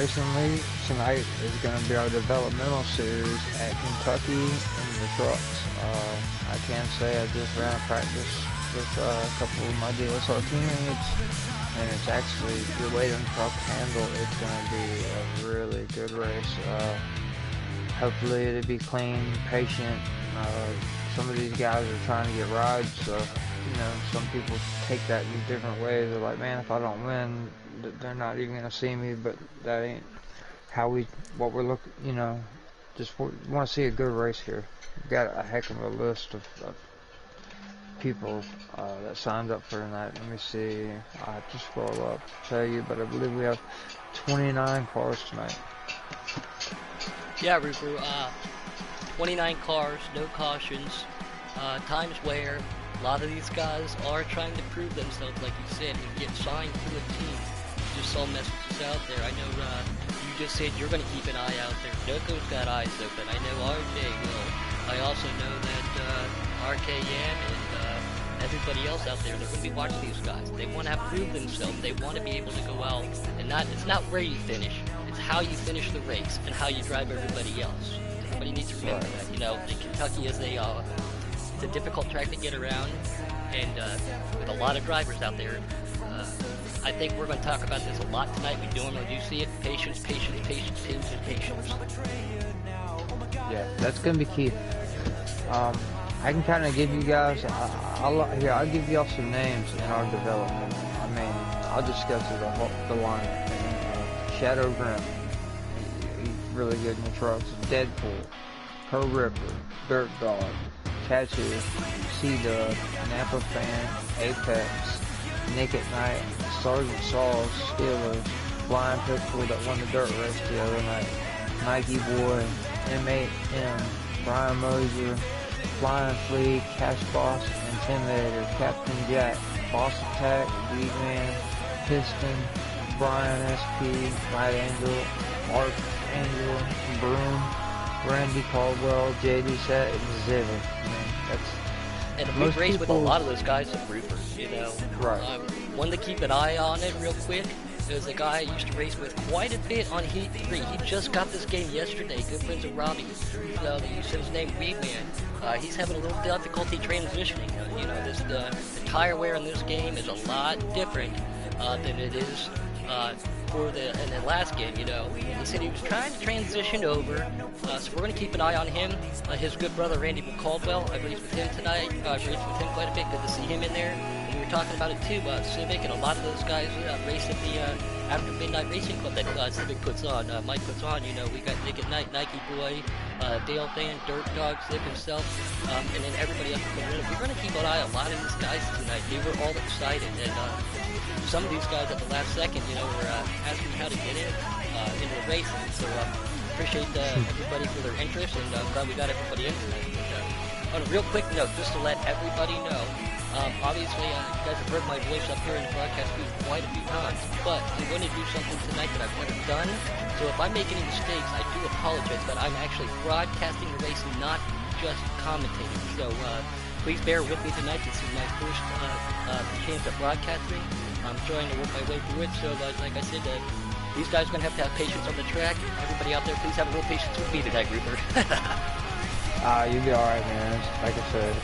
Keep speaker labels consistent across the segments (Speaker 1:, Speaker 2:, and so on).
Speaker 1: Racing League. Tonight is going to be our developmental series at Kentucky in the trucks. I can say I just ran a practice with a couple of my DSR teammates, and it's actually, the way the truck handle, it's going to be a really good race. Hopefully it'll be clean, patient. Some of these guys are trying to get rides, so you know, some people take that in different ways. They're like, man, if I don't win, they're not even gonna see me. But that ain't what we're looking. You know, just want to see a good race here. We've got a heck of a list of people that signed up for tonight. Let me see. I have to scroll up to tell you, but I believe we have 29 cars tonight.
Speaker 2: Yeah, Rupert. 29 cars, no cautions. Times where a lot of these guys are trying to prove themselves, like you said, and get signed to a team. Just saw messages out there. I know you just said you're going to keep an eye out there. Noko's got eyes open. I know RJ will. I also know that RKM and everybody else out there, they're going to be watching these guys. They want to prove themselves. They want to be able to go out and it's not where you finish. It's how you finish the race and how you drive everybody else. Everybody needs to remember that. You know, Kentucky is it's a difficult track to get around, and with a lot of drivers out there. I think we're going to talk about this a lot tonight. We normally do see it. Patience, patience, patience, patience, and patience.
Speaker 1: Yeah, that's going to be key. I can kind of give you guys, I'll give y'all some names in our development. I mean, I'll just go through the lineup. Shadow Grim, he's really good in the trucks. Deadpool, Pro Ripper, Dirt Dog, Tattoo, C-Dub, Napa Fan, Apex, Nick at Night, Sergeant Saws, Steelers, Flying Pistol that won the dirt race the other night, Nike Boy, M8M, Brian Moser, Flying Flea, Cash Boss, Intimidator, Captain Jack, Boss Attack, Weedman, Piston, Brian SP, Night Angel, Mark Angel, Broom, Randy Caldwell, JD Set, and Zivin.
Speaker 2: And a big race with a lot of those guys at Rupert, you know.
Speaker 1: Right.
Speaker 2: One to keep an eye on it real quick. There's a guy I used to race with quite a bit on Heat 3. He just got this game yesterday. Good friends of Robbie. You said his name, Weedman. He's having a little difficulty transitioning. You know, the tire wear in this game is a lot different than it is in the last game, you know. He said he was trying to transition over, so we're going to keep an eye on him. His good brother, Randy Caldwell, I raced with him tonight. I raced with him quite a bit. Good to see him in there. And we were talking about it too, Civic, and a lot of those guys race at the After Midnight Racing Club that Civic puts on, Mike puts on. You know, we got Nick at Night, Nike Boy, Dale Fan, Dirt Dog, Zip himself, and then everybody else. We're going to keep an eye on a lot of these guys tonight. They were all excited, and some of these guys at the last second, you know, were asking how to get into the race. So appreciate everybody for their interest, and I'm glad we got everybody in tonight. On a real quick note, just to let everybody know, obviously you guys have heard my voice up here in the broadcast booth quite a few times, but I'm going to do something tonight that I've never done. So if I make any mistakes, I do apologize, but I'm actually broadcasting the race, not just commentating. So please bear with me tonight. This is my first chance at broadcasting. I'm trying to work my way through it, so like I said, these guys are going to have patience on the track. Everybody out there, please have a little patience with me tonight, Rupert.
Speaker 1: You'll be alright, man. Like I said,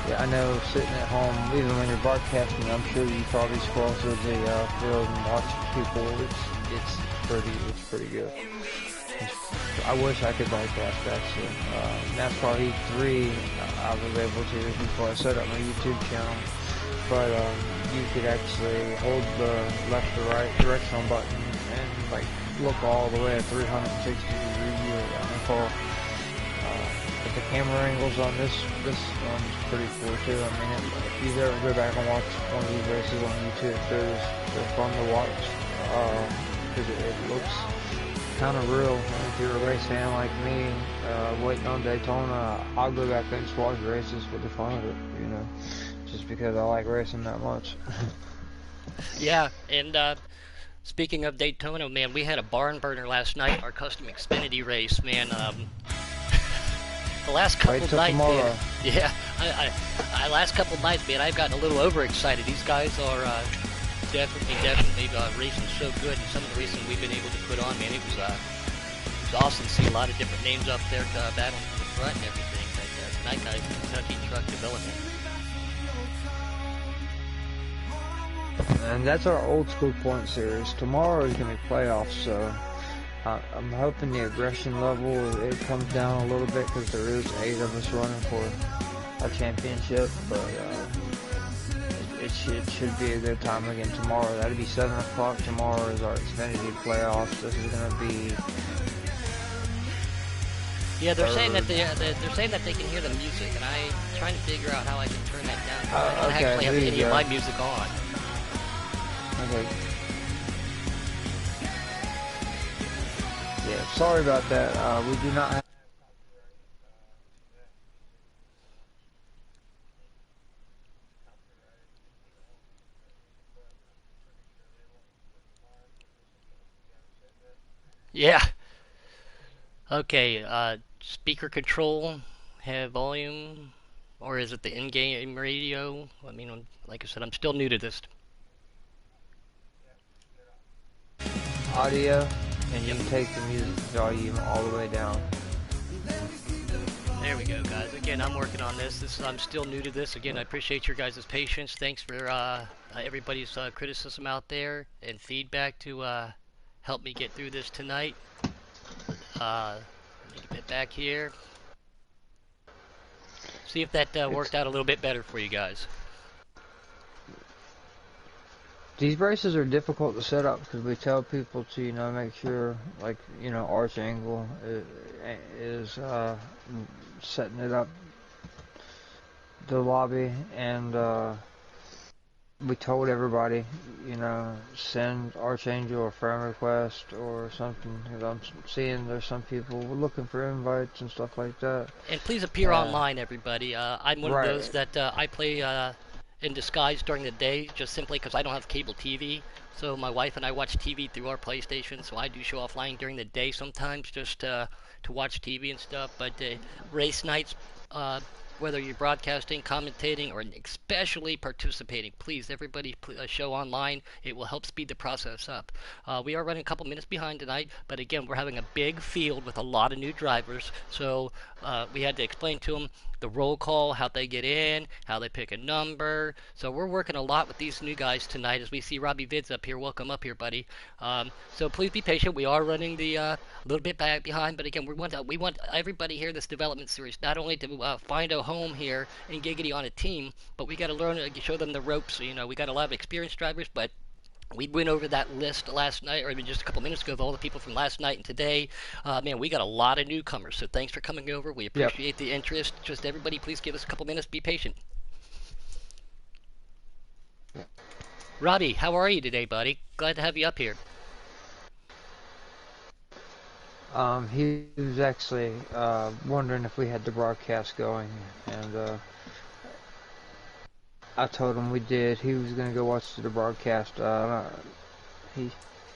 Speaker 1: yeah, I know sitting at home, even when you're broadcasting, I'm sure you probably scroll through the field and watch people. It's pretty good. I wish I could broadcast actually. NASCAR Heat 3, I was able to before I set up my YouTube channel. But you could actually hold the left to right directional button and like look all the way at 360 degree view of the car. But the camera angles on this one's pretty cool too. I mean, if you ever go back and watch one of these races on YouTube, they're fun to watch because it looks kind of real. And if you're a race fan like me, waiting on Daytona, I'll go back and just watch races for the fun of it, you know. Just because I like racing that much.
Speaker 2: Yeah, and speaking of Daytona, man, we had a barn burner last night, our custom Xfinity race, man. The last couple nights, man, yeah, I last couple nights, man, I've gotten a little overexcited. These guys are Definitely. Racing's so good, and some of the racing we've been able to put on, man, it was awesome to see a lot of different names up there battling for the front and everything. But tonight, guys, Kentucky Truck Development.
Speaker 1: And that's our old school point series. Tomorrow is going to be playoffs, so I'm hoping the aggression level, it comes down a little bit because there is 8 of us running for a championship, but it should be a good time again tomorrow. That'll be 7 o'clock. Tomorrow is our Xfinity playoffs. This is going to be...
Speaker 2: Yeah, they're saying that they're saying that they can hear the music, and I'm trying to figure out how I can turn that down. I don't actually have any of my music on.
Speaker 1: Okay. Yeah, sorry about that. We do not have...
Speaker 2: Yeah. Okay, speaker control, have volume, or is it the in-game radio? I mean, like I said, I'm still new to this.
Speaker 1: Audio, and you can take the music volume all the way down.
Speaker 2: There we go, guys. Again, I'm working on this. I'm still new to this. Again, I appreciate your guys' patience. Thanks for everybody's criticism out there and feedback to help me get through this tonight. Let me get back here. See if that worked out a little bit better for you guys.
Speaker 1: These braces are difficult to set up because we tell people to, you know, make sure, like, you know, arch angle is setting it up, the lobby, and we told everybody, you know, send Archangel a friend request or something, because I'm seeing there's some people looking for invites and stuff like that.
Speaker 2: And please appear online, everybody. I'm one of those that I play in disguise during the day, just simply because I don't have cable TV. So my wife and I watch TV through our PlayStation, so I do show offline during the day sometimes just to watch TV and stuff. But race nights, whether you're broadcasting, commentating, or especially participating, please, everybody, show online. It will help speed the process up. We are running a couple minutes behind tonight, but again, we're having a big field with a lot of new drivers, so we had to explain to them the roll call, how they get in, how they pick a number. So we're working a lot with these new guys tonight. As we see Robbie Vids up here, welcome up here, buddy. So please be patient. We are running the little bit back behind, but again, we want everybody here in this development series not only to find a home here in Giggity on a team, but we got to learn to show them the ropes. You know, we got a lot of experienced drivers, but we went over that list last night, or even just a couple minutes ago, of all the people from last night and today. Man, we got a lot of newcomers, so thanks for coming over. We appreciate the interest. Just everybody, please give us a couple minutes. Be patient. Robbie, how are you today, buddy? Glad to have you up here.
Speaker 1: He was actually wondering if we had the broadcast going, and I told him we did. He was gonna go watch the broadcast. I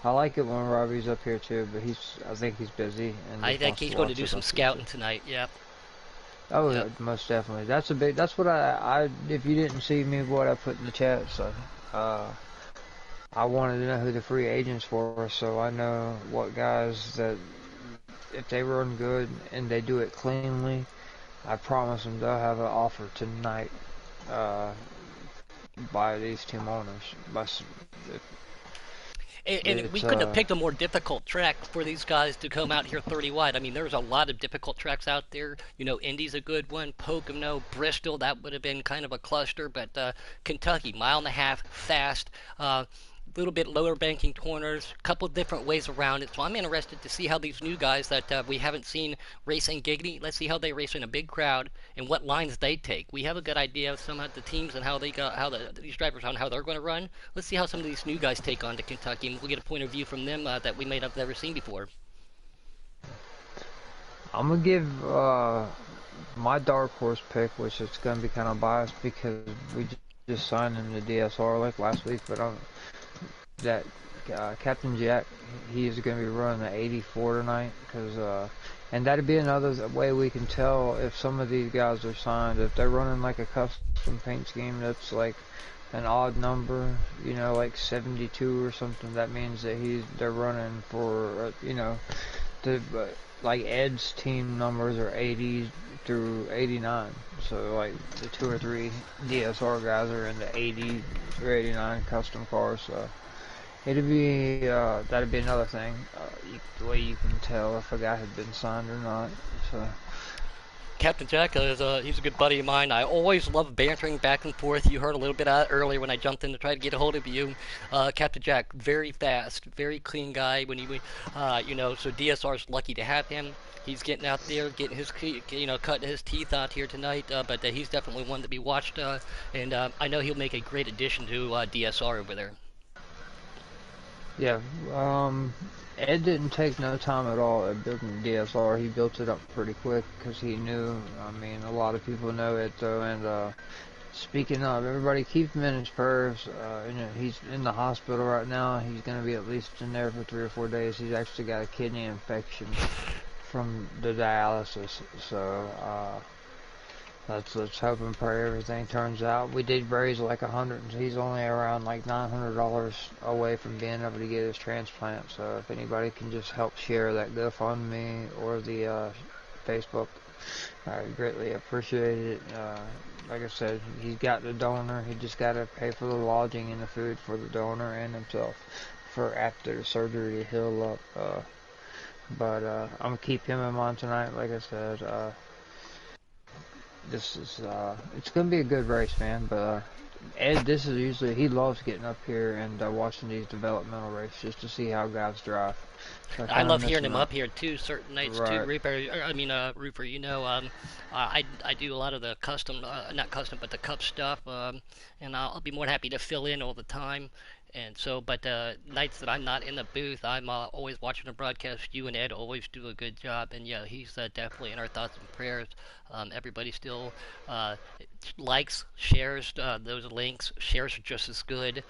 Speaker 1: like it when Robbie's up here too, but I think he's busy. And
Speaker 2: I think he's going to do some scouting tonight. Yep.
Speaker 1: Oh, yep. Most definitely. That's what I. If you didn't see me, what I put in the chat, so I wanted to know who the free agents were, so I know what guys that, if they run good and they do it cleanly, I promise them they'll have an offer tonight. By these team owners.
Speaker 2: And we couldn't have picked a more difficult track for these guys to come out here 30 wide. I mean, there's a lot of difficult tracks out there. You know, Indy's a good one. Pocono, Bristol, that would have been kind of a cluster. But Kentucky, 1.5 miles, fast. Little bit lower banking corners, a couple different ways around it. So I'm interested to see how these new guys that we haven't seen racing Giggity, let's see how they race in a big crowd and what lines they take. We have a good idea of some of the teams and how they got, these drivers on how they're going to run. Let's see how some of these new guys take on to Kentucky, and we'll get a point of view from them that we may have never seen before.
Speaker 1: I'm gonna give my dark horse pick, which is gonna be kind of biased because we just signed him to DSR like last week, but that Captain Jack, he is going to be running the 84 tonight, and that'd be another way we can tell if some of these guys are signed. If they're running like a custom paint scheme that's like an odd number, like 72 or something, that means that they're running for, the like Ed's team numbers are 80 through 89. So like the two or three DSR guys are in the 80 through 89 custom cars. So that'd be another thing. The way you can tell if a guy had been signed or not. So.
Speaker 2: Captain Jack he's a good buddy of mine. I always love bantering back and forth. You heard a little bit of that earlier when I jumped in to try to get a hold of you. Captain Jack, very fast, very clean guy. So DSR's lucky to have him. He's getting out there, getting cutting his teeth out here tonight. But he's definitely one to be watched. And I know he'll make a great addition to DSR over there.
Speaker 1: Yeah, Ed didn't take no time at all at building DSR. He built it up pretty quick because he knew. I mean, a lot of people know it though. And speaking of, everybody keep him in his prayers. He's in the hospital right now. He's going to be at least in there for 3 or 4 days. He's actually got a kidney infection from the dialysis. So let's hope and pray everything turns out. We did raise like he's only around like $900 away from being able to get his transplant. So if anybody can just help share that GoFundMe or the Facebook, I greatly appreciate it. Like I said, he's got the donor. He just got to pay for the lodging and the food for the donor and himself for after the surgery to heal up. But I'm gonna keep him in mind tonight. Like I said, it's gonna be a good race, man. But Ed, he loves getting up here and watching these developmental races just to see how guys drive. So
Speaker 2: I love hearing him up here too, certain nights
Speaker 1: right.
Speaker 2: too, Rupert. I do a lot of the custom, not custom, but the cup stuff, and I'll be more than happy to fill in all the time. And so, but nights that I'm not in the booth, I'm always watching the broadcast. You and Ed always do a good job, and yeah, he's definitely in our thoughts and prayers. Everybody still likes, shares those links. Shares are just as good.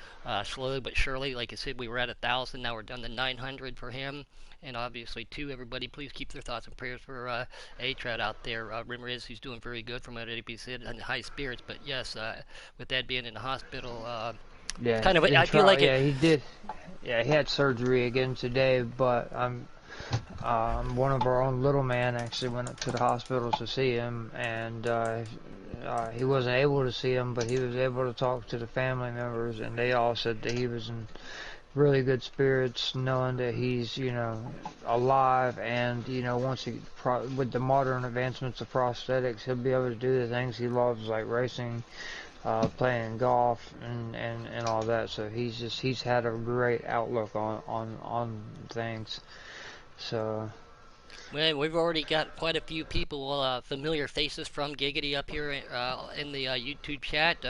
Speaker 2: Slowly but surely, like I said, we were at 1,000. Now we're down to 900 for him. And obviously, too, everybody, please keep their thoughts and prayers for A-Trout out there. Ramirez, he's doing very good from what he said, in high spirits. But yes, with Ed being in the hospital.
Speaker 1: Yeah,
Speaker 2: kind of. I feel like
Speaker 1: he did. Yeah, he had surgery again today, but one of our own little man actually went up to the hospital to see him, and he wasn't able to see him, but he was able to talk to the family members, and they all said that he was in really good spirits, knowing that he's alive, and once with the modern advancements of prosthetics, he'll be able to do the things he loves, like racing. Playing golf and all that, so he's had a great outlook on things. So
Speaker 2: well, we've already got quite a few people, familiar faces from Giggity up here in the YouTube chat.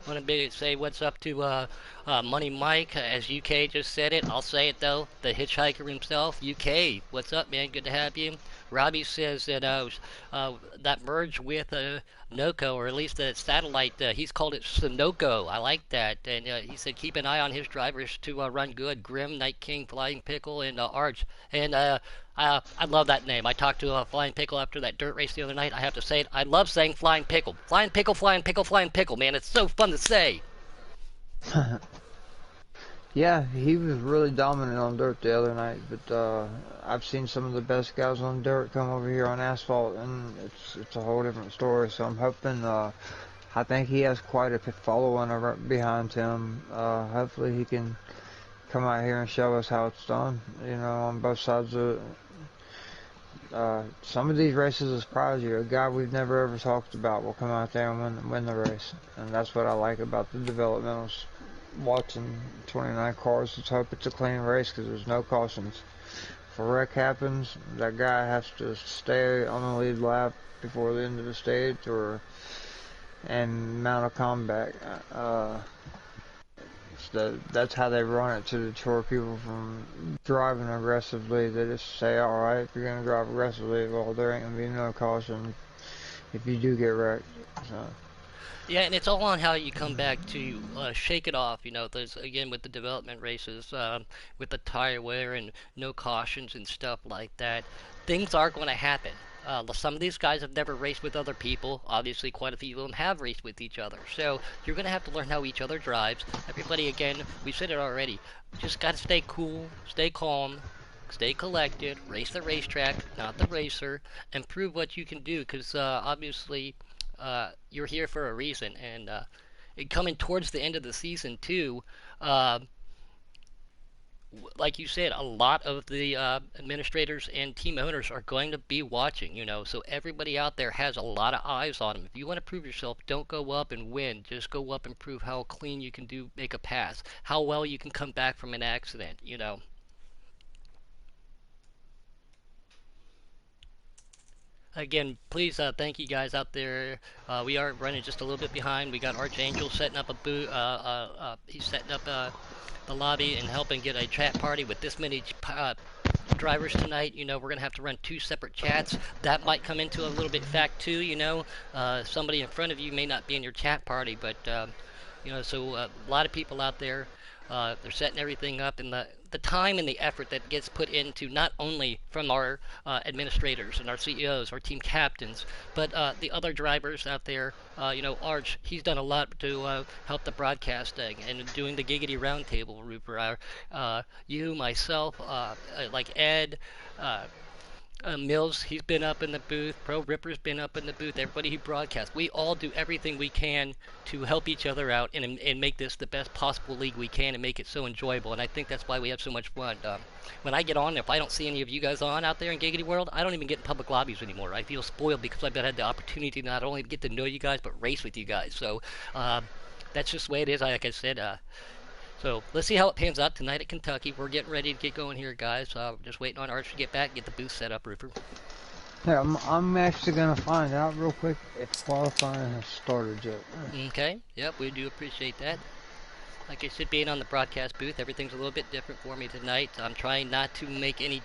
Speaker 2: Want to say what's up to Money Mike, as UK just said it. I'll say it though, the hitchhiker himself. UK, what's up, man? Good to have you. Robbie says that that merge with NOCO, or at least the satellite, he's called it Sunoco. I like that. And he said keep an eye on his drivers to run good. Grim, Night King, Flying Pickle, and Arch. And I love that name. I talked to Flying Pickle after that dirt race the other night. I have to say it. I love saying Flying Pickle. Flying Pickle, Flying Pickle, Flying Pickle, man. It's so fun to say.
Speaker 1: Yeah, he was really dominant on dirt the other night, but I've seen some of the best guys on dirt come over here on asphalt, and it's a whole different story. So I'm hoping, I think he has quite a following behind him. Hopefully he can come out here and show us how it's done, on both sides of it. Some of these races will surprise you. A guy we've never ever talked about will come out there and win the race, and that's what I like about the developmentals. Watching 29 cars, let's hope it's a clean race because there's no cautions. If a wreck happens, that guy has to stay on the lead lap before the end of the stage and mount a comeback. That's how they run it to deter people from driving aggressively. They just say, alright, if you're going to drive aggressively, well, there ain't going to be no caution if you do get wrecked. So.
Speaker 2: Yeah, and it's all on how you come back to shake it off. There's, again, with the development races, with the tire wear and no cautions and stuff like that, things are going to happen. Some of these guys have never raced with other people. Obviously, quite a few of them have raced with each other. So you're going to have to learn how each other drives. Everybody, again, we said it already, just got to stay cool, stay calm, stay collected, race the racetrack, not the racer, and prove what you can do. Because obviously, you're here for a reason. And coming towards the end of the season, too, uh, like you said, a lot of the administrators and team owners are going to be watching, so everybody out there has a lot of eyes on them. If you want to prove yourself, don't go up and win. Just go up and prove how clean you can make a pass, how well you can come back from an accident. Again, please thank you guys out there. We are running just a little bit behind. We got Archangel setting up a booth. He's setting up the lobby and helping get a chat party with this many drivers tonight. We're going to have to run 2 separate chats. That might come into a little bit fact too. Somebody in front of you may not be in your chat party, but so a lot of people out there. They're setting everything up, and the time and the effort that gets put into not only from our administrators and our CEOs, our team captains, but the other drivers out there. Arch, he's done a lot to help the broadcasting and doing the Giggity Roundtable. Rupert, you, myself, like Ed. Mills, he's been up in the booth. Pro Ripper's been up in the booth. Everybody who broadcasts, we all do everything we can to help each other out and make this the best possible league we can and make it so enjoyable. And I think that's why we have so much fun. When I get on, if I don't see any of you guys on out there in Giggity World, I don't even get in public lobbies anymore. I feel spoiled because I've had the opportunity not only to get to know you guys, but race with you guys. So that's just the way it is. Like I said, so let's see how it pans out tonight at Kentucky. We're getting ready to get going here, guys. We're just waiting on Arch to get back and get the booth set up, Rupert.
Speaker 1: Yeah, I'm actually going to find out real quick if qualifying has started yet.
Speaker 2: Okay, yep, we do appreciate that. Like I said, being on the broadcast booth, everything's a little bit different for me tonight. I'm trying not to make any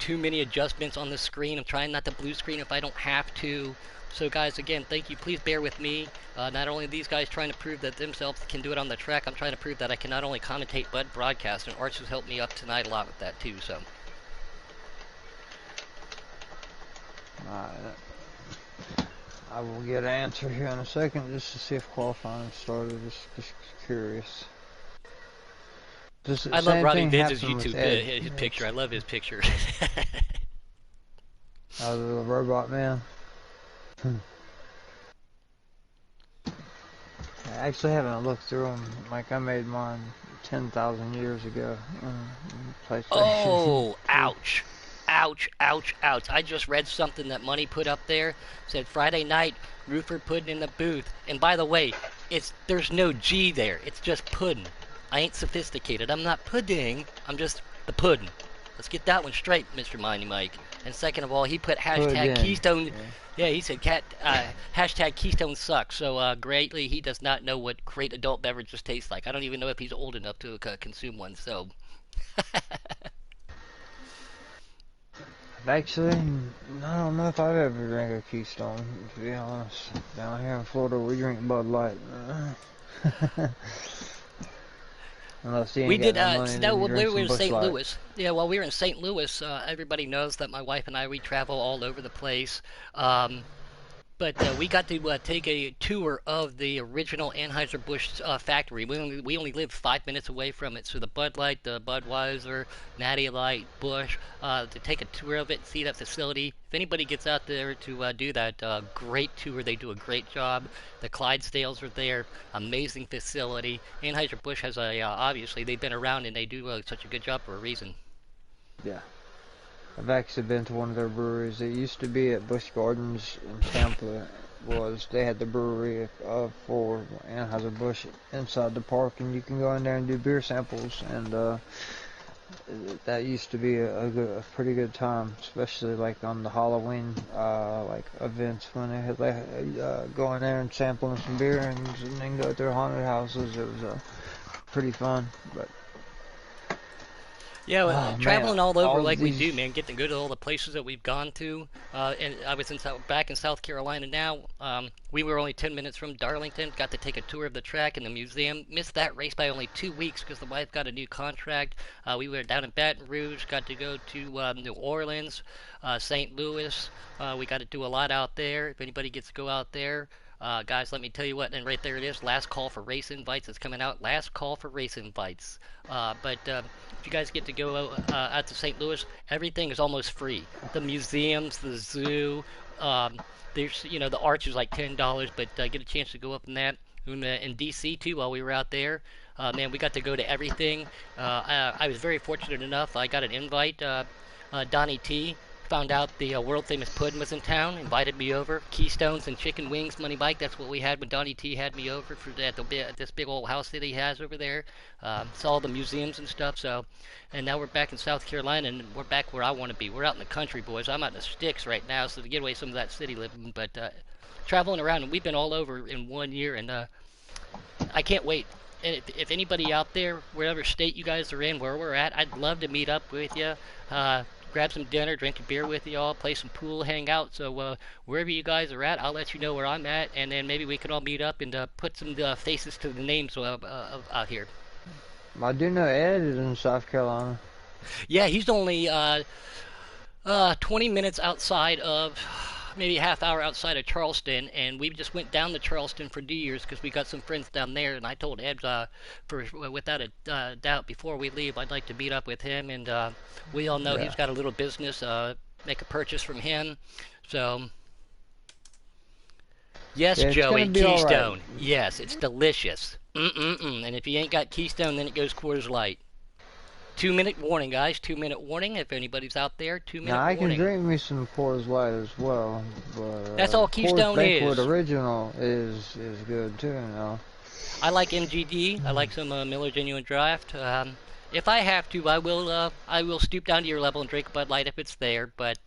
Speaker 2: too many adjustments on the screen. I'm trying not to blue screen if I don't have to. So guys, again, thank you. Please bear with me. Not only are these guys trying to prove that themselves can do it on the track, I'm trying to prove that I can not only commentate but broadcast, and Arch has helped me up tonight a lot with that too. So.
Speaker 1: I will get an answer here in a second just to see if qualifying started. Just curious.
Speaker 2: I love Robbie Vince's YouTube his picture. I love his picture.
Speaker 1: The robot man. I actually haven't looked through them. Like, I made mine 10,000 years ago.
Speaker 2: Oh, ouch. Ouch, ouch, ouch. I just read something that Money put up there. Said Friday night, Rupert Puddin in the booth. And by the way, there's no G there. It's just Puddin. I ain't sophisticated. I'm not pudding. I'm just the Puddin. Let's get that one straight, Mr. Mighty Mike. And second of all, he put hashtag Keystone. Yeah, he said hashtag Keystone sucks. So greatly, he does not know what great adult beverages taste like. I don't even know if he's old enough to consume one. So.
Speaker 1: Actually, I don't know if I've ever drank a Keystone, to be honest. Down here in Florida, we drink Bud Light. Unless you
Speaker 2: we did.
Speaker 1: No,
Speaker 2: when we were in St. Louis. Yeah, while we were in St. Louis, everybody knows that my wife and we travel all over the place. But we got to take a tour of the original Anheuser-Busch factory. We only lived 5 minutes away from it. So the Bud Light, the Budweiser, Natty Light, Busch, to take a tour of it, see that facility. If anybody gets out there to do that, great tour. They do a great job. The Clydesdales are there. Amazing facility. Anheuser-Busch has obviously, they've been around and they do such a good job for a reason.
Speaker 1: Yeah. I've actually been to one of their breweries. It used to be at Busch Gardens in Tampa. They had the brewery for Anheuser-Busch inside the park, and you can go in there and do beer samples, and that used to be a pretty good time, especially like on the Halloween like events when they had go in there and sampling some beer and then go to their haunted houses. It was pretty fun, but.
Speaker 2: Yeah,
Speaker 1: Oh man,
Speaker 2: traveling all over
Speaker 1: all
Speaker 2: like we
Speaker 1: these.
Speaker 2: do, man. Get to go to all the places that we've gone to. And I was back in South Carolina now. We were only 10 minutes from Darlington. Got to take a tour of the track and the museum. Missed that race by only 2 weeks because the wife got a new contract. We were down in Baton Rouge. Got to go to New Orleans, St. Louis. We got to do a lot out there. If anybody gets to go out there, guys, let me tell you what, and right there it is. Last call for race invites. It's coming out. Last call for race invites. But if you guys get to go out to St. Louis, everything is almost free. The museums, the zoo, there's the arch is like $10, but get a chance to go up in that. In DC too, while we were out there, man, we got to go to everything. I was very fortunate enough. I got an invite. Donnie T found out the world famous pudding was in town, invited me over. Keystones and chicken wings, Money Mike. That's what we had when Donnie T had me over for this big old house that he has over there. Saw all the museums and stuff. So, and now we're back in South Carolina, and we're back where I want to be. We're out in the country, boys. I'm out in the sticks right now, so to get away some of that city living, but traveling around, and we've been all over in 1 year, and I can't wait. And if anybody out there, wherever state you guys are in, where we're at, I'd love to meet up with you. Grab some dinner, drink a beer with y'all, play some pool, hang out. So wherever you guys are at, I'll let you know where I'm at, and then maybe we can all meet up and put some faces to the names out here.
Speaker 1: I do know Ed is in South Carolina.
Speaker 2: Yeah, he's only 20 minutes outside of, maybe a half hour outside of Charleston, and we just went down to Charleston for New Year's because we got some friends down there, and I told Ed, without a doubt, before we leave, I'd like to meet up with him, and we all know
Speaker 1: Yeah.
Speaker 2: he's got a little business, make a purchase from him, so... Yes,
Speaker 1: Yeah, it's
Speaker 2: Joey,
Speaker 1: gonna be all right.
Speaker 2: Keystone. Yes, it's delicious. And if you ain't got Keystone, then it goes Coors Light. 2-minute warning, guys. 2-minute warning. If anybody's out there, 2-minute
Speaker 1: Now I can
Speaker 2: warning.
Speaker 1: drink me some Coors Light as well, but
Speaker 2: That's all
Speaker 1: Coors
Speaker 2: Keystone
Speaker 1: Banquet
Speaker 2: is.
Speaker 1: Original is good too.
Speaker 2: I like MGD. I like some Miller Genuine Draft. If I have to, I will stoop down to your level and drink Bud Light if it's there. But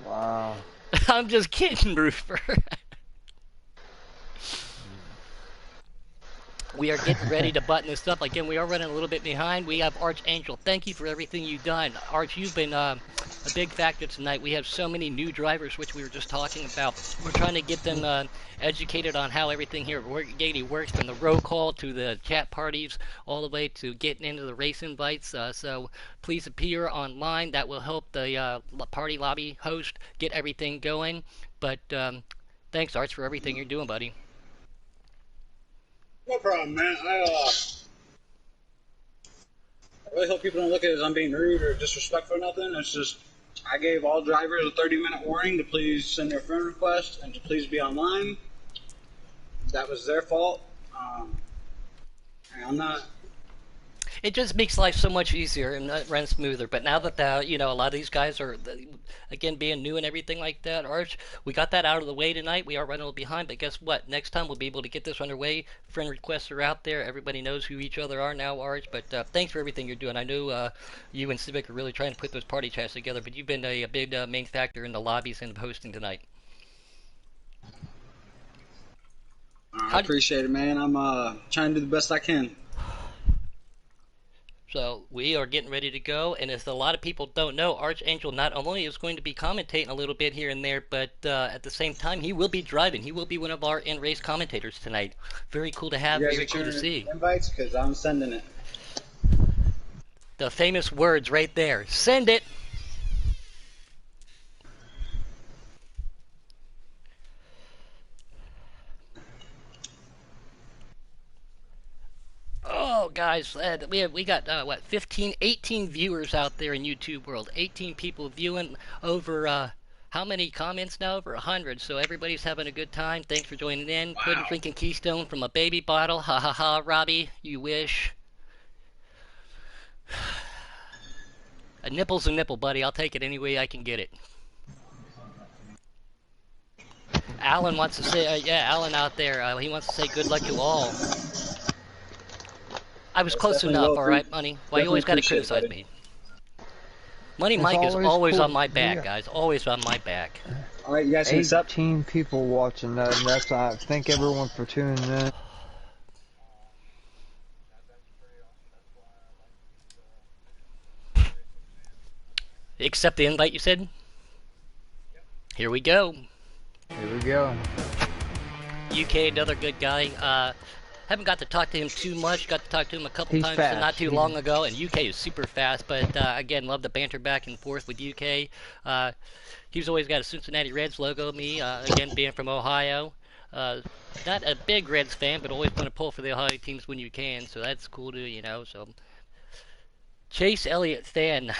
Speaker 1: Wow.
Speaker 2: I'm just kidding, Roofer. We are getting ready to button this up. Again, we are running a little bit behind. We have Archangel. Thank you for everything you've done. Arch, you've been a big factor tonight. We have so many new drivers, which we were just talking about. We're trying to get them educated on how everything here works, from the roll call to the chat parties, all the way to getting into the race invites. So please appear online. That will help the party lobby host get everything going. But thanks, Arch, for everything you're doing, buddy.
Speaker 3: No problem, man. I really hope people don't look at it as I'm being rude or disrespectful or nothing. It's just I gave all drivers a 30-minute warning to please send their friend request and to please be online. That was their fault. And I'm not.
Speaker 2: It just makes life so much easier and runs smoother. But now that a lot of these guys are, again, being new and everything like that, Arch, we got that out of the way tonight. We are running a little behind, but guess what? Next time we'll be able to get this underway. Friend requests are out there. Everybody knows who each other are now, Arch. But thanks for everything you're doing. I know you and Civic are really trying to put those party chats together, but you've been a big main factor in the lobbies and hosting tonight.
Speaker 3: I appreciate it, man. I'm trying to do the best I can.
Speaker 2: So we are getting ready to go, and as a lot of people don't know, Archangel not only is going to be commentating a little bit here and there, but at the same time, he will be driving. He will be one of our in-race commentators tonight. Very cool to have, very cool to see.
Speaker 3: Invites, because I'm sending it.
Speaker 2: The famous words right there. Send it! Oh, guys, we got, 18 viewers out there in YouTube world. 18 people viewing, over, how many comments now? Over 100. So everybody's having a good time. Thanks for joining in.
Speaker 3: Wow.
Speaker 2: Drinking Keystone from a baby bottle. Ha ha ha, Robbie, you wish. A nipple's a nipple, buddy. I'll take it any way I can get it. Alan wants to say, Alan out there, he wants to say good luck to all. I was close enough, alright, Money? Why you always gotta criticize me? Money Mike is always on my back, guys. Always on my back.
Speaker 3: Alright, you guys can accept.
Speaker 1: 18 people watching that, and that's I thank everyone for tuning in.
Speaker 2: Accept the invite, you said? Here we go.
Speaker 1: Here we go.
Speaker 2: UK, another good guy. Haven't got to talk to him too much. Got to talk to him a couple
Speaker 1: He's
Speaker 2: times
Speaker 1: fast.
Speaker 2: not too long ago. And UK is super fast, but again, love the banter back and forth with UK. He's always got a Cincinnati Reds logo. Me, again, being from Ohio. Not a big Reds fan, but always going to pull for the Ohio teams when you can. So that's cool too, you know. So Chase Elliott fan.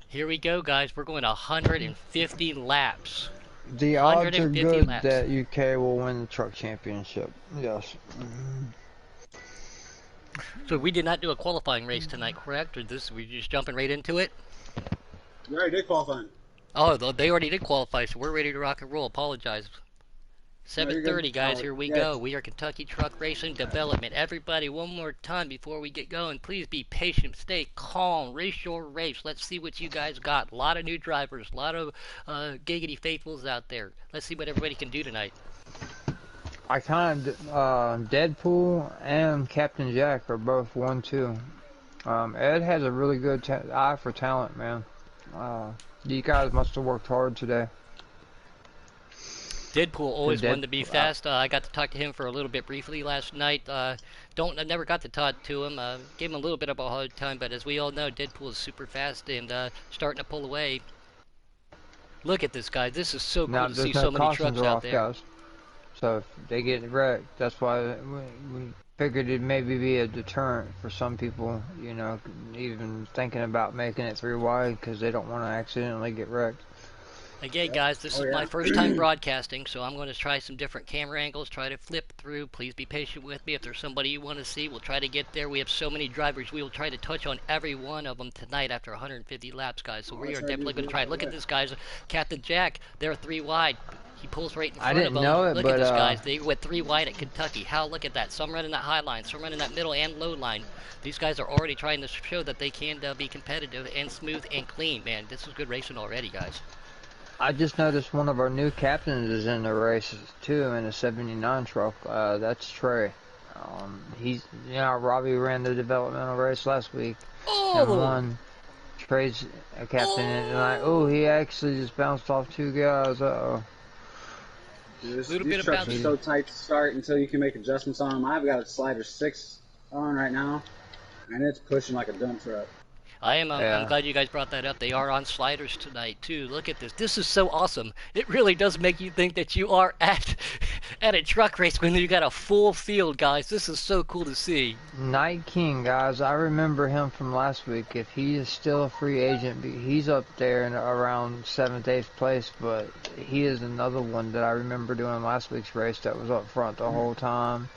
Speaker 2: Here we go, guys. We're going 150 laps.
Speaker 1: The odds are
Speaker 2: 150
Speaker 1: good
Speaker 2: laps.
Speaker 1: that UK will win the truck championship. Yes.
Speaker 2: So we did not do a qualifying race tonight, correct? Or we just jumping right into it?
Speaker 3: You already did qualifying.
Speaker 2: Oh, they already did qualify, so we're ready to rock and roll. Apologize. 7:30, guys. Here we go. We are Kentucky Truck Racing Development. Everybody, one more time before we get going, please be patient, stay calm, race your race. Let's see what you guys got. A lot of new drivers, a lot of giggity faithfuls out there. Let's see what everybody can do tonight.
Speaker 1: I kind of Deadpool and Captain Jack are both 1-2. Ed has a really good eye for talent, man. You guys must have worked hard today.
Speaker 2: Deadpool always wanted to be fast. I got to talk to him for a little bit briefly last night. I never got to talk to him. Gave him a little bit of a hard time, but as we all know, Deadpool is super fast and starting to pull away. Look at this guy. This is so cool to see so many trucks out there.
Speaker 1: Guys. So if they get wrecked, that's why we figured it'd maybe be a deterrent for some people, you know, even thinking about making it 3 wide because they don't want to accidentally get wrecked.
Speaker 2: Again, guys, this is my first time broadcasting, so I'm going to try some different camera angles, try to flip through. Please be patient with me. If there's somebody you want to see, we'll try to get there. We have so many drivers. We will try to touch on every one of them tonight after 150 laps, guys. So we are definitely going to try. Look at this, guys. Captain Jack, they're 3 wide. He pulls right in front of them.
Speaker 1: I didn't know it,
Speaker 2: look
Speaker 1: but
Speaker 2: at this, guys. They went 3 wide at Kentucky. How? Look at that. Some running that high line, some running that middle and low line. These guys are already trying to show that they can be competitive and smooth and clean. Man, this is good racing already, guys.
Speaker 1: I just noticed one of our new captains is in the race too in a 79 truck. That's Trey. Robbie ran the developmental race last week and won. Trey's a captain, and he actually just bounced off 2 guys.
Speaker 3: These trucks are so tight to start until you can make adjustments on them. I've got a slider 6 on right now, and it's pushing like a dump truck.
Speaker 2: I'm glad you guys brought that up. They are on sliders tonight too. Look at this. This is so awesome. It really does make you think that you are at a truck race when you got a full field, guys. This is so cool to see.
Speaker 1: Night King, guys. I remember him from last week. If he is still a free agent, he's up there in around 7th, 8th place. But he is another one that I remember doing last week's race that was up front the whole time.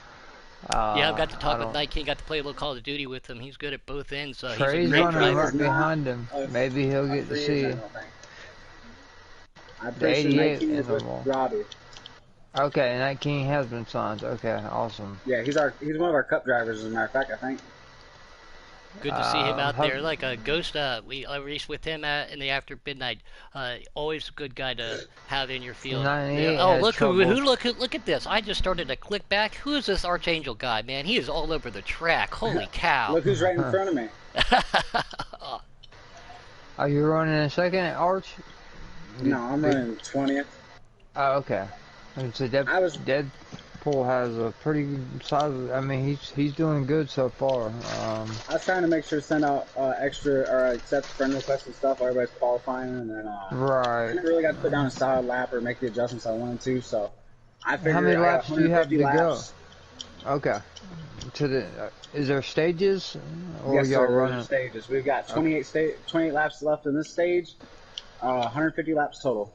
Speaker 2: I've got to talk with Night King. Got to play a little Call of Duty with him. He's good at both ends.
Speaker 1: Trey's running right behind him. Maybe he'll get to see you.
Speaker 3: I'm pretty sure Night King is with Robbie.
Speaker 1: Okay, Night King has been signed. Okay, awesome.
Speaker 3: Yeah, he's one of our cup drivers, as a matter of fact, I think.
Speaker 2: Good to see him out there. Like a Ghost, we raced with him in the after midnight. Always a good guy to have in your field. Look at this! I just started to click back. Who is this Archangel guy, man? He is all over the track. Holy cow!
Speaker 3: Look who's right in front of me.
Speaker 1: Are you running a second at Arch?
Speaker 3: No, I'm running 20th.
Speaker 1: Oh, okay. So Deadpool has a pretty good size. I mean, he's doing good so far.
Speaker 3: I was trying to make sure to send out extra or accept friend requests and stuff. Everybody's qualifying, and then
Speaker 1: right.
Speaker 3: I never really got to put down a solid lap or make the adjustments I wanted to. So I figured
Speaker 1: how many laps do you have to go? Okay. Is there stages? Or
Speaker 3: yes,
Speaker 1: y'all
Speaker 3: sir,
Speaker 1: running
Speaker 3: stages? We've got 28 laps left in this stage. 150 laps total.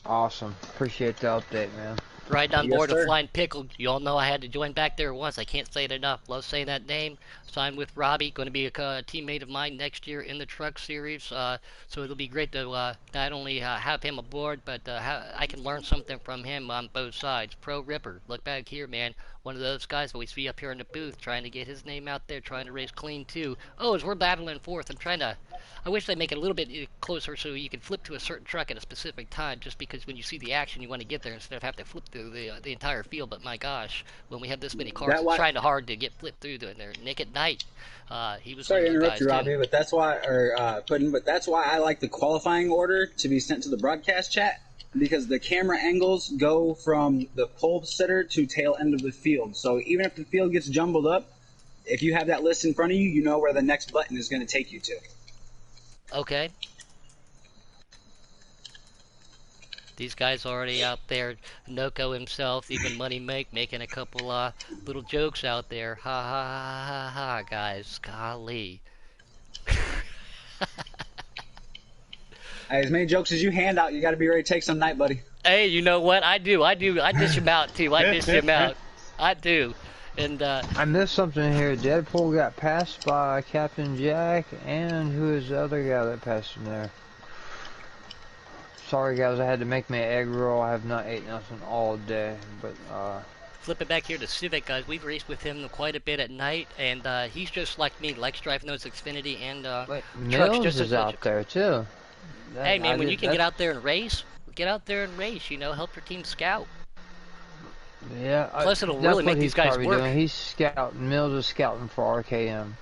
Speaker 1: Awesome. Appreciate the update, man.
Speaker 2: Right on board with Flying Pickle. You all know I had to join back there once. I can't say it enough. Love saying that name. Signed with Robbie. Going to be a teammate of mine next year in the Truck Series. So it'll be great to not only have him aboard, but I can learn something from him on both sides. Pro Ripper. Look back here, man. one of those guys always be up here in the booth trying to get his name out there, trying to race clean too. Oh, as we're battling fourth, I wish they make it a little bit closer so you can flip to a certain truck at a specific time, just because when you see the action you want to get there instead of have to flip through the entire field. But my gosh, when we have this many cars, it's trying hard to get flipped through there. Nick at Night, he was
Speaker 3: sorry to interrupt you,
Speaker 2: too.
Speaker 3: Robbie, but that's why, but that's why I like the qualifying order to be sent to the broadcast chat, because the camera angles go from the pole sitter to tail end of the field. So even if the field gets jumbled up, if you have that list in front of you, you know where the next button is going to take you to.
Speaker 2: Okay. These guys already out there. Noko himself, even Money making a couple little jokes out there. Ha ha ha ha ha, guys. Golly.
Speaker 3: As many jokes as you hand out, you got to be ready to take some night, buddy.
Speaker 2: Hey, you know what? I do. I dish him out too. I dish him out. I do. And
Speaker 1: I missed something here. Deadpool got passed by Captain Jack, and who is the other guy that passed him there? Sorry guys, I had to make my egg roll. I have not ate nothing all day, but
Speaker 2: flip it back here to Civic, guys. We've raced with him quite a bit at night, and he's just like me, likes driving those Xfinity and trucks just as
Speaker 1: out there too.
Speaker 2: Hey man, when you can get out there and race, get out there and race. You know, help your team scout.
Speaker 1: Yeah.
Speaker 2: Plus, it'll really make these guys work.
Speaker 1: Doing. He's scouting. Mills is scouting for RKM.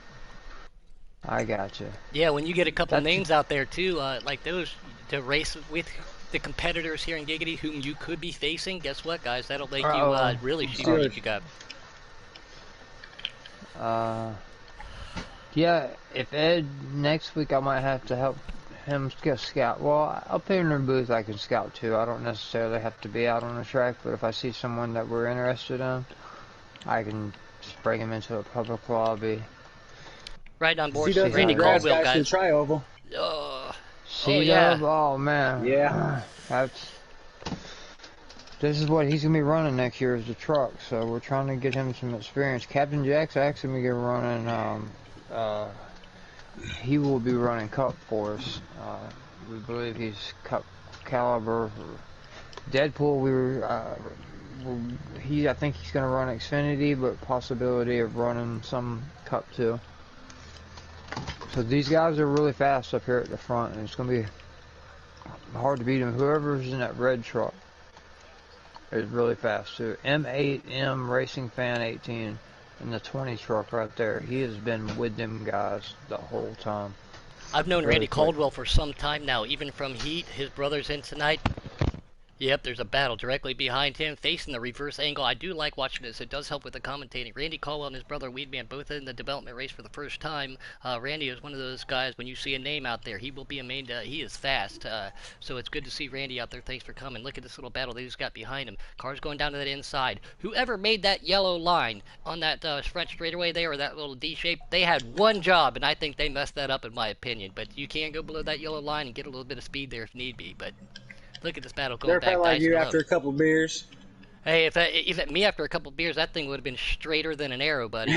Speaker 1: I gotcha.
Speaker 2: Yeah, when you get a couple names out there too, like those, to race with the competitors here in Giggity whom you could be facing, guess what, guys? That'll make you really see what you got.
Speaker 1: Yeah, if Ed next week, I might have to help him scout. Well, up here in the booth, I can scout too. I don't necessarily have to be out on the track, but if I see someone that we're interested in, I can just bring him into a public lobby.
Speaker 2: Right on board, Randy Caldwell, guys.
Speaker 3: Tri-oval.
Speaker 1: C-Dub? Oh, man.
Speaker 3: Yeah.
Speaker 1: This is what he's going to be running next year is the truck, so we're trying to get him some experience. Captain Jack's actually going to be running, he will be running Cup for us. We believe he's Cup caliber. Deadpool, I think he's going to run Xfinity, but possibility of running some Cup too. So these guys are really fast up here at the front, and it's going to be hard to beat them. Whoever's in that red truck is really fast too. M8M Racing Fan 18 in the 20 truck right there. He has been with them guys the whole time.
Speaker 2: I've known Randy Caldwell for some time now, even from Heat. His brother's in tonight. Yep, there's a battle directly behind him, facing the reverse angle. I do like watching this. It does help with the commentating. Randy Caldwell and his brother Weedman both in the development race for the first time. Randy is one of those guys, when you see a name out there, he will be a main, he is fast. So it's good to see Randy out there. Thanks for coming. Look at this little battle they just got behind him. Cars going down to that inside. Whoever made that yellow line on that front straightaway there, or that little D shape, they had one job, and I think they messed that up in my opinion. But you can go below that yellow line and get a little bit of speed there if need be. But look at this battle going back.
Speaker 3: They're probably like you after a couple beers.
Speaker 2: Hey, if me after a couple beers, that thing would have been straighter than an arrow, buddy.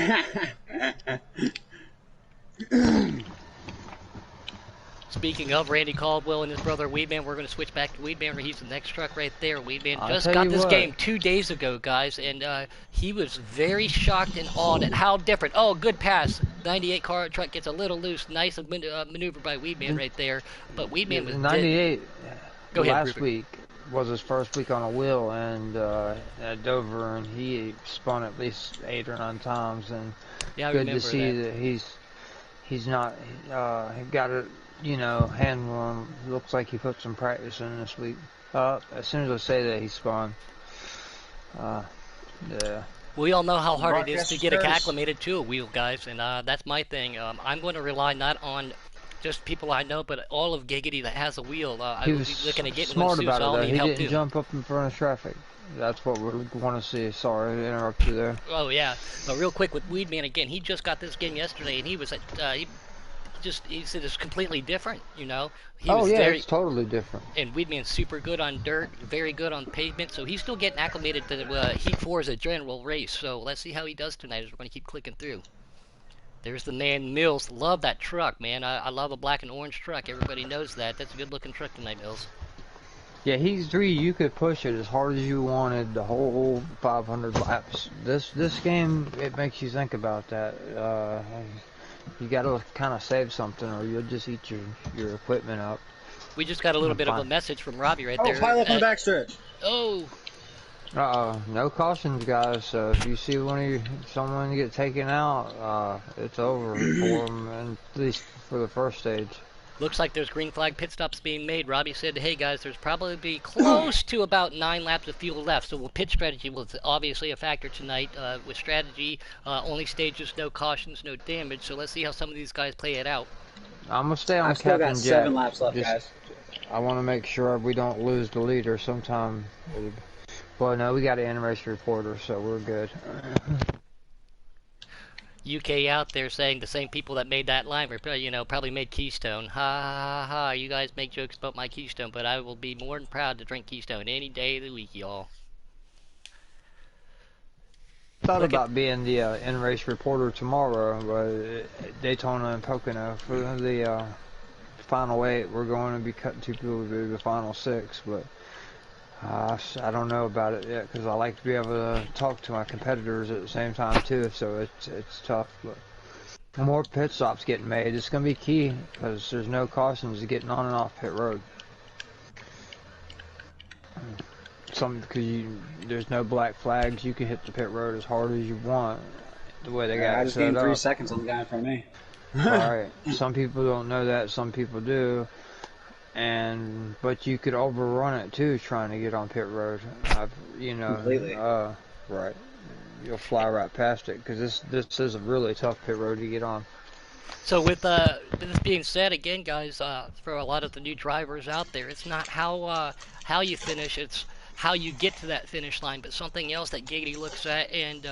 Speaker 2: Speaking of Randy Caldwell and his brother Weedman, we're going to switch back to Weedman. He's the next truck right there. Weedman just got this game 2 days ago, guys, and he was very shocked and awed at how different. Oh, good pass. 98 car truck gets a little loose. Nice maneuver by Weedman right there. But Weedman was 98.
Speaker 1: Go ahead, last week was his first week on a wheel, and at Dover, and he spun at least 8 or 9 times, and
Speaker 2: yeah,
Speaker 1: good to see that he's not got it, you know, handling. Looks like he put some practice in this week. As soon as I say that, he spun. Yeah.
Speaker 2: We all know how hard it is to get acclimated to a wheel, guys, and that's my thing. I'm going to rely not on just people I know, but all of Giggity that has a wheel. I will be looking at getting
Speaker 1: smart
Speaker 2: one
Speaker 1: about
Speaker 2: so
Speaker 1: it, though. He didn't jump up in front of traffic. That's what we want to see. Sorry to interrupt you there.
Speaker 2: Oh yeah, but real quick with Weedman again, he just got this game yesterday, and he was at he said it's completely different. You know,
Speaker 1: it's totally different.
Speaker 2: And Weedman's super good on dirt, very good on pavement, so he's still getting acclimated to Heat 4 as a general race. So let's see how he does tonight as we're going to keep clicking through. There's the man Mills. Love that truck, man. I love a black and orange truck. Everybody knows that. That's a good looking truck tonight, Mills.
Speaker 1: Yeah, Heat 3, you could push it as hard as you wanted the whole 500 laps. This game, it makes you think about that. You gotta kind of save something, or you'll just eat your equipment up.
Speaker 2: We just got a little bit of a message from Robbie right there.
Speaker 3: Oh, pile up on the backstretch.
Speaker 2: Oh.
Speaker 1: No cautions, guys. So if you see someone get taken out, it's over for them, and at least for the first stage.
Speaker 2: Looks like there's green flag pit stops being made. Robbie said, hey guys, there's probably be close to about 9 laps of fuel left. So pit strategy was obviously a factor tonight. With strategy, only stages, no cautions, no damage. So let's see how some of these guys play it out.
Speaker 1: I'm going to stay on
Speaker 3: I've still
Speaker 1: Captain
Speaker 3: got
Speaker 1: Jack.
Speaker 3: 7 laps left, guys.
Speaker 1: I want to make sure we don't lose the leader sometime. Well, no, we got an in-race reporter, so we're good.
Speaker 2: UK out there saying the same people that made that line, probably made Keystone. Ha ha ha, you guys make jokes about my Keystone, but I will be more than proud to drink Keystone any day of the week, y'all.
Speaker 1: Thought about being the in-race reporter tomorrow, but Daytona and Pocono for the final 8. We're going to be cutting 2 people to the final 6, but I don't know about it yet because I like to be able to talk to my competitors at the same time too. So it's tough, but more pit stops getting made. It's going to be key because there's no cautions getting on and off pit road. Because there's no black flags, you can hit the pit road as hard as you want. The way they got
Speaker 3: I
Speaker 1: it
Speaker 3: just
Speaker 1: set
Speaker 3: gained 3
Speaker 1: up.
Speaker 3: seconds on the guy in front of me.
Speaker 1: Alright, some people don't know that, some people do. But you could overrun it too, trying to get on pit road.
Speaker 3: Completely.
Speaker 1: Right. You'll fly right past it because this is a really tough pit road to get on.
Speaker 2: So with this being said, again, guys, for a lot of the new drivers out there, it's not how you finish, it's how you get to that finish line. But something else that Giggity looks at and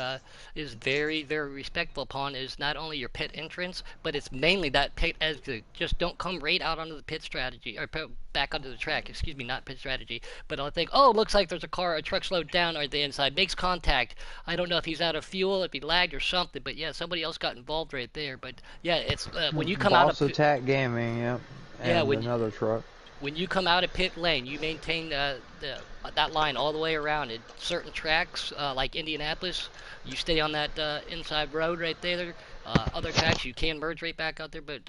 Speaker 2: is very, very respectful upon is not only your pit entrance, but it's mainly that pit exit. Just don't come right out onto the pit strategy, or back onto the track, excuse me, not pit strategy. But I'll think, oh, looks like there's a truck slowed down right the inside, makes contact. I don't know if he's out of fuel, if he lagged or something, but yeah, somebody else got involved right there. But yeah, it's when you come out of
Speaker 1: Attack Gaming, yep. And another truck.
Speaker 2: When you come out of pit lane, you maintain that line all the way around. At certain tracks, like Indianapolis, you stay on that inside road right there. Other tracks, you can merge right back out there, but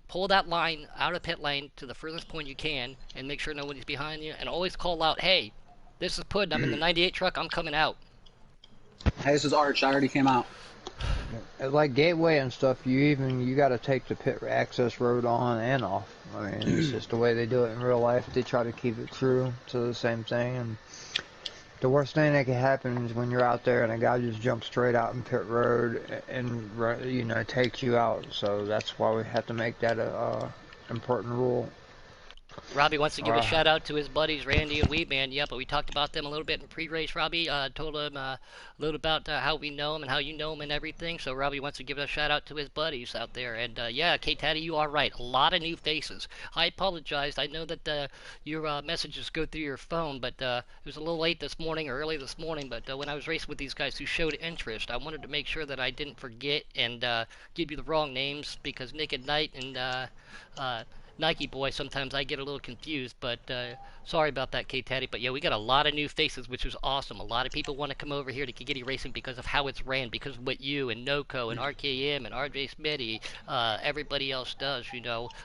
Speaker 2: pull that line out of pit lane to the furthest point you can, and make sure nobody's behind you. And always call out, "Hey, this is Puddin'. I'm in the 98 truck. I'm coming out."
Speaker 3: Hey, this is Arch. I already came out.
Speaker 1: Like Gateway and stuff, you got to take the pit access road on and off. I mean, it's just the way they do it in real life. They try to keep it true to the same thing. And the worst thing that can happen is when you're out there and a guy just jumps straight out in pit road and takes you out. So that's why we have to make that a important rule.
Speaker 2: Robbie wants to give a shout out to his buddies Randy and Weedman. Yeah, but we talked about them a little bit in pre-race. Robbie told him a little about how we know him and how you know him and everything. So Robbie wants to give a shout out to his buddies out there. And yeah, K-Taddy, you are right. A lot of new faces. I apologize. I know that your messages go through your phone, but it was a little late this morning or early this morning. But when I was racing with these guys who showed interest, I wanted to make sure that I didn't forget and give you the wrong names because Nick and Knight and Nike Boy, sometimes I get a little confused, but sorry about that, K-Taddy. But yeah, we got a lot of new faces, which is awesome. A lot of people want to come over here to Giggity Racing because of how it's ran, because of what you and Noco and RKM and RJ Smitty, everybody else does,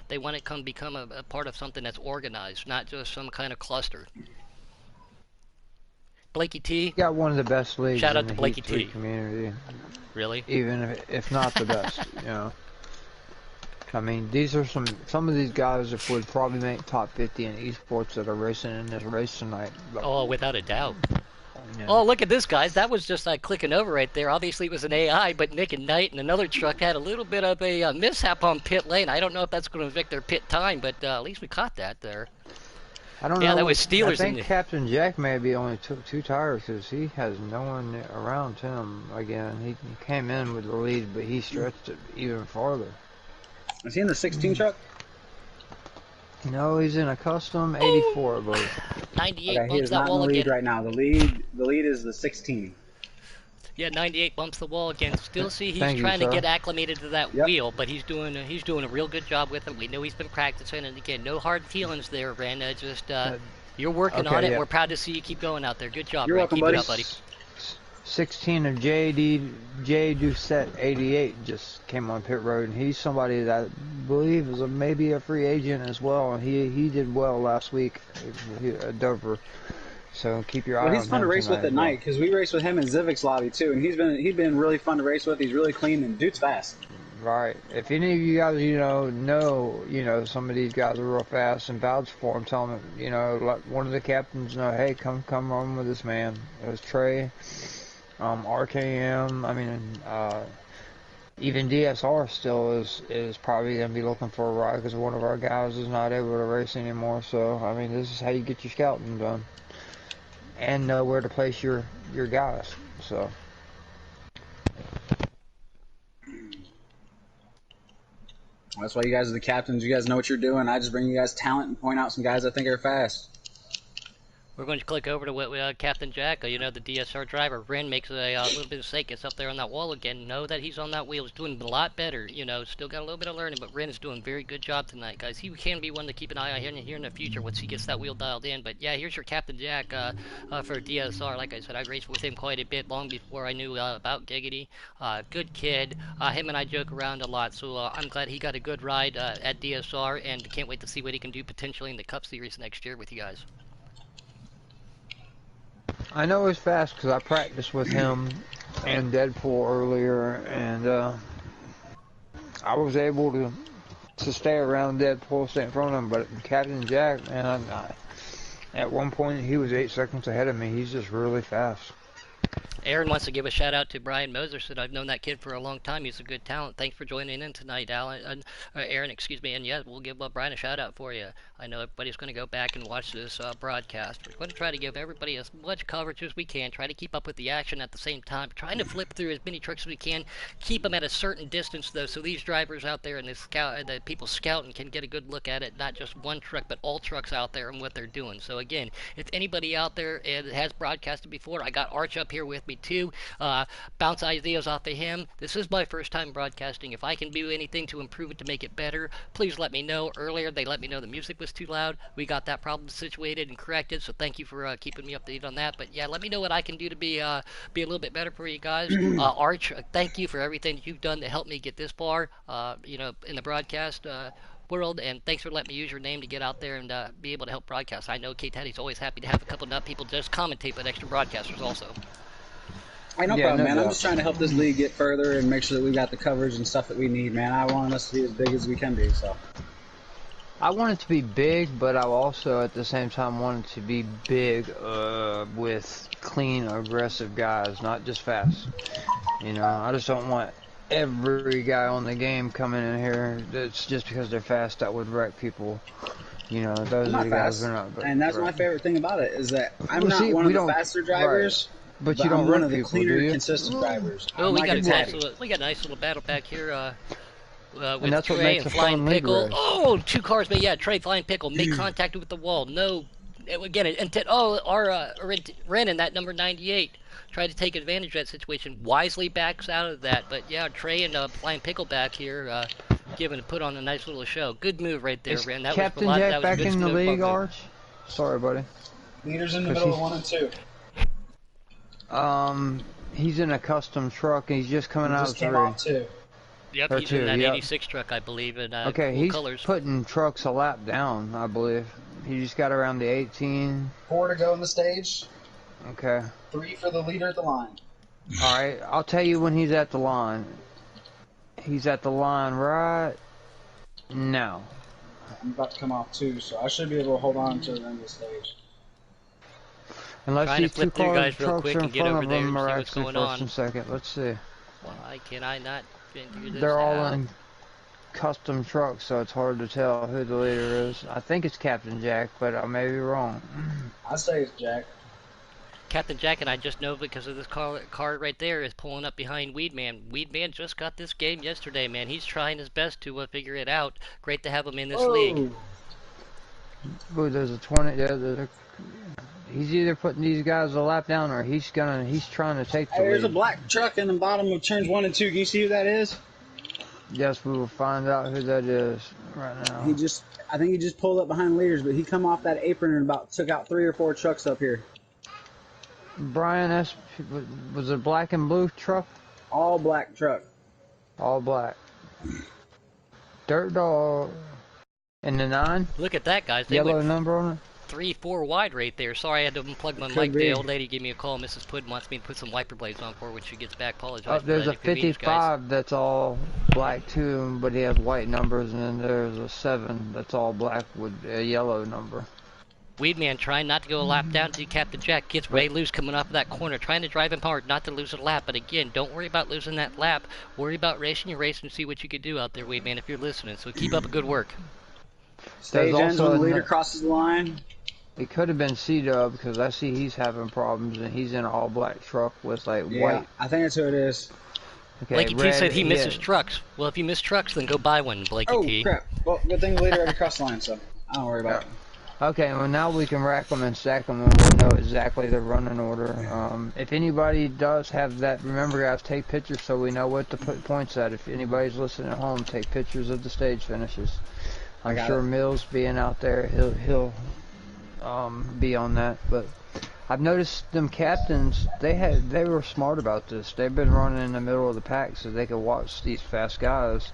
Speaker 2: They want to become a part of something that's organized, not just some kind of cluster. Blakey T.
Speaker 1: Got one of the best leagues
Speaker 2: Shout out
Speaker 1: in
Speaker 2: to
Speaker 1: the
Speaker 2: Blakey
Speaker 1: Heat 3
Speaker 2: T.
Speaker 1: community.
Speaker 2: Really?
Speaker 1: Even if not the best, I mean, these are some of these guys that would probably make top 50 in esports that are racing in this race tonight.
Speaker 2: Oh, without a doubt. Yeah. Oh, look at this, guys. That was just clicking over right there. Obviously, it was an AI, but Nick and Knight and another truck had a little bit of a mishap on pit lane. I don't know if that's going to affect their pit time, but at least we caught that there.
Speaker 1: I don't know.
Speaker 2: Yeah, that was Steelers.
Speaker 1: I think Captain Jack maybe only took 2 tires because he has no one around him again. He came in with the lead, but he stretched it even farther.
Speaker 3: Is he in the 16 truck?
Speaker 1: No, he's in a custom 84, I believe.
Speaker 2: 98
Speaker 3: okay, he
Speaker 2: bumps
Speaker 3: is
Speaker 2: that
Speaker 3: not in
Speaker 2: wall
Speaker 3: the lead
Speaker 2: again.
Speaker 3: right now. The lead is the 16.
Speaker 2: Yeah, 98 bumps the wall again. Still see he's
Speaker 1: Thank
Speaker 2: trying
Speaker 1: you,
Speaker 2: to
Speaker 1: sir.
Speaker 2: get acclimated to that wheel, but he's doing a real good job with him. We know he's been practicing, and again, no hard feelings there, Ren. You're working
Speaker 1: Okay,
Speaker 2: on it.
Speaker 1: yeah.
Speaker 2: We're proud to see you keep going out there. Good job,
Speaker 3: You're
Speaker 2: Ren.
Speaker 3: welcome,
Speaker 2: Keep
Speaker 3: buddy.
Speaker 2: it up, buddy.
Speaker 1: 16 of J. Doucette 88 just came on pit road, and he's somebody that I believe is maybe a free agent as well. He did well last week at Dover, so keep your eye on him.
Speaker 3: Well, he's fun to race with
Speaker 1: tonight
Speaker 3: at
Speaker 1: as well.
Speaker 3: night because we race with him in Zivic's lobby too, and he's been really fun to race with. He's really clean and dude's fast.
Speaker 1: Right. If any of you guys, know some of these guys are real fast and vouch for them, tell them, let one of the captains know, hey, come run with this man. It was Trey, RKM. I mean, even DSR still is probably gonna be looking for a ride because one of our guys is not able to race anymore. So I mean, this is how you get your scouting done and know where to place your guys. So.
Speaker 3: That's why you guys are the captains. You guys know what you're doing. I just bring you guys talent and point out some guys I think are fast.
Speaker 2: We're going to click over to what Captain Jack, the DSR driver. Ren makes a little bit of mistake, gets up there on that wall again. Know that he's on that wheel. He's doing a lot better. Still got a little bit of learning, but Ren is doing a very good job tonight, guys. He can be one to keep an eye on here in the future once he gets that wheel dialed in. But yeah, here's your Captain Jack for DSR. Like I said, I raced with him quite a bit long before I knew about Giggity. Good kid. Him and I joke around a lot, so I'm glad he got a good ride at DSR, and can't wait to see what he can do potentially in the Cup Series next year with you guys.
Speaker 1: I know he's fast because I practiced with him and Deadpool earlier, and I was able to stay around Deadpool, stay in front of him. But Captain Jack, man, at one point he was 8 seconds ahead of me. He's just really fast.
Speaker 2: Aaron wants to give a shout out to Brian Moserson. I've known that kid for a long time. He's a good talent. Thanks for joining in tonight, Aaron. Excuse me. And yeah, we'll give Brian a shout out for you. I know everybody's going to go back and watch this broadcast. We're going to try to give everybody as much coverage as we can. Try to keep up with the action at the same time. Trying to flip through as many trucks as we can. Keep them at a certain distance though, so these drivers out there and the people scouting can get a good look at it. Not just one truck, but all trucks out there and what they're doing. So again, if anybody out there has broadcasted before, I got Arch up here with me too. Bounce ideas off of him. This is my first time broadcasting. If I can do anything to improve it to make it better, please let me know. Earlier they let me know the music was too loud. We got that problem situated and corrected, so thank you for keeping me updated on that. But yeah, let me know what I can do to be a little bit better for you guys. Arch, thank you for everything you've done to help me get this far in the broadcast world, and thanks for letting me use your name to get out there and be able to help broadcast. I know K-Taddy's always happy to have a couple of nut people just commentate, but extra broadcasters also.
Speaker 3: No problem, man. I'm just trying to help this league get further and make sure that we got the coverage and stuff that we need, man. I want us to be as big as we can be, so.
Speaker 1: I want it to be big, but I also at the same time want it to be big with clean, aggressive guys, not just fast. I just don't want every guy on the game coming in here that's just because they're fast that would wreck people. Those are the guys who are not.
Speaker 3: And that's my favorite thing about it is that I'm not one of the faster drivers.
Speaker 1: Right. But you don't
Speaker 3: I'm
Speaker 1: run
Speaker 3: one of the
Speaker 1: people,
Speaker 3: cleaner,
Speaker 1: do you?
Speaker 3: consistent drivers.
Speaker 2: Oh, we got a nice little battle back here with
Speaker 1: that's what
Speaker 2: Trey
Speaker 1: makes
Speaker 2: and
Speaker 1: a
Speaker 2: Flying
Speaker 1: fun league
Speaker 2: Pickle.
Speaker 1: race.
Speaker 2: Oh, 2 cars, but yeah, Trey, Flying Pickle, make contact with the wall. No, again, our Ren in that number 98 tried to take advantage of that situation. Wisely backs out of that, but yeah, Trey and Flying Pickle back here, put on a nice little show. Good move right there, Ren. That
Speaker 1: Captain
Speaker 2: was
Speaker 1: Jack back
Speaker 2: a good
Speaker 1: in the
Speaker 2: smooth
Speaker 1: league,
Speaker 2: move.
Speaker 1: Arch? Sorry, buddy.
Speaker 3: Leaders in the middle of 1 and 2.
Speaker 1: He's in a custom truck and he's just coming out of 3.
Speaker 3: Off 2.
Speaker 2: Yep,
Speaker 1: Or
Speaker 2: he's
Speaker 1: 2,
Speaker 2: in that
Speaker 1: yep.
Speaker 2: 86 truck, I believe, in
Speaker 1: okay,
Speaker 2: cool
Speaker 1: he's
Speaker 2: colors.
Speaker 1: putting trucks a lap down, I believe. He just got around the 18.
Speaker 3: 4 to go in the stage.
Speaker 1: Okay.
Speaker 3: 3 for the leader at the line.
Speaker 1: All right, I'll tell you when he's at the line. He's at the line right now.
Speaker 3: I'm about to come off 2, so I should be able to hold on until the end of the stage.
Speaker 1: Unless
Speaker 2: Trying to
Speaker 1: these 2
Speaker 2: flip through
Speaker 1: cars,
Speaker 2: guys real
Speaker 1: trucks
Speaker 2: quick
Speaker 1: are in
Speaker 2: and get
Speaker 1: front
Speaker 2: over
Speaker 1: of
Speaker 2: there
Speaker 1: him
Speaker 2: and
Speaker 1: are
Speaker 2: see what's
Speaker 1: actually
Speaker 2: going
Speaker 1: first
Speaker 2: on.
Speaker 1: and second. Let's see.
Speaker 2: Why can I not figure this
Speaker 1: They're all
Speaker 2: out?
Speaker 1: in custom trucks, so it's hard to tell who the leader is. I think it's Captain Jack, but I may be wrong.
Speaker 3: I say it's Jack.
Speaker 2: Captain Jack and I just know because of this car right there is pulling up behind Weedman. Weedman just got this game yesterday, man. He's trying his best to figure it out. Great to have him in this league.
Speaker 1: Ooh, there's a 20. He's either putting these guys a lap down or he's trying to take the
Speaker 3: Hey, there's a
Speaker 1: lead.
Speaker 3: black truck in the bottom of turns 1 and 2. Can you see who that is?
Speaker 1: Yes, we will find out who that is right now.
Speaker 3: I think he just pulled up behind leaders, but he come off that apron and about took out 3 or 4 trucks up here.
Speaker 1: Brian S. Was it a black and blue truck?
Speaker 3: All black truck.
Speaker 1: All black. Dirt Dog. And the 9?
Speaker 2: Look at that, guys. They
Speaker 1: Yellow
Speaker 2: went
Speaker 1: number on it?
Speaker 2: 3-4 wide right there. Sorry, I had to unplug my mic. The old lady gave me a call. Mrs. Pudd wants me to put some wiper blades on for her when she gets back. Apologize.
Speaker 1: There's a 55 that's all black too, but he has white numbers, and then there's a 7 that's all black with a yellow number.
Speaker 2: Weedman trying not to go a lap down to Captain Jack. Gets way loose coming off of that corner. Trying to drive him hard, not to lose a lap. But again, don't worry about losing that lap. Worry about racing your race and see what you can do out there, Weedman, if you're listening. So keep up a good work.
Speaker 3: Stage ends when the leader crosses the line.
Speaker 1: It could have been C-Dub because I see he's having problems and he's in an all-black truck with like white.
Speaker 3: I think that's who it is.
Speaker 1: Okay,
Speaker 2: Blakey T said he misses trucks. Well, if you miss trucks, then go buy one, Blakey T.
Speaker 3: Oh, crap. Well, good thing the leader already crossed the line, so I don't worry about it.
Speaker 1: Okay, well now we can rack them and stack them and we'll know exactly the running order. If anybody does have that, remember guys, take pictures so we know what to put points at. If anybody's listening at home, take pictures of the stage finishes. I'm sure Mills being out there, he'll be on that. But I've noticed them captains, they were smart about this. They've been running in the middle of the pack so they could watch these fast guys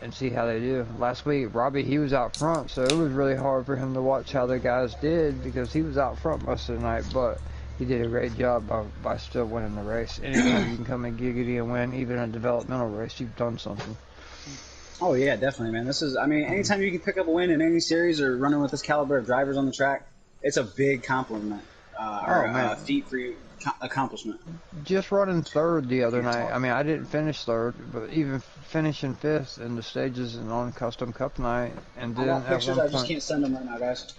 Speaker 1: and see how they do. Last week, Robbie, he was out front, so it was really hard for him to watch how the guys did because he was out front most of the night, but he did a great job by still winning the race. Anytime you can come in giggity and win, even a developmental race, you've done something.
Speaker 3: Oh yeah, definitely, man. Anytime you can pick up a win in any series or running with this caliber of drivers on the track, it's a big compliment feat for you, accomplishment.
Speaker 1: Just running third the other night. I mean, I didn't finish third, but even finishing 5th in the stages and on Custom Cup night, and then
Speaker 3: I got pictures. I just can't send them right now, guys.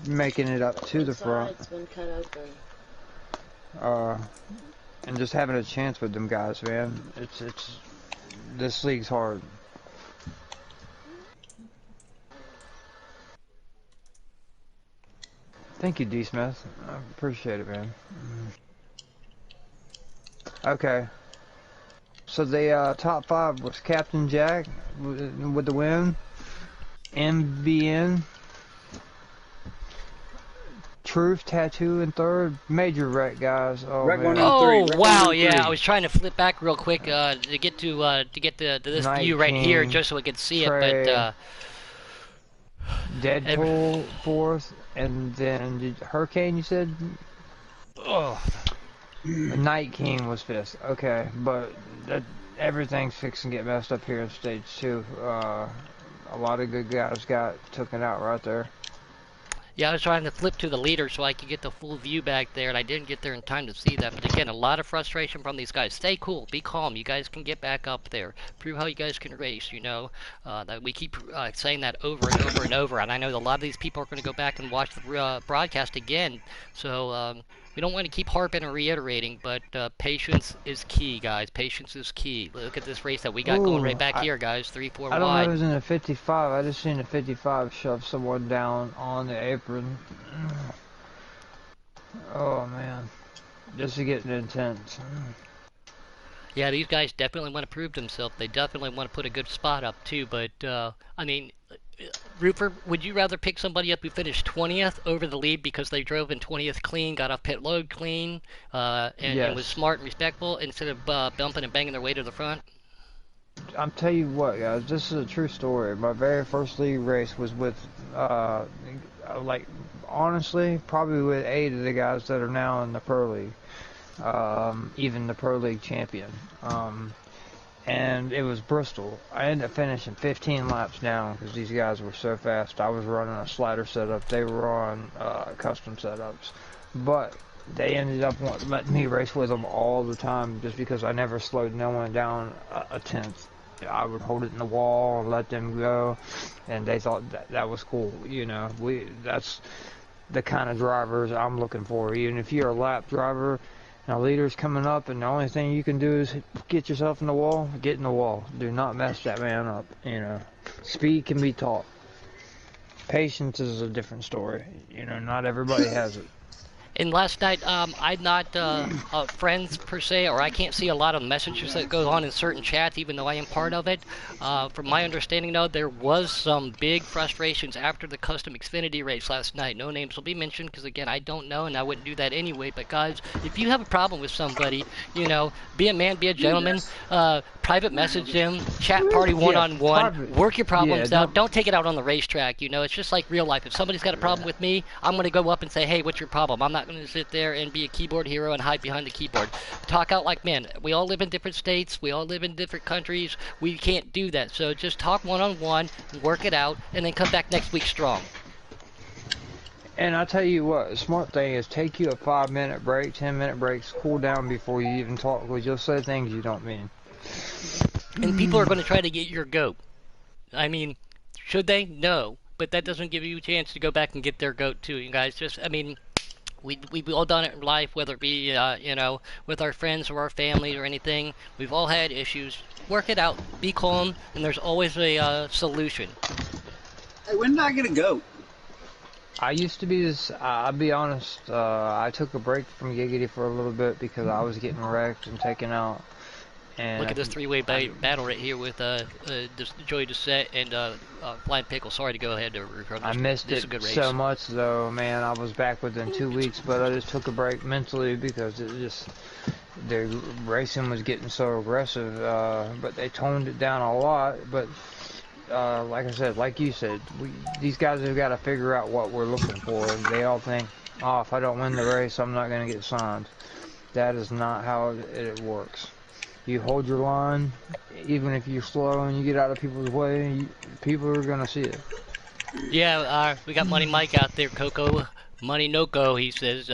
Speaker 1: Making it up to the front.
Speaker 4: It's been cut open.
Speaker 1: And just having a chance with them guys, man. It's this league's hard. Thank you, D. Smith. I appreciate it, man. Okay. So the top 5 was Captain Jack with the win. MBN. Truth Tattoo in 3rd. Major wreck, guys. Oh,
Speaker 3: Wreck
Speaker 1: man.
Speaker 2: Oh wow, yeah. I was trying to flip back real quick to get to this
Speaker 1: Night
Speaker 2: view right
Speaker 1: King,
Speaker 2: here just so we could see
Speaker 1: Trey,
Speaker 2: it. But
Speaker 1: Deadpool 4th, and then Hurricane. You said.
Speaker 2: oh,
Speaker 1: Night King was 5th. Okay, but everything's fixing to get messed up here in stage 2. A lot of good guys got taken out right there.
Speaker 2: yeah, I was trying to flip to the leader so I could get the full view back there, and I didn't get there in time to see that. But again, a lot of frustration from these guys. Stay cool, be calm. You guys can get back up there. Prove how you guys can race, you know. That we keep saying that over and over and over, and I know a lot of these people are going to go back and watch the broadcast again. So we don't want to keep harping and reiterating, but patience is key, guys. Patience is key. Look at this race that we got going right back here, guys. 3-4 wide.
Speaker 1: I don't know if it was in a 55. I just seen a 55 shove someone down on the apron. Oh, man. This is getting intense.
Speaker 2: Yeah, these guys definitely want to prove themselves. They definitely want to put a good spot up, too. But, I mean, Rupert, would you rather pick somebody up who finished 20th over the lead because they drove in 20th clean, got off pit load clean, and was smart and respectful instead of bumping and banging their way to the front?
Speaker 1: I'm tell you what, guys, this is a true story. My very first league race was with, like, honestly, probably with 8 of the guys that are now in the Pro League, even the Pro League champion. And it was Bristol. I ended up finishing 15 laps down because these guys were so fast. I was running a slider setup. They were on custom setups. But they ended up letting me race with them all the time just because I never slowed no one down a tenth. I would hold it in the wall and let them go, and they thought that was cool. You know, that's the kind of drivers I'm looking for. Even if you're a lap driver, now, leader's coming up, and the only thing you can do is get yourself in the wall, get in the wall. Do not mess that man up, you know. Speed can be taught. Patience is a different story. You know, not everybody has it.
Speaker 2: And last night, I'm not friends per se, or I can't see a lot of messages that go on in certain chats, even though I am part of it. From my understanding, though, there was some big frustrations after the custom Xfinity race last night. No names will be mentioned because, again, I don't know, and I wouldn't do that anyway. But guys, if you have a problem with somebody, you know, be a man, be a gentleman. Private message them, chat party one-on-one, work your problems out. Don't take it out on the racetrack. You know, it's just like real life. If somebody's got a problem with me, I'm going to go up and say, hey, what's your problem? I'm not going to sit there and be a keyboard hero and hide behind the keyboard. Talk out like men. We all live in different states. We all live in different countries. We can't do that. So just talk one-on-one, work it out, and then come back next week strong.
Speaker 1: And I tell you what, the smart thing is take you a 5-minute break, 10-minute breaks, cool down before you even talk, because you'll say things you don't mean.
Speaker 2: And people are going to try to get your goat. I mean, should they? No. But that doesn't give you a chance to go back and get their goat too, you guys. Just, I mean, we've all done it in life, whether it be, you know, with our friends or our family or anything. We've all had issues. Work it out. Be calm, and there's always a solution.
Speaker 3: Hey, when did I get a goat?
Speaker 1: I used to be this, I'll be honest, I took a break from Giggity for a little bit because I was getting wrecked and taken out. And
Speaker 2: look at this three-way battle right here with Joey Doucette and Flying Pickle. Sorry to go ahead to record.
Speaker 1: I missed it so much though, man. I was back within 2 weeks, but I just took a break mentally because it just, the racing was getting so aggressive, but they toned it down a lot. But like I said, like you said, these guys have got to figure out what we're looking for. They all think, oh, if I don't win the race, I'm not going to get signed. That is not how it works. You hold your line, even if you're slow and you get out of people's way, people are going to see it.
Speaker 2: Yeah, we got Money Mike out there, Coco. Money no go, he says.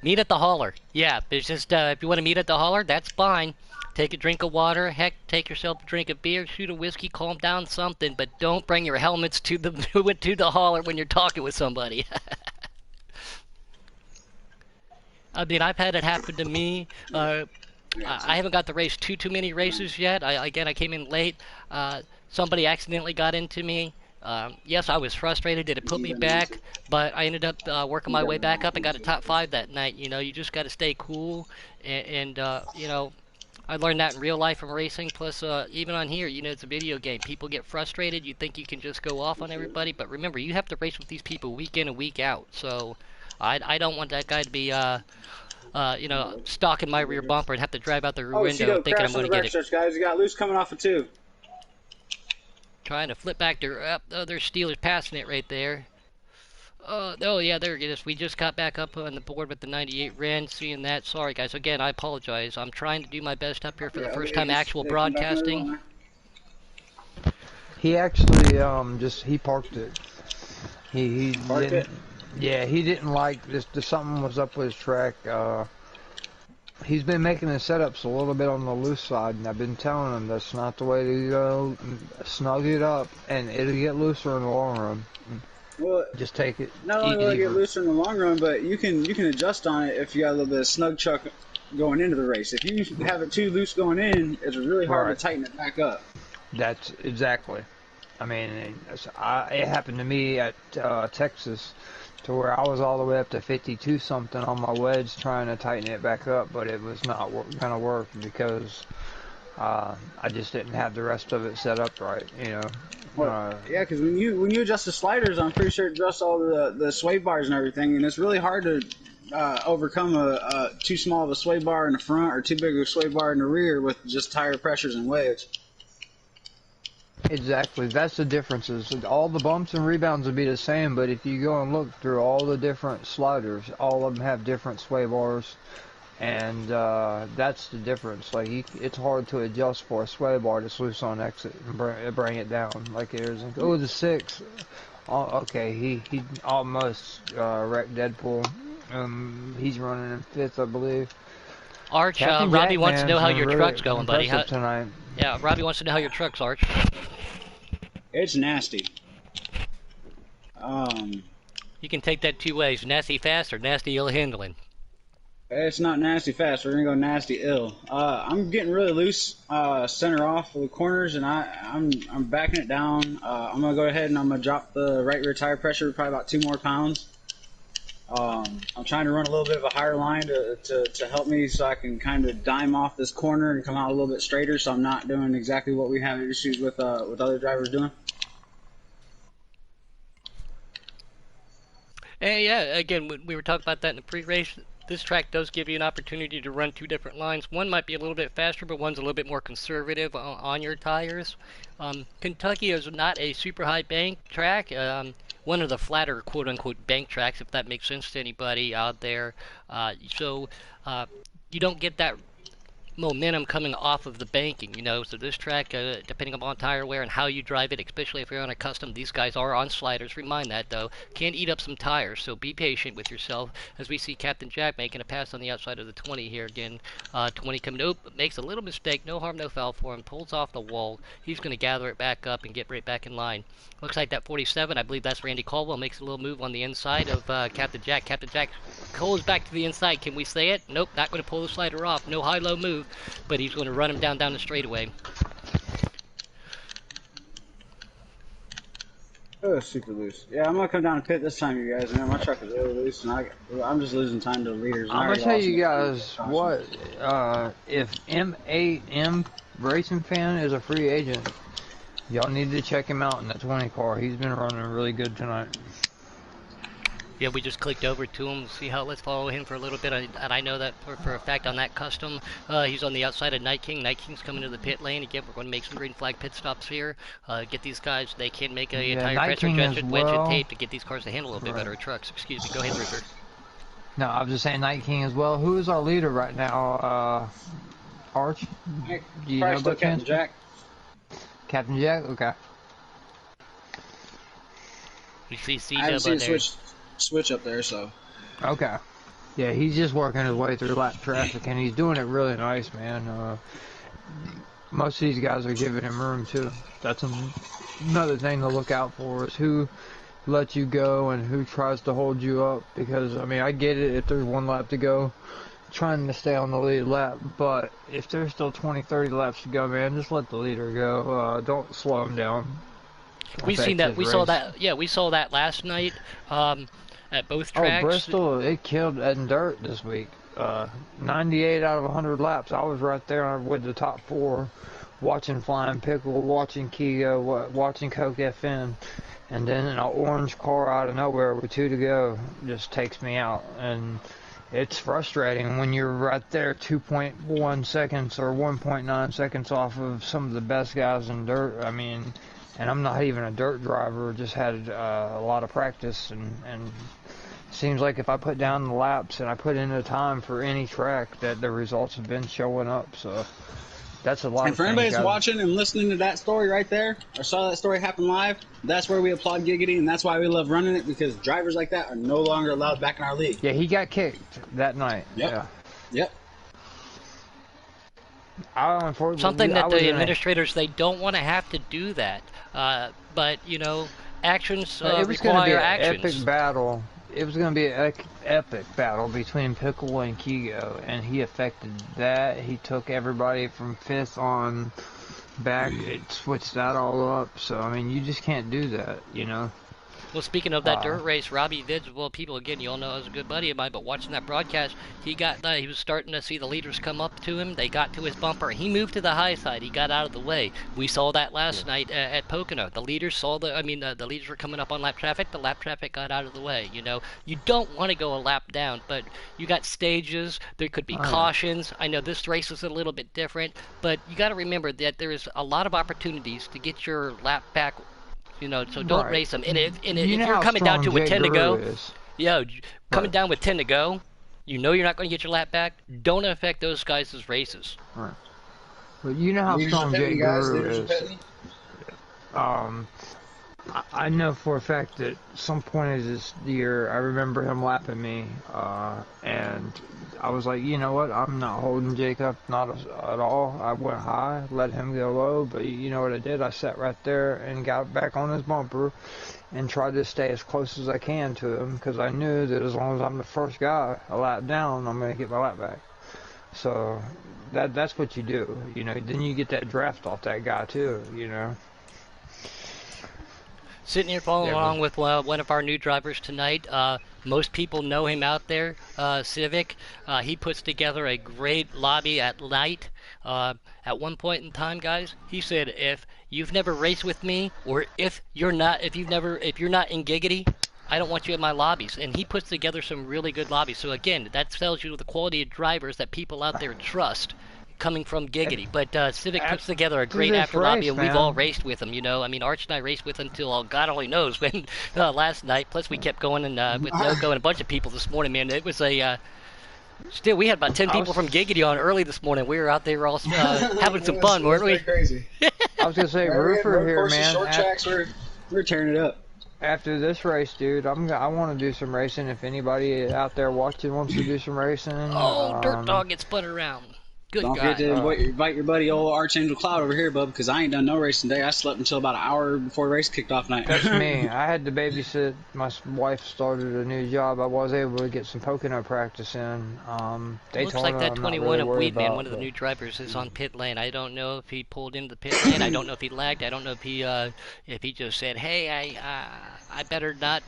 Speaker 2: Meet at the hauler. Yeah, it's just, if you want to meet at the hauler, that's fine. Take a drink of water, heck, take yourself a drink of beer, shoot a whiskey, calm down something, but don't bring your helmets to the to the hauler when you're talking with somebody. I mean, I've had it happen to me. I haven't got to race too many races yet. Again, I came in late. Somebody accidentally got into me. Yes, I was frustrated. Did it put me back? But I ended up working my way back up and got a top 5 that night. You know, you just got to stay cool. And you know, I learned that in real life from racing. Plus, even on here, you know, it's a video game. People get frustrated. You think you can just go off on everybody. But remember, you have to race with these people week in and week out. So I don't want that guy to be... you know, stalking my rear bumper and have to drive out the rear window thinking I'm going to get it.
Speaker 3: Stretch, guys. You got loose coming off of 2.
Speaker 2: Trying to flip back to there's Steelers passing it right there. Oh yeah, there it is. We just got back up on the board with the 98 Ren. Seeing that, sorry guys. Again, I apologize. I'm trying to do my best up here for the first time actual broadcasting.
Speaker 1: He actually he parked it. He
Speaker 3: parked
Speaker 1: didn't.
Speaker 3: It?
Speaker 1: Yeah, he didn't like this. Something was up with his track. He's been making the setups a little bit on the loose side, and I've been telling him that's not the way to go. Snug it up, and it'll get looser in the long run.
Speaker 3: Well,
Speaker 1: just take it.
Speaker 3: Not only will it get looser in the long run, but you can adjust on it if you got a little bit of snug chuck going into the race. If you have it too loose going in, it's really hard to tighten it back up.
Speaker 1: That's exactly. I mean, it happened to me at Texas, to where I was all the way up to 52 something on my wedge trying to tighten it back up, but it was not going to work because I just didn't have the rest of it set up right, you know.
Speaker 3: Well, yeah, because when you adjust the sliders, I'm pretty sure it adjusts all the sway bars and everything, and it's really hard to overcome a too small of a sway bar in the front or too big of a sway bar in the rear with just tire pressures and waves.
Speaker 1: Exactly, that's the differences. All the bumps and rebounds would be the same, but if you go and look through all the different sliders, all of them have different sway bars, and that's the difference. Like it's hard to adjust for a sway bar that's loose on exit and bring it down. Like there's like, oh, the 6. Oh, okay, he almost wrecked Deadpool. He's running in 5th, I believe.
Speaker 2: Arch, Robbie wants to know how your
Speaker 1: really
Speaker 2: truck's going, buddy.
Speaker 1: Tonight.
Speaker 2: Yeah, Robbie wants to know how your truck's, Arch.
Speaker 3: It's nasty.
Speaker 2: You can take that 2 ways: nasty fast or nasty ill handling.
Speaker 3: It's not nasty fast. We're gonna go nasty ill. I'm getting really loose center off for the corners, and I'm backing it down. I'm gonna go ahead and I'm gonna drop the right rear tire pressure probably about 2 more pounds. I'm trying to run a little bit of a higher line to help me so I can kind of dime off this corner and come out a little bit straighter, so I'm not doing exactly what we have issues with other drivers doing.
Speaker 2: Hey, yeah, again, we were talking about that in the pre-race. This track does give you an opportunity to run two different lines. One might be a little bit faster, but one's a little bit more conservative on your tires. Kentucky is not a super high bank track. One of the flatter quote-unquote bank tracks, if that makes sense to anybody out there. So you don't get that momentum coming off of the banking, you know. So this track, depending upon tire wear and how you drive it, especially if you're on a custom, these guys are on sliders. Remind that though, can eat up some tires. So be patient with yourself. As we see Captain Jack making a pass on the outside of the 20 here again. 20 coming up, makes a little mistake, no harm, no foul for him. Pulls off the wall. He's going to gather it back up and get right back in line. Looks like that 47, I believe that's Randy Caldwell, makes a little move on the inside of Captain Jack. Captain Jack pulls back to the inside. Can we say it? Nope, not going to pull the slider off. No high-low move. But he's going to run him down the straightaway.
Speaker 3: Oh, super loose. Yeah, I'm going to come down and pit this time, you guys. Man, my truck is really loose, and I'm just losing time to the leaders.
Speaker 1: I'm going to tell you guys what, if M8M Racing Fan is a free agent, y'all need to check him out in the 20 car. He's been running really good tonight.
Speaker 2: Yeah, we just clicked over to him. See how? Let's follow him for a little bit. And I know that for a fact on that custom, he's on the outside of Night King. Night King's coming to the pit lane again. We're going to make some green flag pit stops here. Get these guys. They can make a tire pressure adjustment, wedge and tape to get these cars to handle a little bit better. Trucks. Excuse me. Go ahead, Rupert.
Speaker 1: No, I was just saying Night King as well. Who is our leader right now? Arch. Do you know about
Speaker 3: Captain Jack?
Speaker 1: Captain Jack. Okay.
Speaker 2: We see C
Speaker 3: I haven't
Speaker 2: Dub
Speaker 3: seen
Speaker 2: on there.
Speaker 3: switch up there, so.
Speaker 1: Okay. Yeah, he's just working his way through lap traffic, and he's doing it really nice, man. Most of these guys are giving him room, too. That's another thing to look out for, is who lets you go and who tries to hold you up. Because, I mean, I get it if there's one lap to go, trying to stay on the lead lap. But if there's still 20, 30 laps to go, man, just let the leader go. Don't slow him down.
Speaker 2: We've seen that. We saw that. Yeah, we saw that last night at both tracks.
Speaker 1: Oh, Bristol, it killed in dirt this week. 98 out of 100 laps. I was right there with the top four, watching Flying Pickle, watching Kigo, watching Coke FN, and then an orange car out of nowhere with 2 to go just takes me out. And it's frustrating when you're right there 2.1 seconds or 1.9 seconds off of some of the best guys in dirt. I mean, and I'm not even a dirt driver, just had a lot of practice, and seems like if I put down the laps and I put in the time for any track, that the results have been showing up. So that's a lot.
Speaker 3: And for anybody that's watching and listening to that story right there, or saw that story happen live, that's where we applaud Giggity, and that's why we love running it, because drivers like that are no longer allowed back in our league.
Speaker 1: Yeah, he got kicked that night.
Speaker 3: Yep.
Speaker 1: Yeah.
Speaker 3: Yep.
Speaker 2: Something that the administrators, they don't want to have to do that. But, you know, actions require actions.
Speaker 1: Epic battle. It was going to be an epic battle between Pickle and Kigo, and he affected that. He took everybody from 5th on back. It switched that all up. So, I mean, you just can't do that, you know.
Speaker 2: Well, speaking of that dirt race, Robbie Vids, well, people, again, you all know I was a good buddy of mine, but watching that broadcast, he was starting to see the leaders come up to him. They got to his bumper. He moved to the high side. He got out of the way. We saw that last night at Pocono. The leaders saw the leaders were coming up on lap traffic. The lap traffic got out of the way. You know, you don't want to go a lap down, but you got stages. There could be cautions. I know this race is a little bit different, but you got to remember that there is a lot of opportunities to get your lap back. You know, so don't race them. And if you're coming down to with 10 to go, coming down with 10 to go, you know you're not going to get your lap back. Don't affect those guys' races.
Speaker 1: Right. But you know how strong Jake Guru is. I know for a fact that some point of this year, I remember him lapping me, and I was like, you know what, I'm not holding Jake up, not at all. I went high, let him go low, but you know what I did? I sat right there and got back on his bumper and tried to stay as close as I can to him, because I knew that as long as I'm the first guy a lap down, I'm going to get my lap back. So that's what you do, you know. Then you get that draft off that guy too, you know.
Speaker 2: Sitting here following
Speaker 1: Yeah,
Speaker 2: along with one of our new drivers tonight. Most people know him out there, Civic. He puts together a great lobby at night. At one point in time, guys, he said, if you've never raced with me, or if you're not in Giggity, I don't want you in my lobbies. And he puts together some really good lobbies. So again, that tells you the quality of drivers that people out there trust coming from Giggity. But Civic puts together a great after lobby, and we've all raced with him. You know, I mean, Arch and I raced with him till God only knows when last night. Plus, we kept going and with Noco and a bunch of people this morning. Man, it was a still, we had about 10 people from Giggity on early this morning. We were out there all having some fun, weren't we?
Speaker 3: Crazy.
Speaker 1: I was gonna say, Roofer here, man.
Speaker 3: Short tracks, we're tearing it up.
Speaker 1: After this race, dude, I want to do some racing. If anybody out there watching wants to do some racing,
Speaker 2: Dirt Dog gets spun around. Good
Speaker 3: Don't
Speaker 2: guy.
Speaker 3: forget to invite your buddy old Archangel Cloud over here, bub, because I ain't done no racing today. I slept until about an hour before the race kicked off tonight.
Speaker 1: That's me. I had to babysit. My wife started a new job. I was able to get some Pocono practice in.
Speaker 2: Looks like that 21 of Weedman, one of the new drivers, is on pit lane. I don't know if he pulled into the pit lane. I don't know if he lagged. I don't know if he just said, "Hey, I better not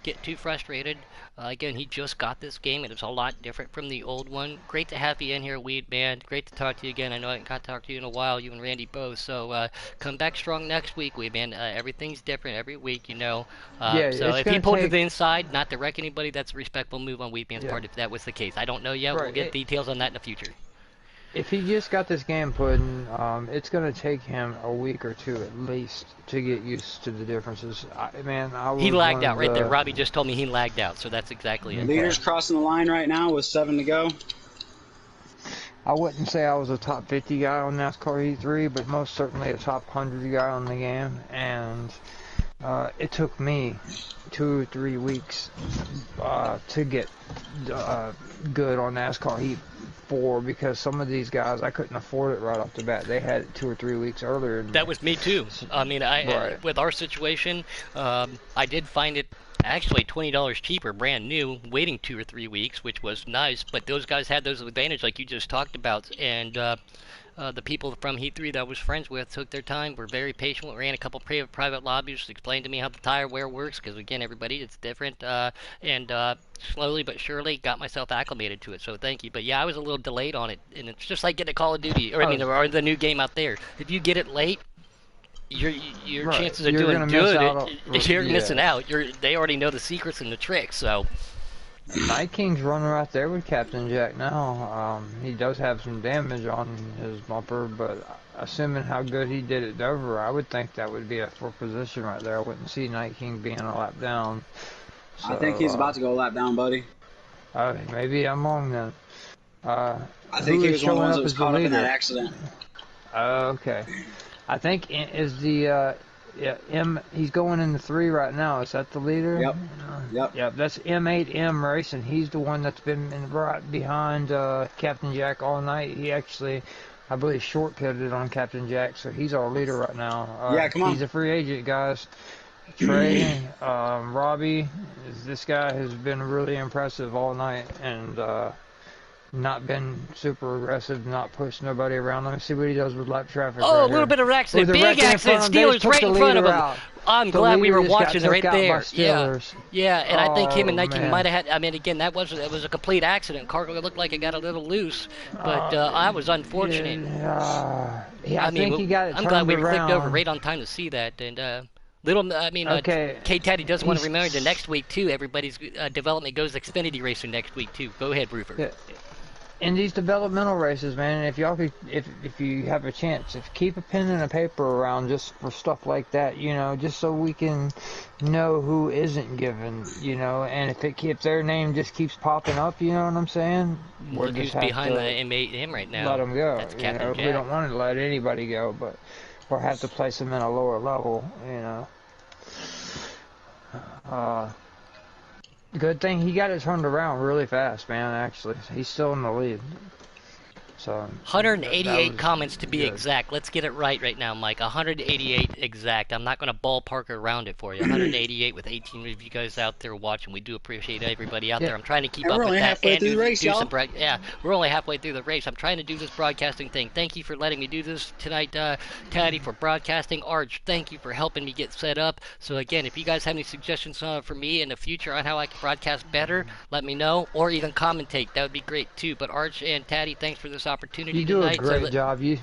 Speaker 2: get too frustrated." Again, he just got this game, and it's a lot different from the old one. Great to have you in here, Weed Man. Great to talk to you again. I know I haven't got to talk to you in a while, you and Randy both. So come back strong next week, Weed Man. Everything's different every week, you know. So if he pulled to the inside, not to wreck anybody, that's a respectful move on Weed Man's part if that was the case. I don't know yet. Right. We'll get details on that in the future.
Speaker 1: If he just got this game pudding, it's going to take him a week or two at least to get used to the differences. He lagged out right there. Robbie just told me he lagged out, so that's exactly it.
Speaker 3: Leaders crossing the line right now with 7 to go.
Speaker 1: I wouldn't say I was a top 50 guy on NASCAR Heat 3, but most certainly a top 100 guy on the game. And it took me 2 or 3 weeks to get good on NASCAR Heat 4, because some of these guys, I couldn't afford it right off the bat. They had it 2 or 3 weeks earlier.
Speaker 2: That was me too. I mean, with our situation, I did find it actually $20 cheaper, brand new, waiting 2 or 3 weeks, which was nice. But those guys had those advantages like you just talked about, and the people from Heat 3 that I was friends with took their time, were very patient, ran a couple private lobbies, explained to me how the tire wear works, because again, everybody, it's different, and slowly but surely got myself acclimated to it, so thank you. But yeah, I was a little delayed on it, and it's just like getting a Call of Duty, or the new game out there. If you get it late, your chances of doing good, you're missing out. They already know the secrets and the tricks, so...
Speaker 1: Night King's running right there with Captain Jack now. He does have some damage on his bumper, but assuming how good he did at Dover, I would think that would be a 4th position right there. I wouldn't see Night King being a lap down. So,
Speaker 3: I think he's about to go a lap down, buddy.
Speaker 1: Maybe I'm wrong then.
Speaker 3: I think he was one of the ones that was caught up in that accident.
Speaker 1: Okay. I think is the... he's going in the 3 right now. Is that the leader?
Speaker 3: Yep.
Speaker 1: Yep. That's M8M Racing. He's the one that's been right behind Captain Jack all night. He actually, I believe, short pitted on Captain Jack, so he's our leader right now.
Speaker 3: Come on.
Speaker 1: He's a free agent, guys. Trey, Robbie, this guy has been really impressive all night, and not been super aggressive, not pushed nobody around. Let me see what he does with lap traffic.
Speaker 2: Oh, a little bit of an accident. Big accident. Steelers right in front of him. I'm glad we were watching right there. Yeah, and I think him and Nike might have had. I mean, again, it was a complete accident. Cargo looked like it got a little loose, but I was unfortunate.
Speaker 1: I think he got it
Speaker 2: I'm glad we clicked over right on time to see that. And K-Taddy does want to remember the next week too. Everybody's development goes Xfinity Racer next week too. Go ahead, Roofer.
Speaker 1: Yeah. In these developmental races, man, if y'all could, if you have a chance, keep a pen and a paper around just for stuff like that, you know, just so we can know who isn't given, you know, and if their name just keeps popping up, you know what I'm saying?
Speaker 2: Look who's behind the M8M right now.
Speaker 1: Let them go.
Speaker 2: That's Captain Jack.
Speaker 1: We don't want to let anybody go, but we'll have to place them in a lower level, you know. Good thing he got it turned around really fast, man, actually. He's still in the lead. So
Speaker 2: 188 comments to be
Speaker 1: good.
Speaker 2: exact. Let's get it right now, Mike. 188 exact. I'm not going to ballpark around it for you. 188 with 18 of you guys out there watching. We do appreciate everybody out there. I'm trying to keep
Speaker 3: And
Speaker 2: up
Speaker 3: we're
Speaker 2: with
Speaker 3: only
Speaker 2: that
Speaker 3: halfway
Speaker 2: and
Speaker 3: through the race,
Speaker 2: do
Speaker 3: y'all.
Speaker 2: some yeah, we're only halfway through the race. I'm trying to do this broadcasting thing. Thank you for letting me do this tonight, Caddy, for broadcasting. Arch, thank you for helping me get set up. So again, if you guys have any suggestions for me in the future on how I can broadcast better, let me know, or even commentate. That would be great too. But Arch and Taddy, thanks for this opportunity
Speaker 1: You do
Speaker 2: tonight.
Speaker 1: a great job. You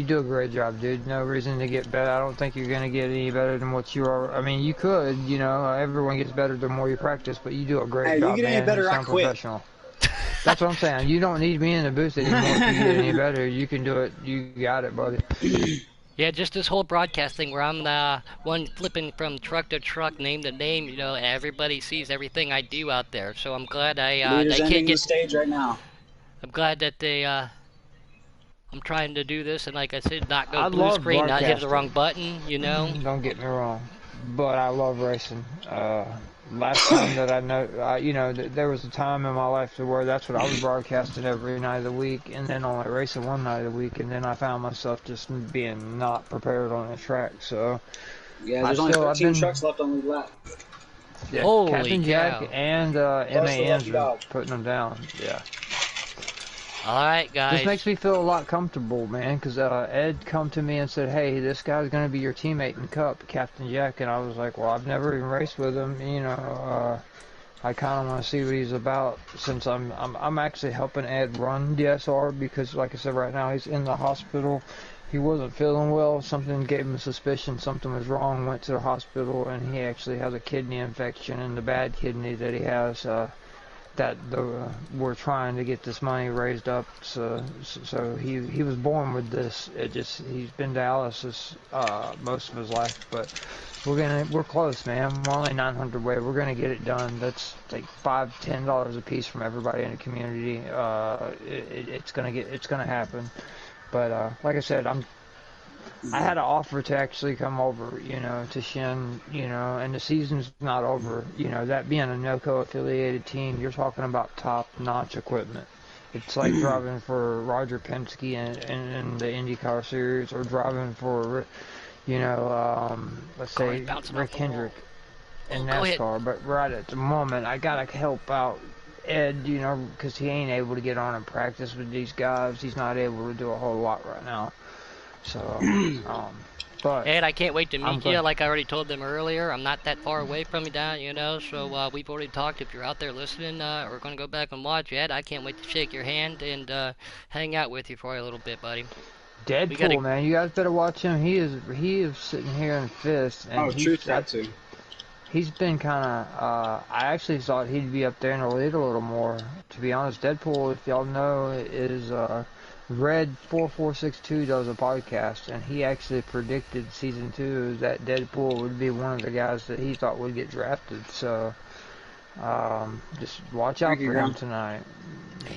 Speaker 1: do a great job, dude. No reason to get better. I don't think you're gonna get any better than what you are. I mean, you could. You know, everyone gets better the more you practice, but you do a great job,
Speaker 3: you get
Speaker 1: man.
Speaker 3: any better,
Speaker 1: You
Speaker 3: I
Speaker 1: sound
Speaker 3: quit.
Speaker 1: professional. That's what I'm saying. You don't need me in the booth anymore if you get any better. You can do it. You got it, buddy.
Speaker 2: Yeah, just this whole broadcast thing where I'm the one flipping from truck to truck, name to name, you know, and everybody sees everything I do out there. So I'm glad
Speaker 3: Leader's
Speaker 2: they
Speaker 3: ending
Speaker 2: can't
Speaker 3: the
Speaker 2: get.
Speaker 3: stage right now.
Speaker 2: I'm glad that they. I'm trying to do this, and like I said, not
Speaker 1: I
Speaker 2: go blue
Speaker 1: love
Speaker 2: screen, not hit the
Speaker 1: broadcasting.
Speaker 2: wrong button, you know.
Speaker 1: Don't get me wrong, but I love racing. Last time that I know, you know, there was a time in my life to where that's what I was broadcasting every night of the week, and then only racing one night of the week, and then I found myself just being not prepared on the track. So
Speaker 3: Yeah, there's only 13 trucks left on the lap.
Speaker 1: yeah,
Speaker 2: Holy
Speaker 1: Captain
Speaker 2: cow.
Speaker 1: Jack and
Speaker 3: the
Speaker 1: MA
Speaker 3: lucky
Speaker 1: Andrew
Speaker 3: dog.
Speaker 1: putting them down. Yeah.
Speaker 2: All right, guys.
Speaker 1: This makes me feel a lot comfortable, man, because Ed come to me and said, hey, this guy's going to be your teammate in Cup, Captain Jack, and I was like, well, I've never even raced with him, you know, I kind of want to see what he's about, since I'm actually helping Ed run DSR, because, like I said, right now he's in the hospital. He wasn't feeling well, something gave him a suspicion something was wrong, went to the hospital, and he actually has a kidney infection, and the bad kidney that he has, that we're trying to get this money raised up, so he was born with this. He's been dialysis most of his life, but we're close, man. We're only 900 away. We're gonna get it done. That's like $5-10 a piece from everybody in the community. It's gonna happen. But like I said, I had an offer to actually come over, you know, to Shin, you know, and the season's not over. You know, that being a NOCO affiliated team, you're talking about top-notch equipment. It's like driving for Roger Penske in the IndyCar series, or driving for, you know, let's say Rick Hendrick in NASCAR. But right at the moment, I gotta help out Ed, you know, because he ain't able to get on and practice with these guys. He's not able to do a whole lot right now. So, but
Speaker 2: Ed, I can't wait to
Speaker 1: I'm
Speaker 2: meet you.
Speaker 1: glad-
Speaker 2: Like I already told them earlier, I'm not that far away from you down, you know. So we've already talked. If you're out there listening, we're gonna go back and watch. Ed, I can't wait to shake your hand and hang out with you for a little bit, buddy.
Speaker 1: Deadpool, man, you guys better watch him. He is sitting here in fifth, and
Speaker 3: Truth got to.
Speaker 1: he's been kind of. I actually thought he'd be up there in the lead a little more. To be honest, Deadpool, if y'all know, is Red 4462 does a podcast, and he actually predicted season 2 that Deadpool would be one of the guys that he thought would get drafted. So just watch out for him tonight.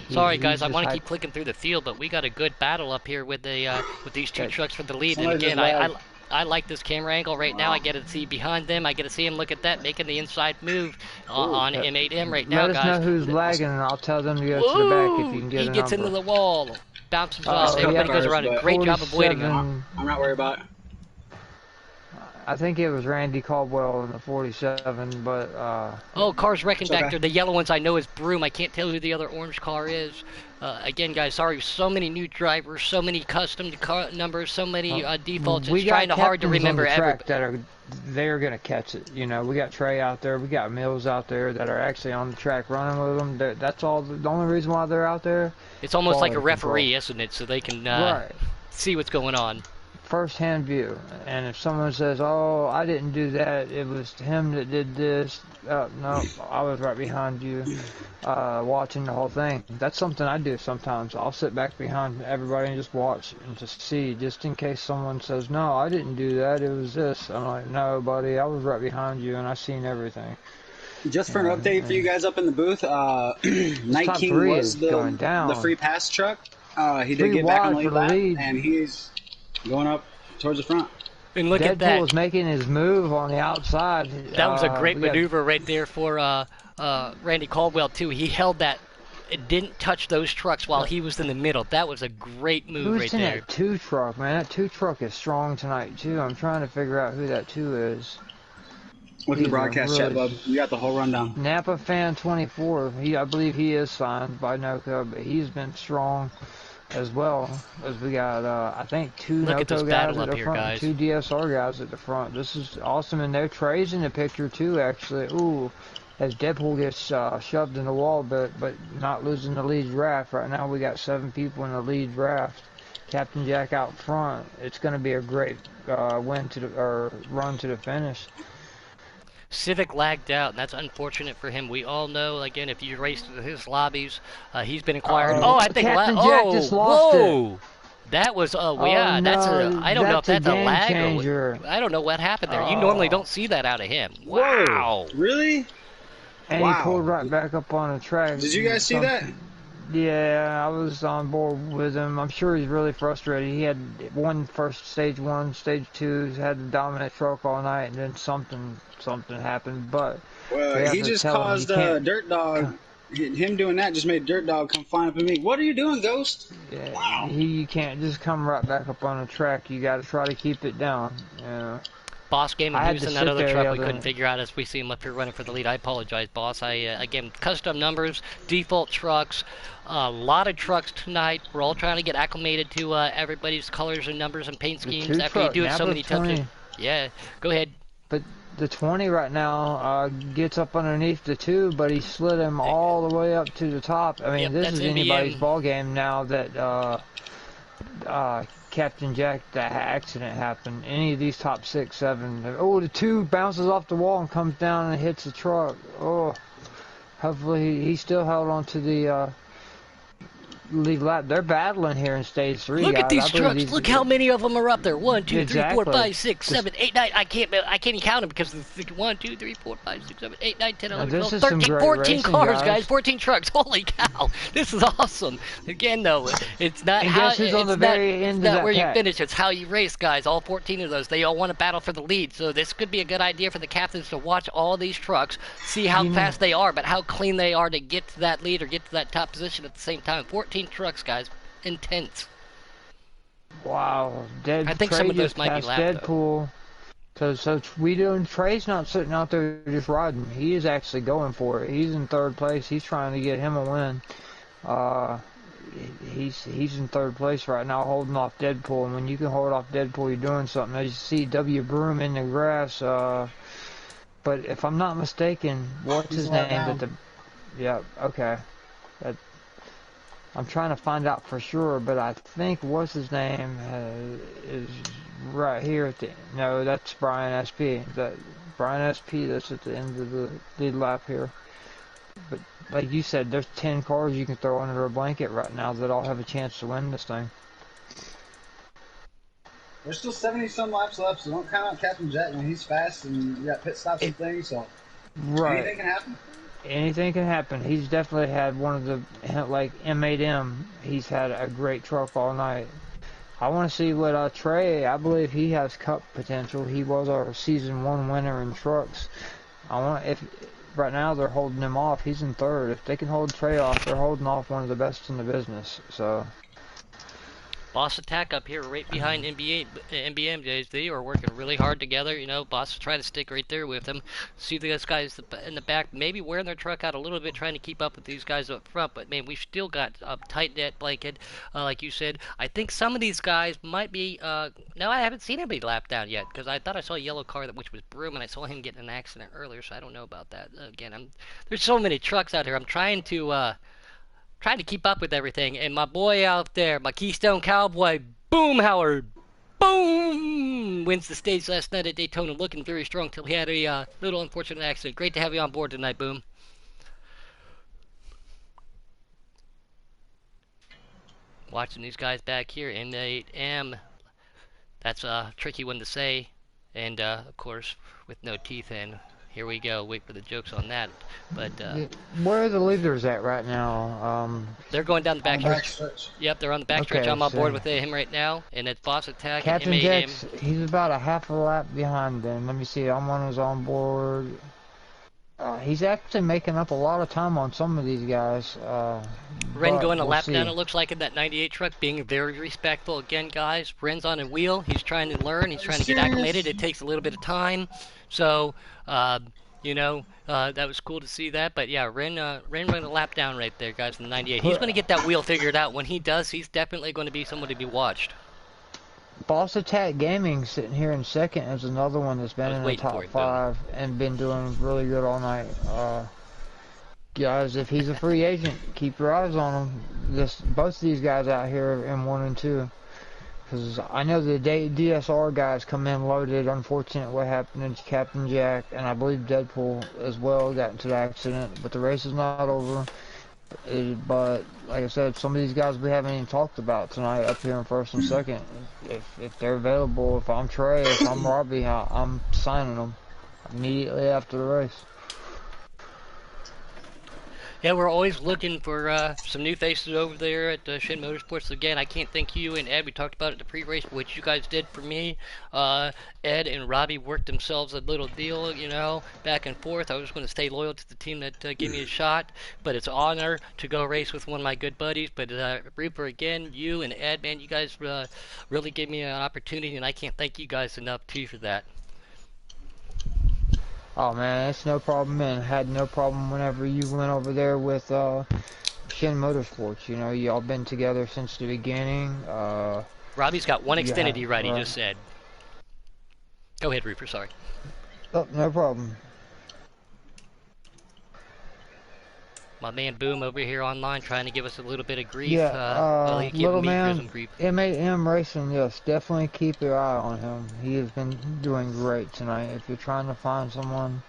Speaker 2: Sorry, guys, I
Speaker 1: he's
Speaker 2: want to
Speaker 1: just
Speaker 2: keep clicking through the field, but we got a good battle up here with the with these two trucks for the lead. And
Speaker 3: Somebody
Speaker 2: again,
Speaker 3: just
Speaker 2: I like this camera angle right now. I get to see behind them. I get to see him look at that, making the inside move on M8M right now,
Speaker 1: Let us
Speaker 2: guys.
Speaker 1: know who's lagging, and I'll tell them to go to the back if you can get
Speaker 2: he
Speaker 1: a
Speaker 2: gets
Speaker 1: number.
Speaker 2: into the wall, bounces off.
Speaker 1: yeah,
Speaker 2: Everybody goes around. A great job avoiding him.
Speaker 1: 47.
Speaker 3: I'm not worried about it.
Speaker 1: I think it was Randy Caldwell in the 47, but
Speaker 2: Oh, car's wrecking back
Speaker 3: okay.
Speaker 2: there. The yellow ones I know is Broom. I can't tell who the other orange car is. Again, guys, sorry. So many new drivers, so many custom car numbers, so many defaults.
Speaker 1: we
Speaker 2: It's
Speaker 1: got
Speaker 2: trying hard to
Speaker 1: captains
Speaker 2: remember
Speaker 1: on the
Speaker 2: everybody.
Speaker 1: track that they're gonna catch it. You know, we got Trey out there, we got Mills out there that are actually on the track running with them. That's all. The only reason why they're out there.
Speaker 2: It's almost like a
Speaker 1: Quality control.
Speaker 2: referee, isn't it? So they can
Speaker 1: Right.
Speaker 2: see what's going on.
Speaker 1: First-hand view, and if someone says, "Oh, I didn't do that. It was him that did this," no, I was right behind you, watching the whole thing. That's something I do sometimes. I'll sit back behind everybody and just watch and just see, just in case someone says, "No, I didn't do that. It was this." I'm like, "No, buddy, I was right behind you, and I seen everything."
Speaker 3: Just for an update for you guys up in the booth, Night
Speaker 1: top
Speaker 3: King
Speaker 1: three
Speaker 3: was
Speaker 1: is going down.
Speaker 3: the free pass truck. He did
Speaker 1: Three
Speaker 3: get back on
Speaker 1: wide
Speaker 3: the
Speaker 1: for the
Speaker 3: lap,
Speaker 1: lead.
Speaker 3: and he's going up towards the front.
Speaker 2: And look at
Speaker 1: Deadpool
Speaker 2: that.
Speaker 1: is making his move on the outside.
Speaker 2: That was a great
Speaker 1: we got-
Speaker 2: maneuver right there for Randy Caldwell too. He held that didn't touch those trucks while he was in the middle. That was a great move
Speaker 1: Who's
Speaker 2: right
Speaker 1: in
Speaker 2: there.
Speaker 1: that 2 truck, man? That 2 truck is strong tonight, too. I'm trying to figure out who that 2 is.
Speaker 3: Look at the broadcast chat, bub. You got the whole rundown.
Speaker 1: Napa Fan 24. I believe he is signed by NOCO, but he's been strong as well. As we got, I think 2
Speaker 2: Look at this
Speaker 1: NOCO
Speaker 2: battle
Speaker 1: guys at
Speaker 2: up
Speaker 1: the
Speaker 2: here,
Speaker 1: front,
Speaker 2: guys.
Speaker 1: 2 DSR guys at the front. This is awesome, and their Trey's in the picture too, actually. Ooh, as Deadpool gets shoved in the wall, but not losing the lead draft. Right now we got 7 people in the lead draft. Captain Jack out front. It's going to be a great run to the finish.
Speaker 2: Civic lagged out, and that's unfortunate for him. We all know, again, if you race his lobbies, he's been acquired. I think
Speaker 1: Captain Jack just lost it.
Speaker 2: That was,
Speaker 1: yeah,
Speaker 2: that's I don't know if that's a lag
Speaker 1: changer.
Speaker 2: or I don't know what happened there. You normally don't see that out of him. Wow.
Speaker 3: Whoa, really?
Speaker 1: And he pulled right back up on the track.
Speaker 3: Did you guys see that?
Speaker 1: Yeah, I was on board with him. I'm sure he's really frustrated. He had stage 1, stage 2, he's had the dominant truck all night, and then something happened. But
Speaker 3: well, he just caused Dirt Dog. Him doing that just made Dirt Dog come flying up at me. What are you doing, Ghost?
Speaker 1: Yeah,
Speaker 3: wow.
Speaker 1: You can't just come right back up on the track. You got to try to keep it down. Yeah.
Speaker 2: Boss Game, and who's in that other truck we couldn't
Speaker 1: minute.
Speaker 2: figure out as we see him up here running for the lead. I apologize, boss. Again, custom numbers, default trucks, a lot of trucks tonight. We're all trying to get acclimated to everybody's colors and numbers and paint schemes after you do it so many times. Yeah, go ahead.
Speaker 1: But the 20 right now gets up underneath the 2, but he slid him all the way up to the top. I mean, this is anybody's ball game now that Captain Jack, that accident happened. Any of these top 6, 7. Oh, the 2 bounces off the wall and comes down and hits the truck. Oh, hopefully he still held on to the lead lap. They're battling here in stage 3.
Speaker 2: Look
Speaker 1: guys.
Speaker 2: at these trucks. Look how many of them are up there. 1, 2, 3, 4, 5, 6, 7, 8, 9. I can't even count them because 1, 2, 3, 4, 5, 6, 7, 8, 9, 10, 11, 12, 13, 14 cars, guys. 14 trucks. Holy cow. This is awesome. Again, though, it's not where you finish. It's how you race, guys. All 14 of those. They all want to battle for the lead. So this could be a good idea for the captains to watch all these trucks, see how fast they are, but how clean they are to get to that lead or get to that top position at the same time. 14 trucks, guys. Intense.
Speaker 1: Wow.
Speaker 2: I think some of those might be lapped,
Speaker 1: Deadpool. So Trey's not sitting out there just riding. He is actually going for it. He's in 3rd place. He's trying to get him a win. He's in 3rd place right now, holding off Deadpool. And when you can hold off Deadpool, you're doing something. As you see W. Broom in the grass. But if I'm not mistaken, what's his name? Yeah, okay. I'm trying to find out for sure, but I think what's his name is right here at the. No, that's Brian SP. That Brian SP. That's at the end of the lead lap here. But like you said, there's 10 cars you can throw under a blanket right now that all have a chance to win this thing.
Speaker 3: There's still 70-some laps left, so don't count out Captain Jack when he's fast and you got pit stops and things. So anything can happen.
Speaker 1: Anything can happen. He's definitely had one of the, like M8M, he's had a great truck all night. I want to see what Trey, I believe he has cup potential. He was our season 1 winner in trucks. Right now they're holding him off. He's in 3rd. If they can hold Trey off, they're holding off one of the best in the business. So.
Speaker 2: Boss Attack up here right behind NBM. They are working really hard together. You know, Boss is trying to stick right there with them. See these guys in the back, maybe wearing their truck out a little bit, trying to keep up with these guys up front. But, man, we've still got a tight net blanket, like you said. I think some of these guys might be, no, I haven't seen anybody lap down yet, because I thought I saw a yellow car, which was Broom, and I saw him get in an accident earlier, so I don't know about that. Again, there's so many trucks out here. I'm trying to keep up with everything, and my boy out there, my Keystone Cowboy, Boom Howard, boom, wins the stage last night at Daytona, looking very strong till he had a little unfortunate accident. Great to have you on board tonight, Boom. Watching these guys back here, M8M, that's a tricky one to say, and of course, with no teeth in. Here we go. Wait for the jokes on that. But
Speaker 1: where are the leaders at right now?
Speaker 2: They're going down the back stretch. Yep, they're on the back stretch. I'm on board with him right now, and it's Boss Attack.
Speaker 1: Captain Jack's, he's about a half a lap behind them. Let me see. I'm on his on board. He's actually making up a lot of time on some of these guys.
Speaker 2: Ren
Speaker 1: But
Speaker 2: going a
Speaker 1: we'll
Speaker 2: lap
Speaker 1: see.
Speaker 2: down, it looks like, in that 98 truck, being very respectful. Again, guys, Ren's on a wheel. He's trying to learn. He's trying to get acclimated. It takes a little bit of time. So, that was cool to see that. But, yeah, Ren went a lap down right there, guys, in the 98. He's going to get that wheel figured out. When he does, he's definitely going to be someone to be watched.
Speaker 1: Boss Attack Gaming sitting here in second is another one that's been in the
Speaker 2: waiting for
Speaker 1: top
Speaker 2: it,
Speaker 1: 5 and been doing really good all night. Guys, if he's a free agent, keep your eyes on him. Both of these guys out here in 1 and 2. Because I know the DSR guys come in loaded. Unfortunate what happened to Captain Jack, and I believe Deadpool as well got into the accident. But the race is not over. But like I said, some of these guys we haven't even talked about tonight up here in first and second. If they're available, if I'm Trey, if I'm Robbie, I'm signing them immediately after the race.
Speaker 2: Yeah, we're always looking for some new faces over there at Shin Motorsports. Again, I can't thank you and Ed. We talked about it at the pre-race, what you guys did for me. Ed and Robbie worked themselves a little deal, back and forth. I was going to stay loyal to the team that gave me a shot, but it's an honor to go race with one of my good buddies. But Reaper, again, you and Ed, man, you guys really gave me an opportunity, and I can't thank you guys enough, too, for that.
Speaker 1: Oh man, it's no problem, and had no problem whenever you went over there with Shin Motorsports. Y'all been together since the beginning.
Speaker 2: Robbie's got one Xfinity right, he
Speaker 1: right.
Speaker 2: just said. Go ahead, Reaper, sorry.
Speaker 1: Oh, no problem.
Speaker 2: My man Boom over here online trying to give us a little bit of grief.
Speaker 1: Yeah, little man,
Speaker 2: grief.
Speaker 1: MAM Racing, yes, definitely keep your eye on him. He has been doing great tonight. If you're trying to find someone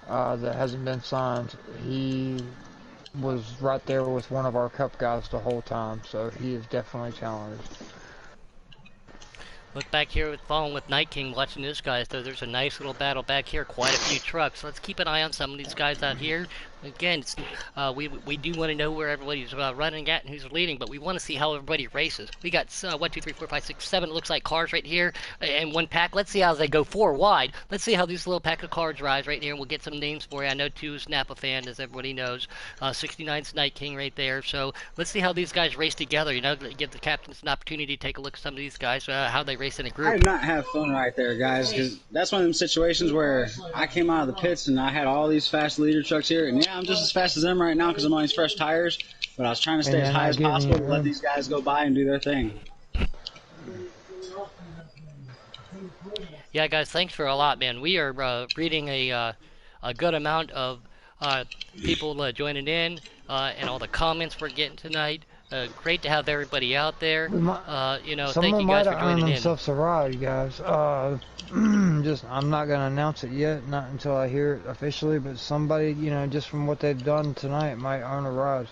Speaker 1: that hasn't been signed, he was right there with one of our Cup guys the whole time, so he is definitely talented.
Speaker 2: Look back here following with Night King, watching this guy. So there's a nice little battle back here, quite a few trucks. Let's keep an eye on some of these guys out here. Again, we do want to know where everybody's running at and who's leading, but we want to see how everybody races. We got 1, 2, 3, 4, 5, 6, 7. It looks like cars right here, and one pack. Let's see how they go 4 wide. Let's see how these little pack of cars rise right here, and we'll get some names for you. I know 2 is Napa fan, as everybody knows. 69's Night King right there. So let's see how these guys race together. Give the captains an opportunity to take a look at some of these guys, how they race in a group.
Speaker 3: I did not have fun right there, guys, because that's one of them situations where I came out of the pits and I had all these fast leader trucks here, and yeah, I'm just as fast as them right now because I'm on these fresh tires, but I was trying to stay as high as possible to let these guys go by and do their thing.
Speaker 2: Yeah, guys, thanks for a lot, man. We are reading a good amount of people joining in and all the comments we're getting tonight. Great to have everybody out there. Thank you guys for joining in.
Speaker 1: Someone might have earned themselves a ride, guys. I'm not gonna announce it yet, not until I hear it officially. But somebody, just from what they've done tonight, might earn a ride.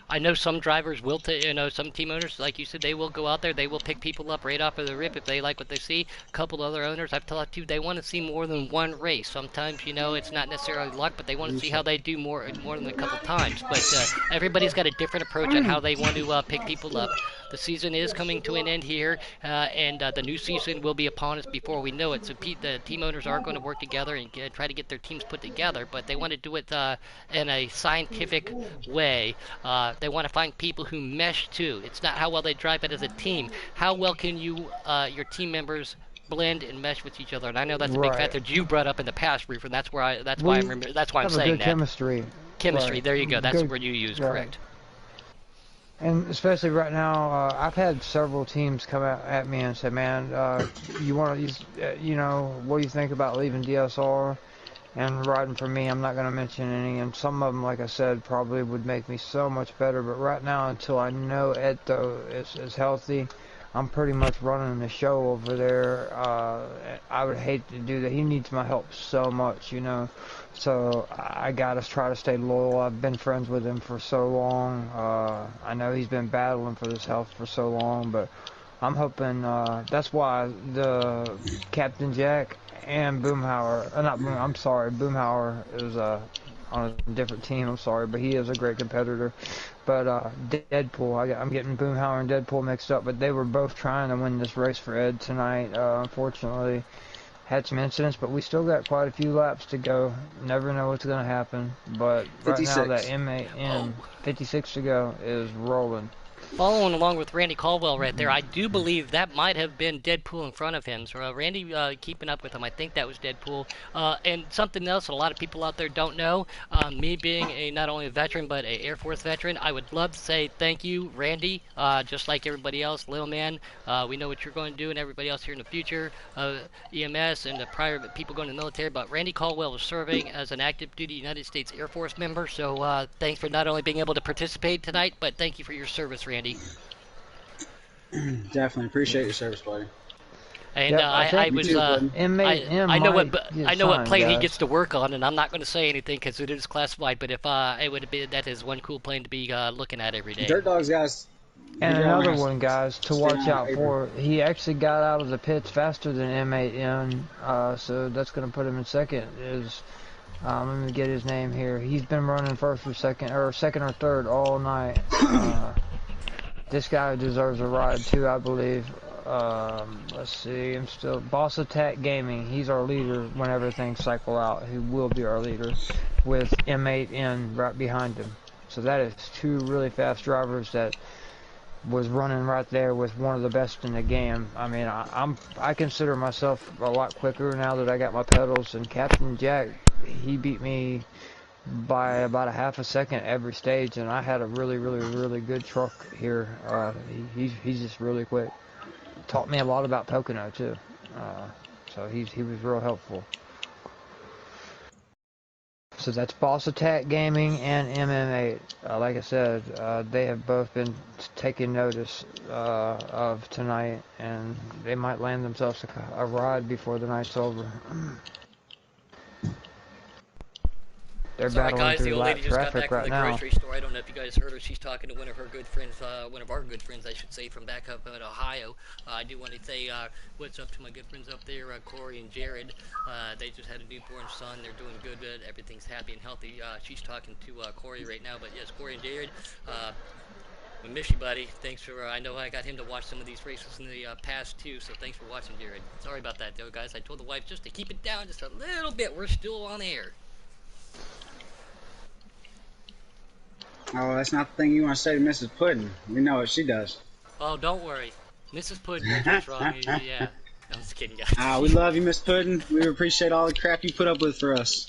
Speaker 2: I know some drivers will, some team owners, like you said, they will go out there, they will pick people up right off of the rip if they like what they see. A couple other owners I've talked to, they want to see more than one race. Sometimes, it's not necessarily luck, but they want to see how they do more than a couple times. But everybody's got a different approach on how they want to pick people up. The season is coming to an end here, and the new season will be upon us before we know it. So the team owners are going to work together and try to get their teams put together, but they want to do it in a scientific way. They want to find people who mesh too. It's not how well they drive, but as a team, how well can you, your team members, blend and mesh with each other? And I know that's a big factor you brought up in the past, Reefer. And that's why I'm saying that.
Speaker 1: Chemistry.
Speaker 2: Chemistry. Right. There you go. That's the word you use. Right. Correct.
Speaker 1: And especially right now, I've had several teams come out at me and say, "Man, you want to use, what do you think about leaving DSR and riding for me?" I'm not going to mention any, and some of them, like I said, probably would make me so much better. But right now, until I know Ed is healthy, I'm pretty much running the show over there. I would hate to do that. He needs my help so much, So I gotta try to stay loyal. I've been friends with him for so long. I know he's been battling for his health for so long, but I'm hoping that's why the Captain Jack and Boomhauer, Boomhauer is on a different team. I'm sorry, but he is a great competitor. But Deadpool, I'm getting Boomhauer and Deadpool mixed up, but they were both trying to win this race for Ed tonight. Unfortunately, had some incidents, but we still got quite a few laps to go. Never know what's going to happen. But right now, that
Speaker 3: 56.
Speaker 1: M8M, 56 to go, is rolling.
Speaker 2: Following along with Randy Caldwell right there, I do believe that might have been Deadpool in front of him. So Randy keeping up with him, I think that was Deadpool. And something else a lot of people out there don't know, me being not only a veteran but a Air Force veteran, I would love to say thank you, Randy, just like everybody else, Lil Man. We know what you're going to do and everybody else here in the future, EMS and the prior people going to the military. But Randy Caldwell is serving as an active duty United States Air Force member. So thanks for not only being able to participate tonight, but thank you for your service, Randy.
Speaker 3: Definitely appreciate your service, buddy.
Speaker 2: And
Speaker 1: Yep,
Speaker 2: I was I know what plane he gets to work on, and I'm not going to say anything because it is classified. But if it would be, that is one cool plane to be looking at every day.
Speaker 3: Dirt Dogs, guys.
Speaker 1: And another one, guys, to watch out for. He actually got out of the pits faster than M8N, so that's going to put him in second. Let me get his name here. He's been running first or second or third all night. This guy deserves a ride too, I believe. Let's see, Boss Attack Gaming. He's our leader whenever things cycle out. He will be our leader with M8N right behind him. So that is two really fast drivers that was running right there with one of the best in the game. I mean, I consider myself a lot quicker now that I got my pedals. And Captain Jack, he beat me by about a half a second every stage, and I had a really good truck here. He's just really quick. Taught me a lot about Pocono too, so he was real helpful. So that's Boss Attack Gaming and MM8. Like I said, they have both been taking notice of tonight, and they might land themselves a ride before the night's over. They're
Speaker 2: Sorry
Speaker 1: battling
Speaker 2: guys, the
Speaker 1: through
Speaker 2: old lady
Speaker 1: lap
Speaker 2: just got
Speaker 1: traffic
Speaker 2: back from
Speaker 1: right
Speaker 2: the
Speaker 1: now.
Speaker 2: grocery store. I don't know if you guys heard her. She's talking to one of her good friends, one of our good friends, I should say, from back up in Ohio. I do want to say what's up to my good friends up there, Corey and Jared. They just had a newborn son. They're doing good. Everything's happy and healthy. She's talking to Corey right now. But yes, Corey and Jared, we miss you, buddy. Thanks for, I know I got him to watch some of these races in the past too, so thanks for watching, Jared. Sorry about that, though, guys. I told the wife just to keep it down just a little bit. We're still on air.
Speaker 3: Oh, that's not the thing you want to say to Mrs. Puddin'. We know what she does.
Speaker 2: Oh, don't worry. Mrs. Puddin' knows what's wrong. Yeah. I'm just kidding, guys.
Speaker 3: We love you, Miss Puddin'. We appreciate all the crap you put up with for us.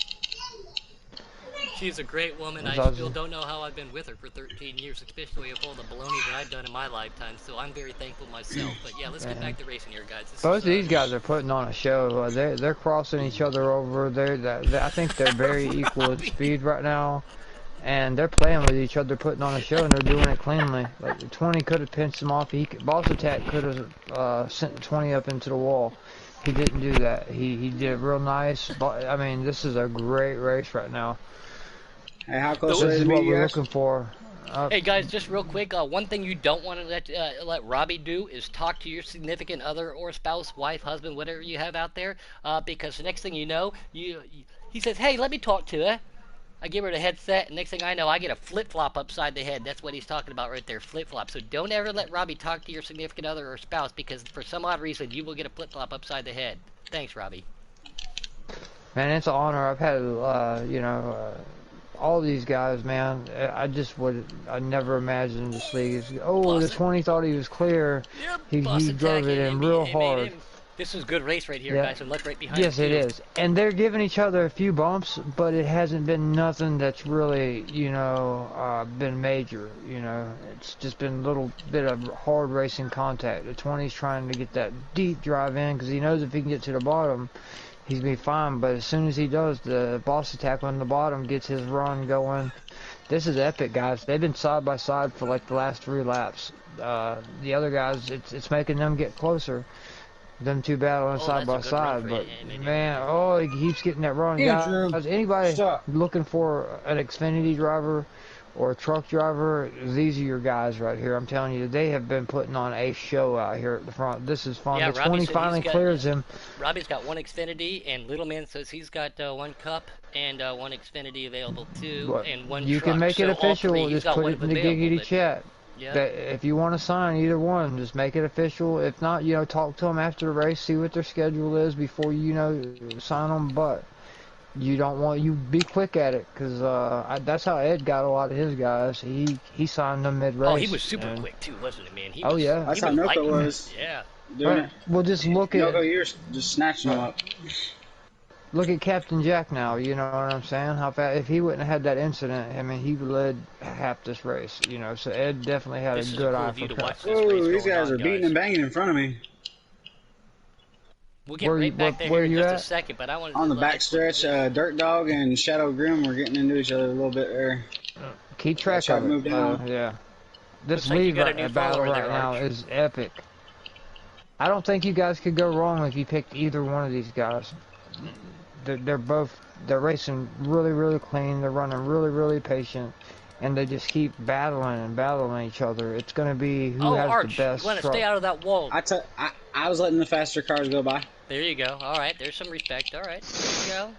Speaker 2: She's a great woman. I still don't know how I've been with her for 13 years, especially with all the baloney that I've done in my lifetime, so I'm very thankful myself. But yeah, let's get back to racing here, guys.
Speaker 1: Both of these guys are putting on a show. They're crossing each other over. I think they're very equal at speed right now. And they're playing with each other, putting on a show, and they're doing it cleanly. Like, the 20 could have pinched him off. Boss Attack could have sent the 20 up into the wall. He didn't do that. He did it real nice. But, I mean, this is a great race right now.
Speaker 3: Hey, how close
Speaker 1: This is what we're looking for.
Speaker 2: Hey guys, just real quick, one thing you don't want to let Robbie do is talk to your significant other or spouse, wife, husband, whatever you have out there, because the next thing you know, he says, "Hey, let me talk to her." I give her the headset, and next thing I know, I get a flip-flop upside the head. That's what he's talking about right there, flip-flop. So don't ever let Robbie talk to your significant other or spouse, because for some odd reason, you will get a flip-flop upside the head. Thanks, Robbie.
Speaker 1: Man, it's an honor. I've had, all these guys, man. I never imagined this league. The 20 thought he was clear.
Speaker 2: Yep,
Speaker 1: He drove it in real hard.
Speaker 2: This is a good race right here, guys, and look right behind
Speaker 1: Yes, it is. And they're giving each other a few bumps, but it hasn't been nothing that's really, been major, It's just been a little bit of hard racing contact. The 20's trying to get that deep drive in because he knows if he can get to the bottom, he's going to be fine. But as soon as he does, the Boss Attack on the bottom gets his run going. This is epic, guys. They've been side by side for like the last 3 laps. The other guys, it's making them get closer. Them two battling side by side, but man, he keeps getting that run. Guys, anybody looking for an Xfinity driver or a truck driver, these are your guys right here. I'm telling you, they have been putting on a show out here at the front. This is fun.
Speaker 2: Yeah,
Speaker 1: the 20 finally clears him.
Speaker 2: Robbie's got 1 Xfinity, and Little Man says he's got 1 Cup and 1 Xfinity available too, and 1
Speaker 1: You
Speaker 2: truck.
Speaker 1: can make it official. Just put it in the Giggity chat.
Speaker 2: Yeah.
Speaker 1: That if you want to sign either one, just make it official. If not, talk to them after the race, see what their schedule is before sign them. But you don't want you be quick at it, because that's how Ed got a lot of his guys. He signed them mid race.
Speaker 2: Oh, he was super quick too, wasn't he, man?
Speaker 1: Yeah,
Speaker 3: that's how Noko was.
Speaker 2: Yeah.
Speaker 3: Doing it.
Speaker 1: Well, just look at
Speaker 3: Noko, you're just snatching them up.
Speaker 1: Look at Captain Jack now, you know what I'm saying? How fast, if he wouldn't have had that incident, I mean, he led half this race, so Ed definitely had a good eye for cars.
Speaker 3: Oh, these guys are beating and banging in front of me.
Speaker 2: We'll get right back there in just a second, but I want to...
Speaker 3: On the back stretch, Dirt Dog and Shadow Grim were getting into each other a little bit there.
Speaker 1: Keep track of it. Yeah. This lead battle right now is epic. I don't think you guys could go wrong if you picked either one of these guys. They're racing really, really clean. They're running really, really patient, and they just keep battling each other. It's going to be who has
Speaker 2: Arch,
Speaker 1: the best.
Speaker 2: You want to stay out of that wall.
Speaker 3: I was letting the faster cars go by.
Speaker 2: There you go. All right, there's some respect. All right, there you go.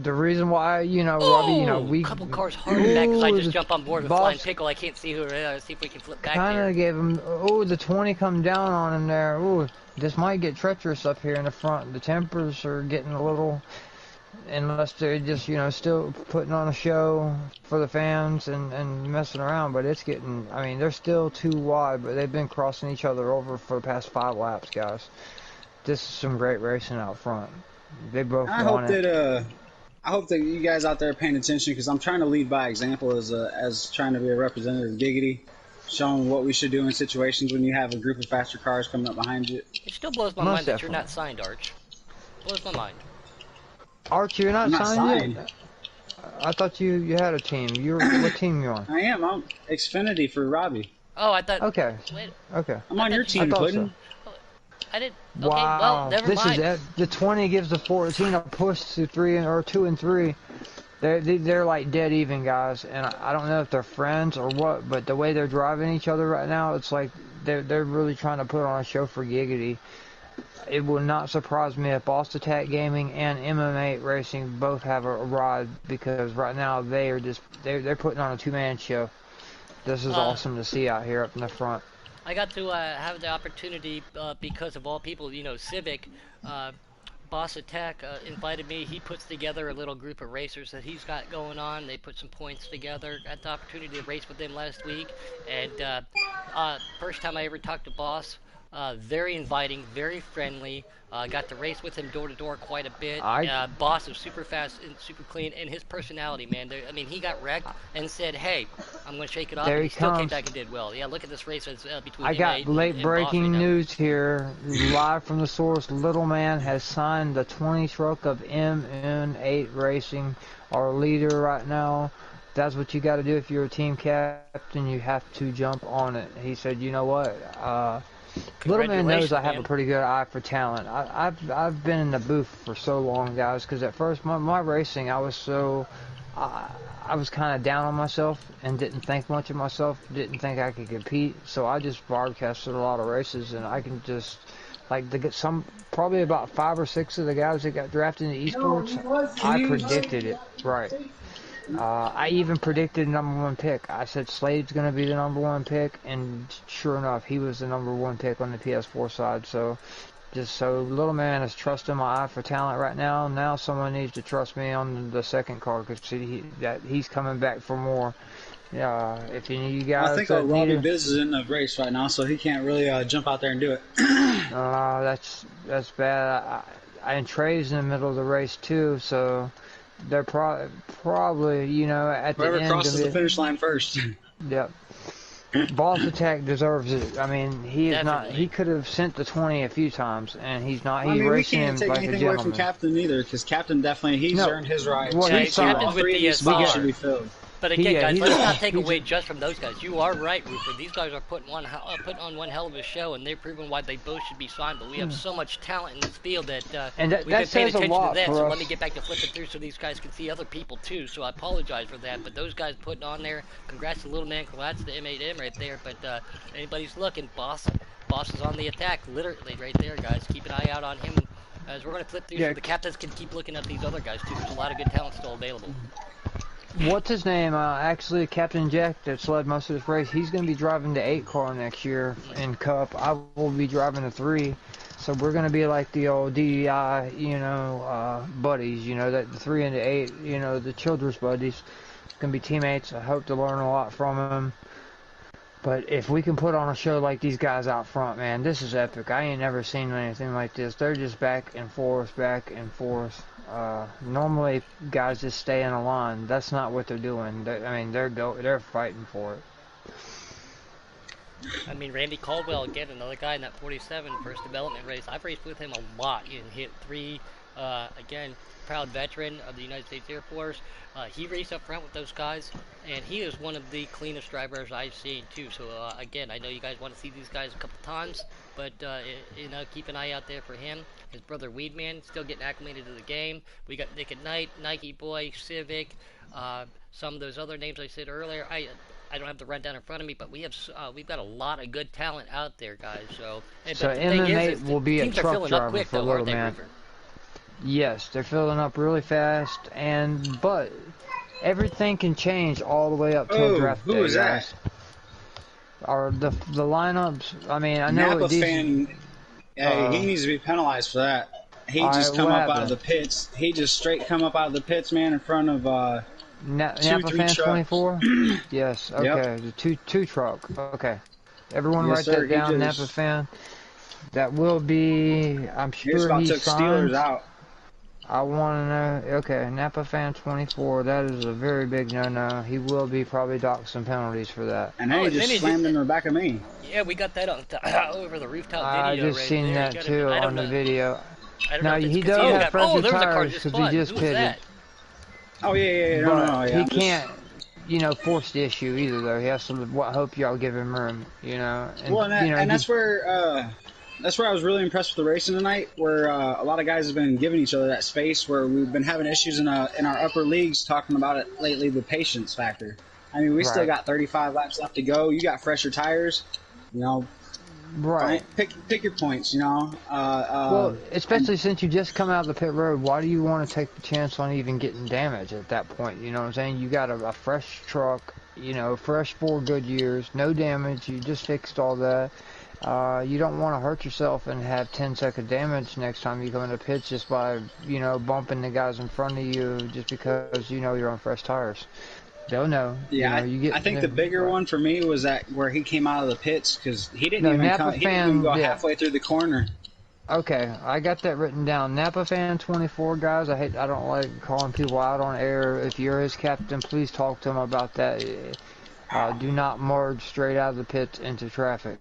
Speaker 1: The reason why, Robbie, we...
Speaker 2: a couple cars hard back because I just jumped on board with Flying Pickle. I can't see who it is. See if we can flip back
Speaker 1: Kind
Speaker 2: there.
Speaker 1: of gave him... the 20 come down on him there. This might get treacherous up here in the front. The tempers are getting a little... Unless they're just, still putting on a show for the fans and messing around. But it's getting... I mean, they're still too wide, but they've been crossing each other over for the past 5 laps, guys. This is some great racing out front. They both won it.
Speaker 3: I hope that you guys out there are paying attention, because I'm trying to lead by example as trying to be a representative of Giggity, showing what we should do in situations when you have a group of faster cars coming up behind you.
Speaker 2: It still blows my mind that you're not signed, Arch. Blows my mind.
Speaker 1: Arch, you're not signed yet? I thought you had a team. What team you on?
Speaker 3: I am. I'm Xfinity for Robbie.
Speaker 2: Oh, I thought...
Speaker 1: Okay.
Speaker 2: Wait.
Speaker 1: Okay.
Speaker 3: I'm on your team, Puddin'.
Speaker 2: I didn't... Okay,
Speaker 1: wow.
Speaker 2: well, never mind.
Speaker 1: The 20 gives the 14 a push to 2 and 3. They're like dead even, guys, and I don't know if they're friends or what, but the way they're driving each other right now, it's like they're really trying to put on a show for Giggity. It will not surprise me if Boss Attack Gaming and MMA Racing both have a ride, because right now they're putting on a 2-man show. This is awesome to see out here up in the front.
Speaker 2: I got to have the opportunity, because of all people, Civic, Boss Attack invited me. He puts together a little group of racers that he's got going on. They put some points together. Got the opportunity to race with them last week, and first time I ever talked to Boss. Very inviting, very friendly. Got to race with him door to door quite a bit. Boss is super fast and super clean, and his personality, man. I mean, he got wrecked and said, "Hey, I'm going to shake it off."
Speaker 1: There
Speaker 2: he still
Speaker 1: comes.
Speaker 2: came back and did well. Yeah, look at this race between.
Speaker 1: I got late breaking news here, live from the source. Little Man has signed the 20 truck of MN8 Racing, our leader right now. That's what you got to do if you're a team captain. You have to jump on it. He said, "You know what? Little Man knows I have a pretty good eye for talent. I've been in the booth for so long, guys, because at first my racing, I was kind of down on myself and didn't think much of myself, didn't think I could compete, so I just broadcasted a lot of races, and I can just, like, probably about 5 or 6 of the guys that got drafted into esports, I predicted it, right. I even predicted #1 pick. I said Slade's going to be the #1 pick, and sure enough, he was the #1 pick on the PS4 side. So, Little Man is trusting my eye for talent right now. Now someone needs to trust me on the second car, because he's coming back for more. If you guys,
Speaker 3: I think Robbie Biz is in the race right now, so he can't really jump out there and do it.
Speaker 1: That's bad. And Trey's in the middle of the race too, so. They're probably, at the end.
Speaker 3: Whoever crosses the finish line first.
Speaker 1: Yep. Boss Attack deserves it. I mean, he is not. He could have sent the 20 a few times, and he's not. He's racing him like a gentleman. We can't take anything away from
Speaker 3: Captain either, because Captain definitely earned his right.
Speaker 1: Well,
Speaker 2: Captain with the
Speaker 3: spots should be filled.
Speaker 2: But again, guys, let's not take away just from those guys. You are right, Rupert. These guys are putting on one hell of a show, and they've proven why they both should be signed. But we have so much talent in this field that we've been paying attention to that. So let me get back to flipping through so these guys can see other people too. So I apologize for that. But those guys putting on there, congrats to Little Man, congrats to M8M right there. But anybody's looking, Boss is on the attack, literally right there, guys. Keep an eye out on him as we're going to flip through so the captains can keep looking at these other guys too. There's a lot of good talent still available.
Speaker 1: what's his name? Actually, Captain Jack that led most of this race. He's going to be driving the 8 car next year in Cup. I will be driving the 3. So we're going to be like the old DEI, you know, buddies. You know, that the 3 and the 8. You know, the Childress buddies. Going to be teammates. I hope to learn a lot from them. But if we can put on a show like these guys out front, man, this is epic. I ain't never seen anything like this. They're just back and forth, back and forth. Normally, guys just stay in a line. That's not what they're doing. They're fighting for it.
Speaker 2: I mean, Randy Caldwell, again, another guy in that 47 first development race. I've raced with him a lot in Hit 3. Again, proud veteran of the United States Air Force. He raced up front with those guys, and he is one of the cleanest drivers I've seen too. So again, I know you guys want to see these guys a couple times, but you know, keep an eye out there for him. His brother Weedman still getting acclimated to the game. We got Nick at Night, Nike Boy, Civic, some of those other names I said earlier. I don't have the rundown in front of me, but we've got a lot of good talent out there, guys. So
Speaker 1: MMA will be a truck driver for Little Man.
Speaker 2: River?
Speaker 1: Yes, they're filling up really fast, but everything can change all the way up to draft day,
Speaker 3: is
Speaker 1: guys. Or the lineups. I mean, I know
Speaker 3: Napa fan. He needs to be penalized for that. He just come up out of the pits. He just straight come up out of the pits, man, in front of
Speaker 1: Napa fan 24. Yes. Okay.
Speaker 3: Yep.
Speaker 1: The two truck. Okay. Everyone
Speaker 3: Yes,
Speaker 1: write
Speaker 3: sir.
Speaker 1: that down. Napa fan. That will be. I'm sure he
Speaker 3: took
Speaker 1: signed.
Speaker 3: Steelers out.
Speaker 1: I want to know. Okay, Napa fan 24. That is a very big no-no. He will be probably docked some penalties for that.
Speaker 3: And then he just slammed in the back of me.
Speaker 2: Yeah, we got that on over the rooftop
Speaker 1: I
Speaker 2: video.
Speaker 1: just seen that too on the video.
Speaker 2: I don't
Speaker 1: Now
Speaker 2: know
Speaker 1: he does have fresher tires because he just pitted.
Speaker 3: Oh yeah. No,
Speaker 1: he can't, you know, force the issue either though. He has to. I hope y'all give him room, you know. And,
Speaker 3: well, and,
Speaker 1: you know,
Speaker 3: and that's where I was really impressed with the racing tonight, where a lot of guys have been giving each other that space. Where we've been having issues in our upper leagues talking about it lately, the patience factor. I mean, we still got 35 laps left to go. You got fresher tires, you know.
Speaker 1: Right.
Speaker 3: Pick your points, you know.
Speaker 1: Well, especially since you just come out of the pit road, why do you want to take the chance on even getting damage at that point? You know what I'm saying? You got a fresh truck, you know, fresh 4 good years, no damage. You just fixed all that. You don't want to hurt yourself and have 10-second damage next time you come into pits just by, you know, bumping the guys in front of you just because you know you're on fresh tires. They'll know.
Speaker 3: Yeah,
Speaker 1: you know,
Speaker 3: I think the bigger one for me was that where he came out of the pits because he didn't even go halfway through the corner.
Speaker 1: Okay, I got that written down. Napa fan 24, guys. I don't like calling people out on air. If you're his captain, please talk to him about that. Do not merge straight out of the pits into traffic.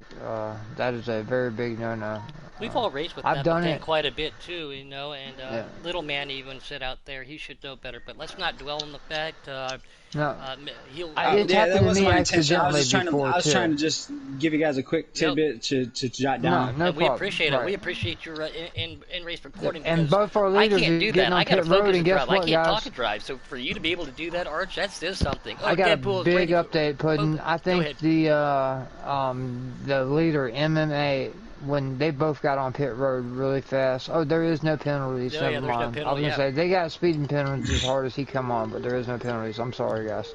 Speaker 1: That is a very big no-no.
Speaker 2: We've all raced with
Speaker 1: I've done it
Speaker 2: quite a bit too, you know, and Little Man even said out there he should know better. But let's not dwell on the fact.
Speaker 1: No,
Speaker 3: that wasn't my intention. I was trying to just give you guys a quick tidbit to jot down.
Speaker 1: No
Speaker 2: and we
Speaker 1: problem.
Speaker 2: appreciate it.
Speaker 1: Right.
Speaker 2: We appreciate your in-race recording.
Speaker 1: And both our leaders
Speaker 2: I can't do
Speaker 1: getting
Speaker 2: that.
Speaker 1: on
Speaker 2: I got to
Speaker 1: pit road,
Speaker 2: focus
Speaker 1: and
Speaker 2: and
Speaker 1: guess
Speaker 2: drive.
Speaker 1: what,
Speaker 2: I can't
Speaker 1: guys?
Speaker 2: talk and drive. So for you to be able to do that, Arch, that says something. Oh,
Speaker 1: I got
Speaker 2: Deadpool
Speaker 1: a big
Speaker 2: is
Speaker 1: update, Puddin'. I think the leader MMA, when they both got on pit road really fast. Oh, there is no penalties.
Speaker 2: There's no
Speaker 1: I was
Speaker 2: penalty,
Speaker 1: gonna say they got speeding penalties as hard as he come on, but there is no penalties. I'm sorry, guys.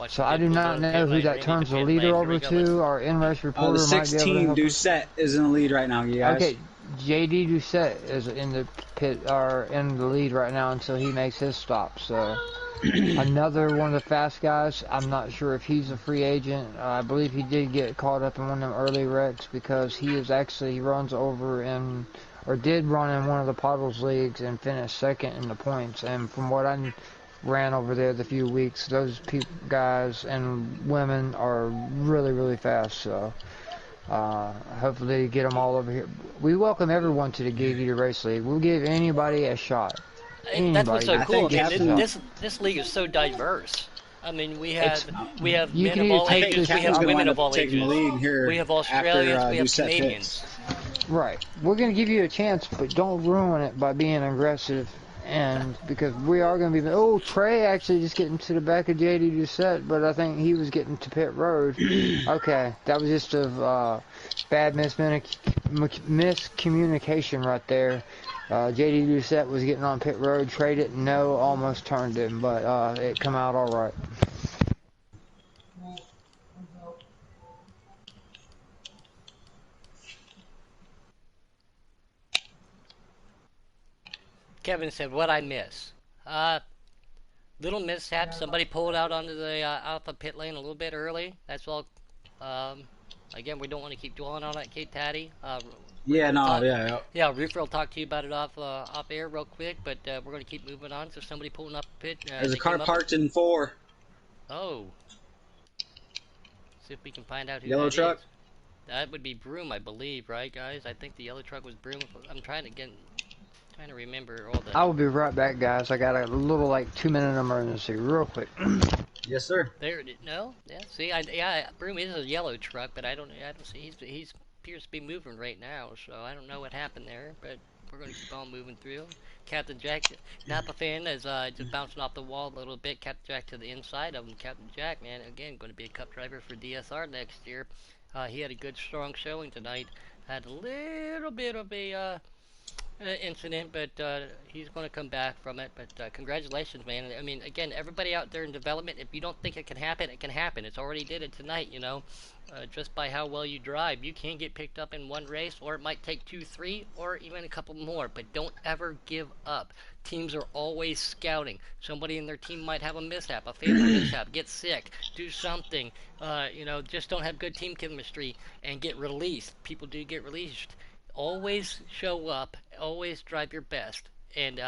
Speaker 1: So I do not know who that turns the leader over to. Our in-race reporter
Speaker 3: the
Speaker 1: might be able to
Speaker 3: 16
Speaker 1: help us.
Speaker 3: Doucette is in the lead right now, you guys.
Speaker 1: Okay, JD Doucette is in the pit or in the lead right now until he makes his stop. So another one of the fast guys. I'm not sure if he's a free agent. I believe he did get caught up in one of them early wrecks because he runs over in, or did run in one of the Puddles leagues and finished second in the points. And from what I ran over there the few weeks, those guys and women are really, really fast. So hopefully get them all over here. We welcome everyone to the Gig Eater Race League. We'll give anybody a shot.
Speaker 2: That's what's so cool. I mean,
Speaker 3: this
Speaker 2: this league is so diverse. I mean, we have
Speaker 1: you
Speaker 2: men
Speaker 1: can
Speaker 2: of all
Speaker 1: either
Speaker 2: ages, we have women of all ages. We have Australians, we have
Speaker 3: Doucette
Speaker 2: Canadians.
Speaker 1: Right. We're going to give you a chance, but don't ruin it by being aggressive. And because we are going to be... Oh, Trey actually just getting to the back of JD Doucette, but I think he was getting to pit road. Okay, that was just a bad miscommunication right there. JD Doucette was getting on pit road, traded, no, almost turned him, but it come out all right.
Speaker 2: Kevin said, "What I miss? Little mishap. Somebody pulled out onto the Alpha pit lane a little bit early. That's all. Again, we don't want to keep dwelling on that, Kate Tatty.
Speaker 3: Yeah, no,
Speaker 2: Yeah, Roofer will talk to you about it off air real quick, but we're going to keep moving on. So somebody pulling up a pit.
Speaker 3: There's a car parked in 4.
Speaker 2: Oh. See if we can find out who
Speaker 3: Yellow
Speaker 2: that
Speaker 3: truck?
Speaker 2: is. That would be Broom, I believe, right, guys? I think the yellow truck was Broom. I'm trying to remember all the...
Speaker 1: I will be right back, guys. I got a little, like, 2-minute emergency, real quick.
Speaker 3: Yes, sir.
Speaker 2: There, no, yeah. See, Broom is a yellow truck, but I don't see. He's appears to be moving right now, so I don't know what happened there, but we're going to keep on moving through. Captain Jack, Napa fan, is just bouncing off the wall a little bit. Captain Jack to the inside of him. Captain Jack, man, again, going to be a cup driver for DSR next year. He had a good, strong showing tonight. Had a little bit of a incident, but he's going to come back from it. But congratulations, man. I mean, again, everybody out there in development, if you don't think it can happen, it can happen. It's already did it tonight, you know. Just by how well you drive, you can get picked up in one race, or it might take 2, 3, or even a couple more. But don't ever give up. Teams are always scouting. Somebody in their team might have a mishap, a fatal mishap, get sick, do something. You know, just don't have good team chemistry and get released. People do get released. Always show up, always drive your best, and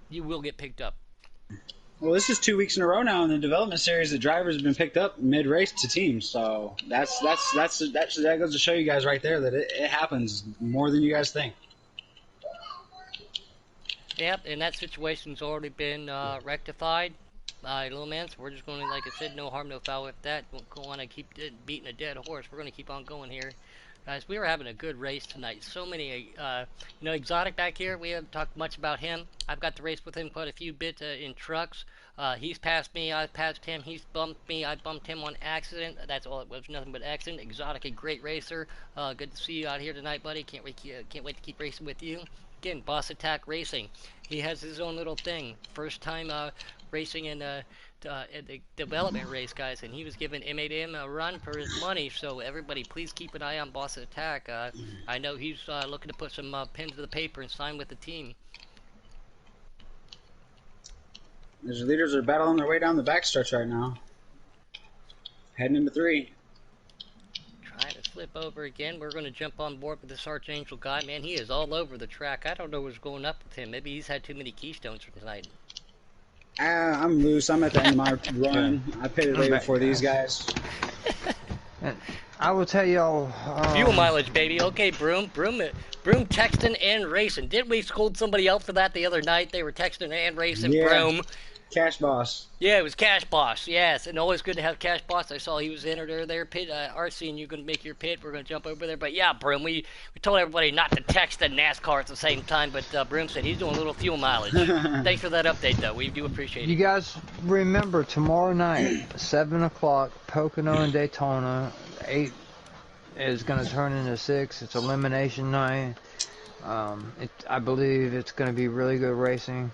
Speaker 2: you will get picked up.
Speaker 3: Well, this is 2 weeks in a row now in the development series. The drivers have been picked up mid-race to teams, so that goes to show you guys right there that it happens more than you guys think.
Speaker 2: Yep, and that situation's already been rectified by Little Man, so we're just going to, like I said, no harm, no foul with that. Won't go on and keep beating a dead horse. We're going to keep on going here. Guys, we were having a good race tonight. So many, you know, Exotic back here, we haven't talked much about him. I've got to race with him quite a few bits in trucks. He's passed me, I've passed him, he's bumped me, I bumped him on accident. That's all it was, nothing but accident. Exotic, a great racer. Good to see you out here tonight, buddy. Can't wait to keep racing with you. Again, Boss Attack Racing. He has his own little thing. First time racing in at the development race, guys, and he was giving M8M a run for his money, so everybody please keep an eye on Boss Attack. I know he's looking to put some pen to the paper and sign with the team.
Speaker 3: These leaders are battling their way down the backstretch right now. Heading into 3.
Speaker 2: Trying to flip over again. We're going to jump on board with this Archangel guy. Man, he is all over the track. I don't know what's going up with him. Maybe he's had too many keystones for tonight.
Speaker 3: I'm loose. I'm at the end of my run. I pitted way before these guys.
Speaker 1: And I will tell y'all...
Speaker 2: Fuel mileage, baby. Okay, Broom texting and racing. Didn't we scold somebody else for that the other night? They were texting and racing,
Speaker 3: yeah.
Speaker 2: Broom.
Speaker 3: Cash Boss.
Speaker 2: Yeah, it was Cash Boss, yes. And always good to have Cash Boss. I saw he was entered there. Pit, RC, and you're going to make your pit. We're going to jump over there. But yeah, Broom, we told everybody not to text and NASCAR at the same time, but Broom said he's doing a little fuel mileage. Thanks for that update, though. We do appreciate it.
Speaker 1: You guys remember, tomorrow night, 7 o'clock, Pocono and Daytona. 8 is going to turn into 6. It's elimination night. I believe it's going to be really good racing.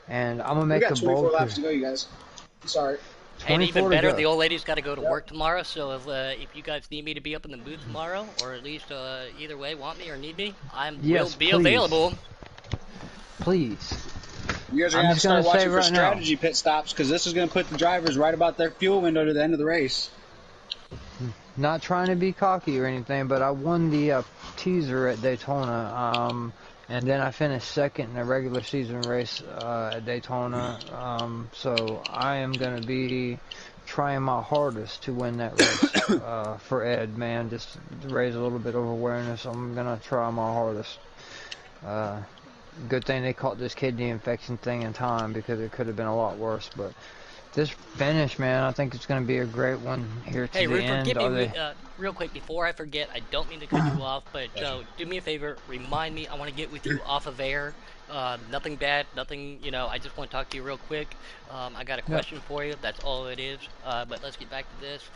Speaker 1: And I'm going to make a bold...
Speaker 3: We got 24 laps to go, you guys. Sorry.
Speaker 2: And even better, the old lady's got to go to work tomorrow, so if you guys need me to be up in the booth tomorrow, or at least either way, want me or need me, will be available.
Speaker 1: Please.
Speaker 3: You guys are going to have to start watching for strategy pit stops, because this is going to put the drivers right about their fuel window to the end of the race.
Speaker 1: Not trying to be cocky or anything, but I won the teaser at Daytona. And then I finished second in a regular season race at Daytona. So I am going to be trying my hardest to win that race for Ed, man. Just to raise a little bit of awareness. I'm going to try my hardest. Good thing they caught this kidney infection thing in time, because it could have been a lot worse. But this finish, man, I think it's going to be a great one here to the end.
Speaker 2: Hey, Rupert, real quick, before I forget, I don't mean to cut you off, but do me a favor, remind me, I want to get with you off of air. Nothing bad, nothing, you know, I just want to talk to you real quick. I got a question for you, that's all it is, but let's get back to this.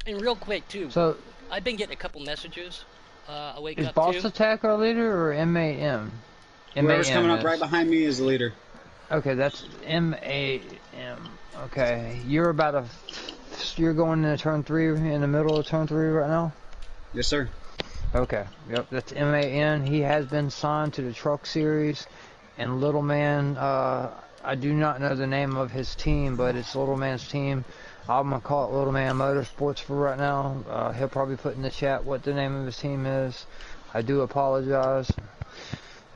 Speaker 2: And real quick, too,
Speaker 1: so,
Speaker 2: I've been getting a couple messages. I wake
Speaker 1: is
Speaker 2: up
Speaker 1: Boss
Speaker 2: to.
Speaker 1: Attack our leader or M8M?
Speaker 3: Whoever's coming up
Speaker 1: is.
Speaker 3: right behind me is the leader.
Speaker 1: Okay, that's M-A-M. Okay, you're about a... You're going into turn 3, in the middle of turn 3 right now?
Speaker 3: Yes, sir.
Speaker 1: Okay, yep, that's M-A-N. He has been signed to the Truck Series. And Little Man, I do not know the name of his team, but it's Little Man's team. I'm going to call it Little Man Motorsports for right now. He'll probably put in the chat what the name of his team is. I do apologize.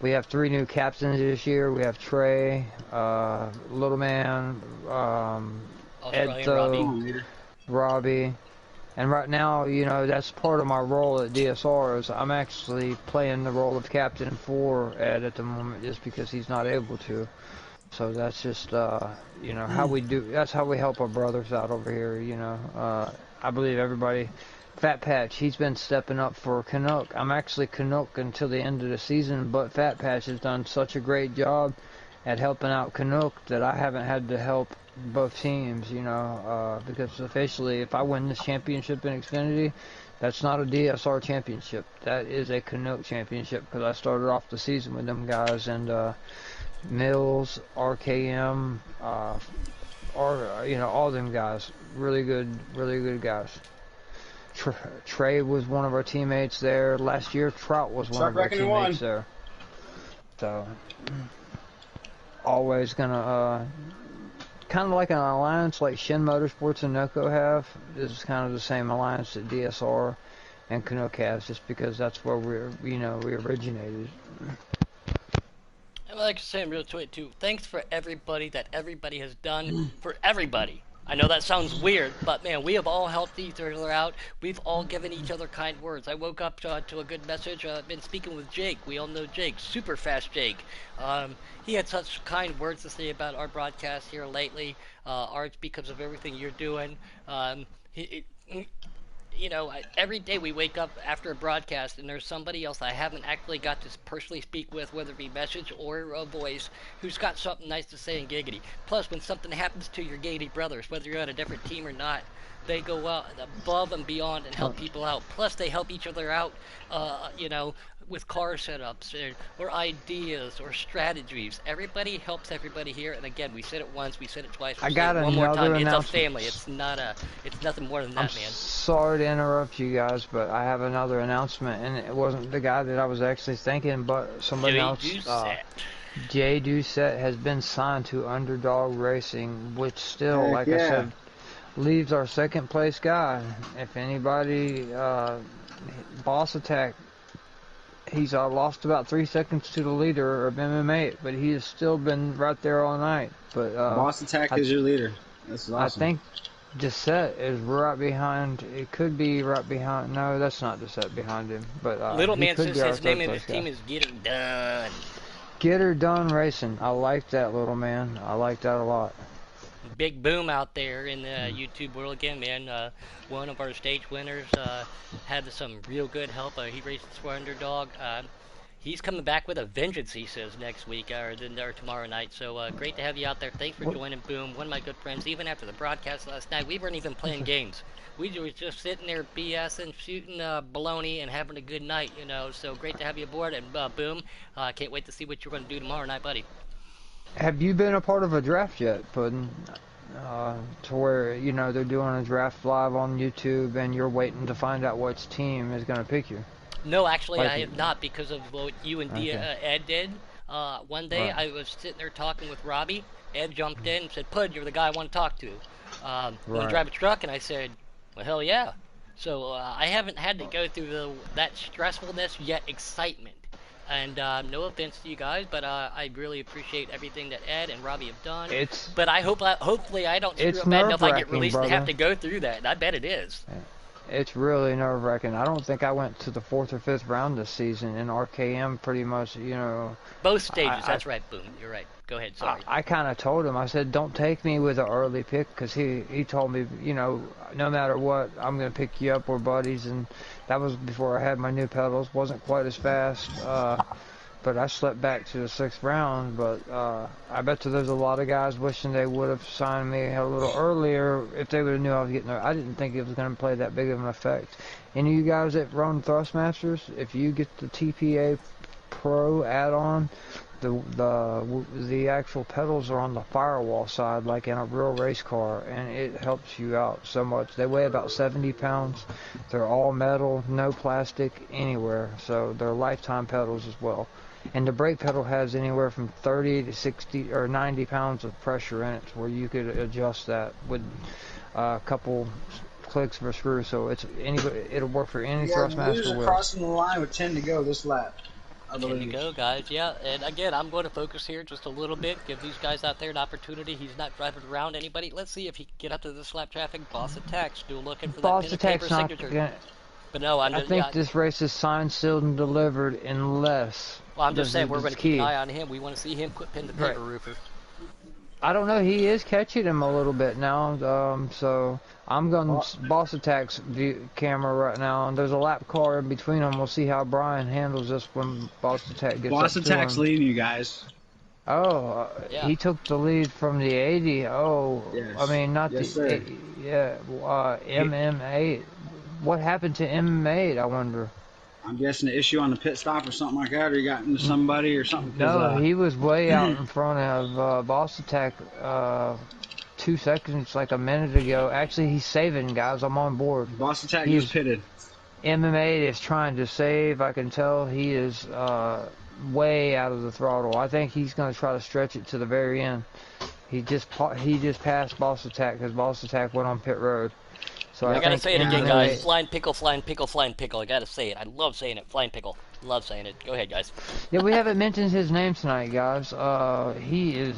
Speaker 1: We have 3 new captains this year. We have Trey, Little Man, Edtho, Robbie. And right now, you know, that's part of my role at DSR is I'm actually playing the role of captain for Ed at the moment just because he's not able to. So that's just, you know, how we do, that's how we help our brothers out over here, you know. I believe everybody, Fat Patch, he's been stepping up for Canuck. I'm actually Canuck until the end of the season, but Fat Patch has done such a great job at helping out Canuck that I haven't had to help both teams, you know, because officially if I win this championship in Xfinity, that's not a DSR championship. That is a Canuck championship because I started off the season with them guys and Mills, RKM, or you know, all them guys, really good guys. Trey was one of our teammates there last year. Trout was one of our teammates there. So always gonna kind of like an alliance like Shin Motorsports and NOCO have. This is kind of the same alliance that DSR and Canuck has, just because that's where we originated.
Speaker 2: I'd like to say in real quick too, thanks for everybody that everybody has done for everybody. I know that sounds weird, but man, we have all helped each other out. We've all given each other kind words. I woke up to a good message. I've been speaking with Jake. We all know Jake, super fast Jake. He had such kind words to say about our broadcast here lately. Arts, because of everything you're doing. You know, every day we wake up after a broadcast and there's somebody else I haven't actually got to personally speak with, whether it be message or a voice, who's got something nice to say in Giggity. Plus, when something happens to your Giggity brothers, whether you're on a different team or not, they go out above and beyond and help people out. Plus, they help each other out, you know, with car setups or ideas or strategies. Everybody helps everybody here. And again, we said it once, we said it twice.
Speaker 1: I got
Speaker 2: one more time. It's a
Speaker 1: announcement.
Speaker 2: family. It's not a. It's nothing more than that, man.
Speaker 1: Sorry to interrupt you guys, but I have another announcement, and it wasn't the guy that I was actually thinking, but somebody else. Jay Doucette has been signed to Underdog Racing, which still, like I said, leaves our second place guy. If anybody, Boss Attack, he's lost about 3 seconds to the leader of MMA, but he has still been right there all night. But
Speaker 3: Boss Attack is your leader. That's awesome.
Speaker 1: I think Doucette is right behind. It could be right behind. No, that's not Doucette behind him. But
Speaker 2: Little Man says his name of his team is Get Her Done.
Speaker 1: Get Her Done Racing. I like that, Little Man. I like that a lot.
Speaker 2: Big boom out there in the YouTube world again, man. One of our stage winners had some real good help. He raced for Underdog. He's coming back with a vengeance, he says, next week or tomorrow night. So great to have you out there. Thanks for joining Boom. One of my good friends. Even after the broadcast last night, we weren't even playing games. We were just sitting there BSing, shooting baloney, and having a good night, you know. So great to have you aboard. And Boom, can't wait to see what you're going to do tomorrow night, buddy.
Speaker 1: Have you been a part of a draft yet, Puddin'? To where, you know, they're doing a draft live on YouTube and you're waiting to find out which team is going to pick you?
Speaker 2: No, actually, I have not, because of what you and Ed did. One day, I was sitting there talking with Robbie. Ed jumped in and said, Pud, you're the guy I want to talk to. Want to drive a truck? And I said, well, hell yeah. So I haven't had to go through that stressfulness yet excitement. And no offense to you guys, but I really appreciate everything that Ed and Robbie have done. But hopefully I don't screw up bad enough I get released to have to go through that. And I bet it is.
Speaker 1: It's really nerve-wracking. I don't think I went to the 4th or 5th round this season in RKM pretty much, you know.
Speaker 2: Both stages, that's right, Boom. You're right. Go ahead, sorry.
Speaker 1: I kind of told him, I said, don't take me with an early pick, because he told me, you know, no matter what, I'm going to pick you up, we're buddies, and that was before I had my new pedals. Wasn't quite as fast, but I slept back to the 6th round, but I bet you there's a lot of guys wishing they would have signed me a little earlier if they would have knew I was getting there. I didn't think it was going to play that big of an effect. Any of you guys that run Thrustmasters, if you get the TPA Pro add-on, the actual pedals are on the firewall side, like in a real race car, and it helps you out so much. They weigh about 70 pounds. They're all metal, no plastic anywhere, so they're lifetime pedals as well. And the brake pedal has anywhere from 30 to 60 or 90 pounds of pressure in it, where you could adjust that with a couple clicks of a screw. So it'll work for any Thrustmaster wheel.
Speaker 3: Crossing the line with 10 to go this lap.
Speaker 2: 10 to go, guys. Yeah, and again, I'm going to focus here just a little bit, give these guys out there an opportunity. He's not driving around anybody. Let's see if he can get up to this lap traffic. Boss Attack still looking for that pen and paper signature.
Speaker 1: But no, I think this race is signed, sealed, and delivered unless.
Speaker 2: Well, I'm just saying we're going to keep an eye on him. We want to see him put pen to paper, Roofer.
Speaker 1: I don't know. He is catching him a little bit now. So I'm going Boss Attack's camera right now, and there's a lap car in between them. We'll see how Brian handles this when Boss Attack gets
Speaker 3: Boss
Speaker 1: up
Speaker 3: Attack's
Speaker 1: to him.
Speaker 3: leading you guys.
Speaker 1: Oh, he took the lead from the 80. Oh,
Speaker 3: yes.
Speaker 1: I mean, not
Speaker 3: yes,
Speaker 1: the 80. Yeah, MM8. What happened to MM8, I wonder?
Speaker 3: I'm guessing an issue on the pit stop or something like that, or he got into somebody or something.
Speaker 1: No, he was way out in front of Boss Attack 2 seconds, like a minute ago. Actually, he's saving, guys. I'm on board.
Speaker 3: Boss Attack just pitted.
Speaker 1: MMA is trying to save. I can tell he is way out of the throttle. I think he's going to try to stretch it to the very end. He just passed Boss Attack because Boss Attack went on pit road. So
Speaker 2: I gotta say it again, guys. Flying pickle, flying pickle, flying pickle. I gotta say it. I love saying it. Flying pickle. Love saying it. Go ahead, guys.
Speaker 1: Yeah, we haven't mentioned his name tonight, guys. He is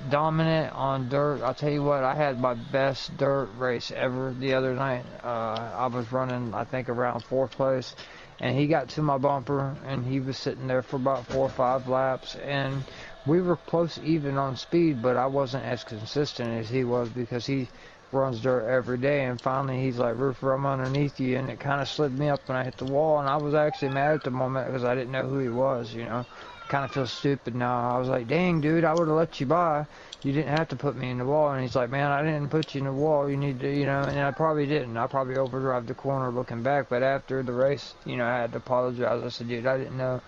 Speaker 1: dominant on dirt. I'll tell you what, I had my best dirt race ever the other night. I was running, I think, around 4th place, and he got to my bumper, and he was sitting there for about 4 or 5 laps, and we were close even on speed, but I wasn't as consistent as he was because he runs dirt every day, and finally he's like, Roofer, I'm underneath you, and it kind of slid me up when I hit the wall, and I was actually mad at the moment because I didn't know who he was, you know. I kind of feel stupid now. I was like, dang, dude, I would have let you by. You didn't have to put me in the wall. And he's like, man, I didn't put you in the wall. You need to, you know, and I probably didn't. I probably overdrive the corner looking back, but after the race, you know, I had to apologize. I said, dude, I didn't know,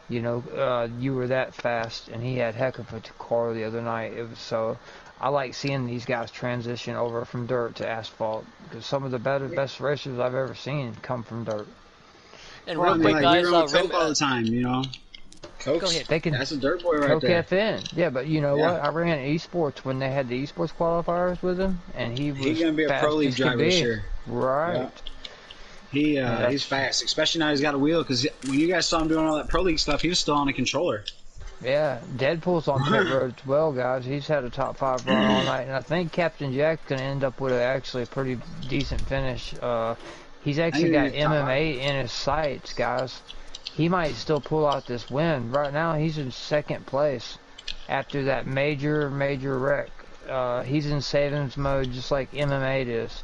Speaker 1: you know, you were that fast, and he had heck of a car the other night. It was so... I like seeing these guys transition over from dirt to asphalt because some of the best racers I've ever seen come from dirt.
Speaker 2: And real quick, guys,
Speaker 3: Coke all the time, you know. Coke's, that's a dirt boy right
Speaker 1: Coke
Speaker 3: there.
Speaker 1: FN. Yeah, but you know what? I ran esports when they had the esports qualifiers with him, and he was
Speaker 3: he's gonna be a pro league driver this year.
Speaker 1: Right.
Speaker 3: Yeah. He's fast, especially now he's got a wheel. Because when you guys saw him doing all that pro league stuff, he was still on a controller.
Speaker 1: Yeah, Deadpool's on pit road as well, guys. He's had a top 5 run all night, and I think Captain Jack's going to end up with actually a pretty decent finish. He's actually got MMA in his sights, guys. He might still pull out this win. Right now, he's in 2nd place after that major wreck. He's in savings mode just like MMA is.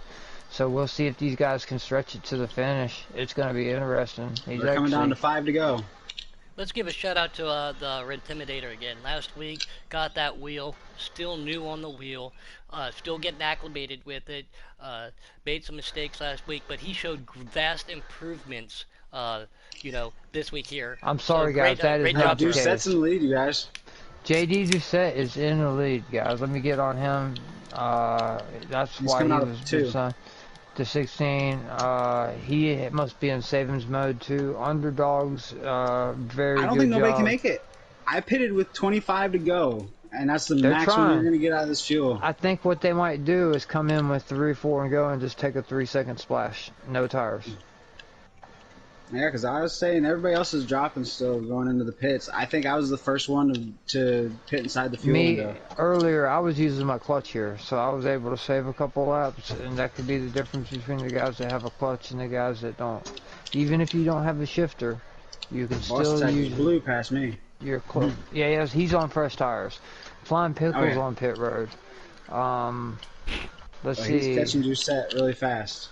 Speaker 1: So we'll see if these guys can stretch it to the finish. It's going to be interesting.
Speaker 3: They're coming down to 5 to go.
Speaker 2: Let's give a shout out to the Intimidator again. Last week, got that wheel, still new on the wheel, still getting acclimated with it. Made some mistakes last week, but he showed vast improvements, you know, this week here.
Speaker 1: I'm sorry, guys, that is not the case.
Speaker 3: Doucette's in the lead, you guys.
Speaker 1: JD Doucette is in the lead, guys. Let me get on him. That's why he was to 16. He must be in savings mode too. Underdogs, very good.
Speaker 3: I don't think nobody can make it. I pitted with 25 to go, and that's the maximum you're going to get out of this fuel.
Speaker 1: I think what they might do is come in with 3 or 4 and go and just take a 3-second splash. No tires.
Speaker 3: Yeah, because I was saying everybody else is dropping still going into the pits. I think I was the first one to pit inside the fuel window.
Speaker 1: Earlier, I was using my clutch here, so I was able to save a couple laps, and that could be the difference between the guys that have a clutch and the guys that don't. Even if you don't have a shifter, you can still use...
Speaker 3: Blue past me.
Speaker 1: Your clutch. Yeah, he's on fresh tires. Flying Pickle's on pit road. Let's see.
Speaker 3: He's catching Doucette really fast.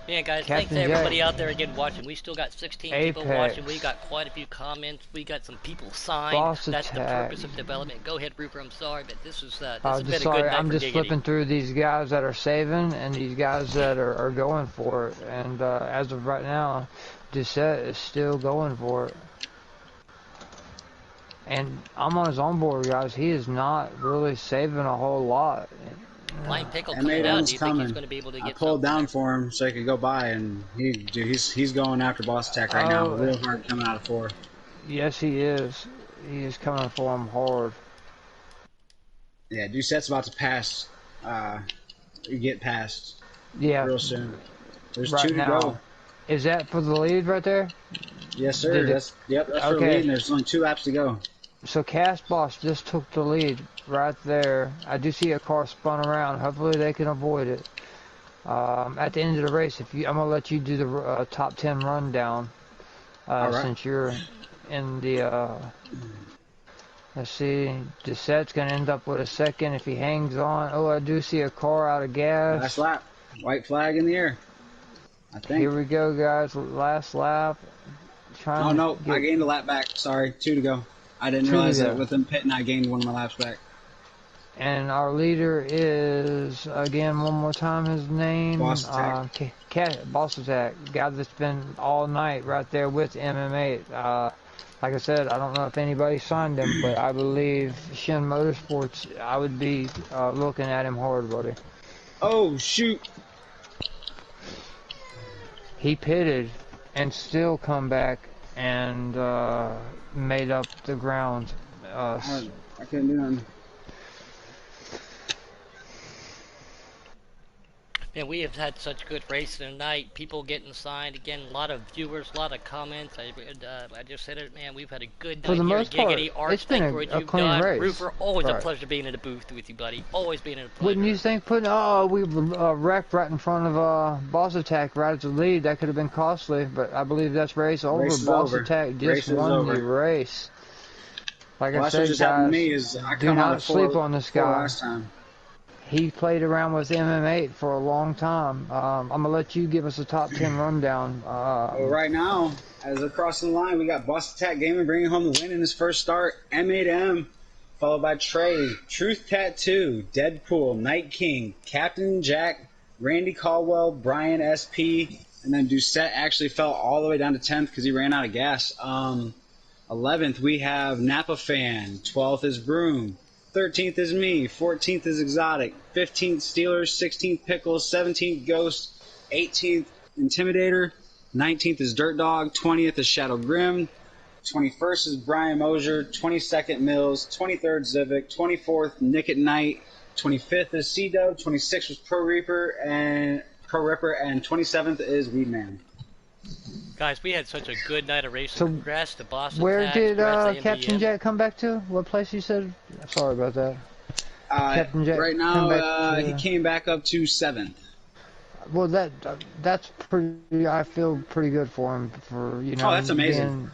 Speaker 2: Yeah, guys, thanks
Speaker 1: Captain
Speaker 2: to everybody
Speaker 1: Jack,
Speaker 2: out there again watching. We still got 16 people watching. We
Speaker 1: Apex,
Speaker 2: got quite a few comments. We got some people signed.
Speaker 1: Boss
Speaker 2: That's the
Speaker 1: Attack.
Speaker 2: purpose of development. Go ahead, Rupert. I'm sorry, but this has
Speaker 1: Just
Speaker 2: been a good
Speaker 1: sorry,
Speaker 2: night
Speaker 1: I'm
Speaker 2: for
Speaker 1: just
Speaker 2: Giggity.
Speaker 1: flipping through these guys that are saving and these guys that are going for it. And as of right now, Doucette is still going for it. And I'm on his onboard, guys. He is not really saving a whole lot.
Speaker 2: Flying Pickle coming down. Do you think he's going to be able to get
Speaker 3: I pulled
Speaker 2: something
Speaker 3: down
Speaker 2: there?
Speaker 3: for him so he could go by, and he's going after Boss Attack right now, real hard coming out of 4.
Speaker 1: Yes, he is. He is coming for him hard.
Speaker 3: Yeah, Doucette's about to pass. Get past.
Speaker 1: Yeah.
Speaker 3: Real soon. There's
Speaker 1: Right
Speaker 3: 2 to
Speaker 1: now.
Speaker 3: go.
Speaker 1: Is that for the lead right there?
Speaker 3: Yes, sir.
Speaker 1: Did it-
Speaker 3: That's for the
Speaker 1: Okay.
Speaker 3: lead, and there's only 2 laps to go.
Speaker 1: So Cast Boss just took the lead right there. I do see a car spun around. Hopefully they can avoid it. At the end of the race, I'm gonna let you do the top 10 rundown.
Speaker 3: All right.
Speaker 1: Since you're in the. Let's see. Doucette's gonna end up with a second if he hangs on. Oh, I do see a car out of gas.
Speaker 3: Last lap. White flag in the air. I think.
Speaker 1: Here we go, guys. Last lap.
Speaker 3: Oh, no. I gained a lap back. Sorry. 2 to go. I didn't realize that with them pitting, I gained one of my laps back.
Speaker 1: And our leader is, again, one more time, his name?
Speaker 3: Boss Attack.
Speaker 1: Boss Attack. Guy that's been all night right there with MM8. Like I said, I don't know if anybody signed him, but I believe Shin Motorsports, I would be looking at him hard, buddy.
Speaker 3: Oh, shoot.
Speaker 1: He pitted and still come back and made up the ground.
Speaker 3: I couldn't do nothing.
Speaker 2: Man, we have had such good racing tonight. People getting signed again. A lot of viewers, a lot of comments. I just said it, man. We've had a good night
Speaker 1: For the
Speaker 2: here
Speaker 1: most
Speaker 2: at
Speaker 1: part,
Speaker 2: Giggity. Arch,
Speaker 1: it's been
Speaker 2: thank you for what
Speaker 1: a
Speaker 2: you've
Speaker 1: clean
Speaker 2: done.
Speaker 1: race.
Speaker 2: Roofer, always a
Speaker 1: Right.
Speaker 2: pleasure being in the booth with you, buddy. Always being in a pleasure.
Speaker 1: Wouldn't you think we wrecked right in front of Boss Attack right at the lead? That could have been costly, but I believe that's race over.
Speaker 3: Race is
Speaker 1: Boss
Speaker 3: over.
Speaker 1: Attack just
Speaker 3: Race is
Speaker 1: won
Speaker 3: over.
Speaker 1: the race. Like
Speaker 3: Well,
Speaker 1: I
Speaker 3: that's what
Speaker 1: said,
Speaker 3: just happened to me
Speaker 1: guys,
Speaker 3: is I
Speaker 1: do
Speaker 3: come out
Speaker 1: not
Speaker 3: of
Speaker 1: sleep
Speaker 3: 4
Speaker 1: on this
Speaker 3: 4
Speaker 1: guy.
Speaker 3: last time.
Speaker 1: He played around with MM8 for a long time. I'm going to let you give us a top 10 rundown.
Speaker 3: Well, right now, as we're crossing the line, we got Boss Attack Gaming bringing home the win in his first start. M8M, followed by Trey, Truth Tattoo, Deadpool, Night King, Captain Jack, Randy Caldwell, Brian SP, and then Doucette actually fell all the way down to 10th because he ran out of gas. 11th, we have Napa Fan. 12th is Broom. 13th is me, 14th is Exotic, 15th Steelers, 16th Pickles, 17th Ghost, 18th Intimidator, 19th is Dirt Dog, 20th is Shadow Grim, 21st is Brian Mosier, 22nd Mills, 23rd Zivic, 24th Nick at Night, 25th is C-Dub, 26th was Pro Ripper, and 27th is Weedman.
Speaker 2: Guys, we had such a good night of racing.
Speaker 1: So,
Speaker 2: Congrats to Boss
Speaker 1: Where
Speaker 2: Attack.
Speaker 1: did
Speaker 2: congrats to
Speaker 1: Captain
Speaker 2: MBM.
Speaker 1: Jack come back to? What place you said? Sorry about that. Captain Jack
Speaker 3: Right
Speaker 1: come
Speaker 3: now,
Speaker 1: back to-
Speaker 3: he came back up to 7th.
Speaker 1: Well, that's pretty. I feel pretty good for him for
Speaker 3: Oh, that's amazing.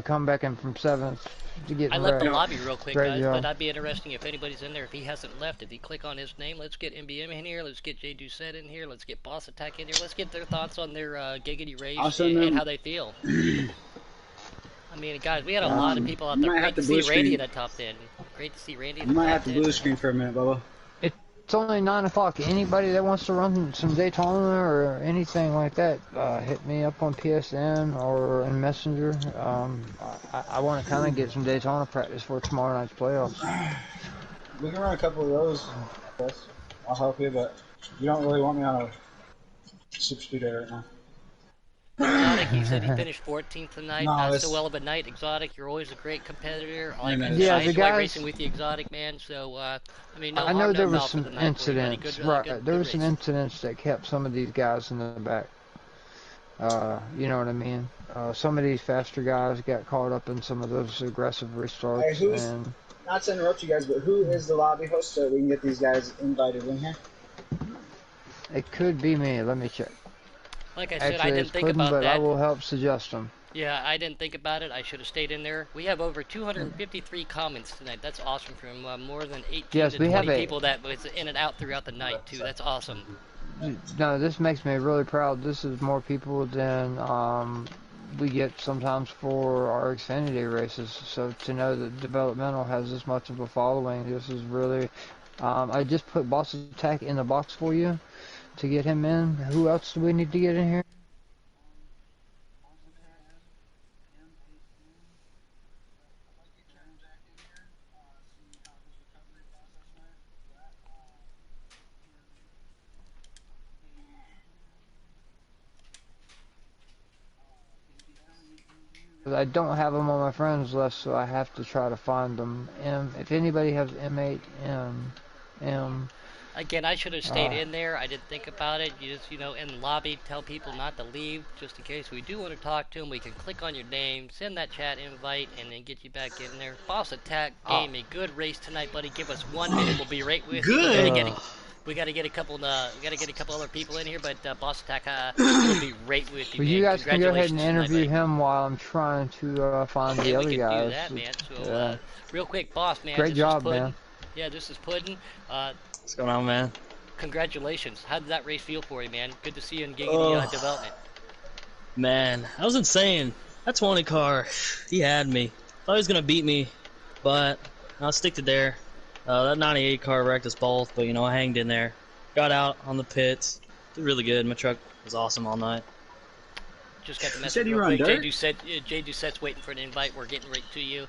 Speaker 1: Come back in from 7th to get.
Speaker 2: I left the
Speaker 1: wrecked.
Speaker 2: lobby real quick,
Speaker 1: Great
Speaker 2: guys,
Speaker 1: job.
Speaker 2: but that'd be interesting if anybody's in there. If he hasn't left, if you click on his name, let's get MBM in here, let's get Jay Doucette in here, let's get Boss Attack in here, let's get their thoughts on their Giggity race
Speaker 3: Also,
Speaker 2: and how they feel. I mean, guys, we had a lot of people out
Speaker 3: you
Speaker 2: there.
Speaker 3: might
Speaker 2: Great
Speaker 3: have
Speaker 2: to
Speaker 3: to
Speaker 2: see
Speaker 3: blue
Speaker 2: Randy
Speaker 3: screen.
Speaker 2: in the top 10. Great to see Randy in
Speaker 3: You
Speaker 2: the
Speaker 3: might
Speaker 2: top
Speaker 3: have to
Speaker 2: 10.
Speaker 3: blue screen for a minute, Bubba.
Speaker 1: It's only 9 o'clock. Anybody that wants to run some Daytona or anything like that, hit me up on PSN or in Messenger. I want to kind of get some Daytona practice for tomorrow night's playoffs.
Speaker 3: We can run a couple of those. Yes. I'll help you, but you don't really want me on a super speed right now.
Speaker 2: Exotic, he said he finished 14th tonight.
Speaker 3: No,
Speaker 2: Not
Speaker 3: it's-
Speaker 2: so well of a night. Exotic, you're always a great competitor. I
Speaker 3: Yeah,
Speaker 2: like
Speaker 3: the
Speaker 2: I enjoy
Speaker 1: guys-
Speaker 2: racing with the Exotic, man. So, I mean, no
Speaker 1: I know
Speaker 2: harm,
Speaker 1: there
Speaker 2: no
Speaker 1: was
Speaker 2: foul for
Speaker 1: some
Speaker 2: the night for you, buddy.
Speaker 1: incidents,
Speaker 2: Good,
Speaker 1: right?
Speaker 2: good,
Speaker 1: There
Speaker 2: good
Speaker 1: was some
Speaker 2: racing.
Speaker 1: incidents that kept some of these guys in the back. You know what I mean? Some of these faster guys got caught up in some of those aggressive restarts,
Speaker 3: Hey, who's-
Speaker 1: and
Speaker 3: Not to interrupt you guys, but who is the lobby host so we can get these guys invited in here?
Speaker 1: it could be me. Let me check.
Speaker 2: Like I said, I
Speaker 1: Actually,
Speaker 2: didn't
Speaker 1: it's
Speaker 2: think
Speaker 1: Puddin',
Speaker 2: about
Speaker 1: but I
Speaker 2: that.
Speaker 1: will help suggest them.
Speaker 2: Yeah, I didn't think about it. I should have stayed in there. We have over 253 comments tonight. That's awesome from more than 18
Speaker 1: Yes,
Speaker 2: to
Speaker 1: we
Speaker 2: 20
Speaker 1: have
Speaker 2: people that was in and out throughout the night, too. That's awesome.
Speaker 1: no, this makes me really proud. This is more people than we get sometimes for our Xfinity races. So to know that developmental has this much of a following, this is really. I just put Boss Attack in the box for you to get him in. Who else do we need to get in here? I don't have them on my friends list, so I have to try to find them. If anybody has M8M,
Speaker 2: Again, I should have stayed in there. I didn't think about it. You just, in the lobby, tell people not to leave, just in case we do want to talk to them. We can click on your name, send that chat invite, and then get you back in there. Boss Attack gave me a good race tonight, buddy. Give us 1 minute, we'll be right with you. We gotta get a couple. We gotta get a couple other people in here, but Boss Attack will be right with you.
Speaker 1: Well, you guys can go ahead and interview him while I'm trying to find the other guys.
Speaker 2: Do that, man. So, real quick, boss, man.
Speaker 1: Great job, man.
Speaker 2: Yeah, this is Puddin.
Speaker 4: What's going on, man?
Speaker 2: Congratulations. How did that race feel for you, man? Good to see you in Giggity development.
Speaker 4: Man, that was insane. That 20 car, he had me. Thought he was gonna beat me, but I'll stick to there. That 98 car wrecked us both, but I hanged in there. Got out on the pits. Did really good. My truck was awesome all night.
Speaker 2: Just got the message real quick. Jay Doucette's waiting for an invite. We're getting right to you.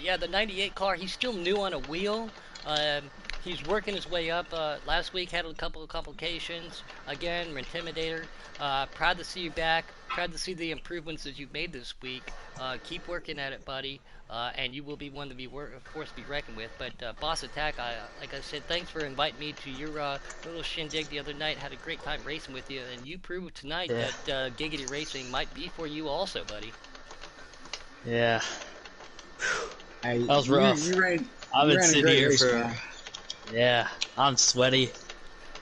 Speaker 2: Yeah, the 98 car, he's still new on a wheel. He's working his way up. Last week had a couple of complications. Again, Intimidator. Proud to see you back. Proud to see the improvements that you've made this week. Keep working at it, buddy. And you will be one to be, of course, be reckoned with. But Boss Attack, like I said, thanks for inviting me to your little shindig the other night. Had a great time racing with you, and you proved tonight that Giggity Racing might be for you also, buddy.
Speaker 4: Yeah. That was rough. I've been sitting here for. Yeah, I'm sweaty.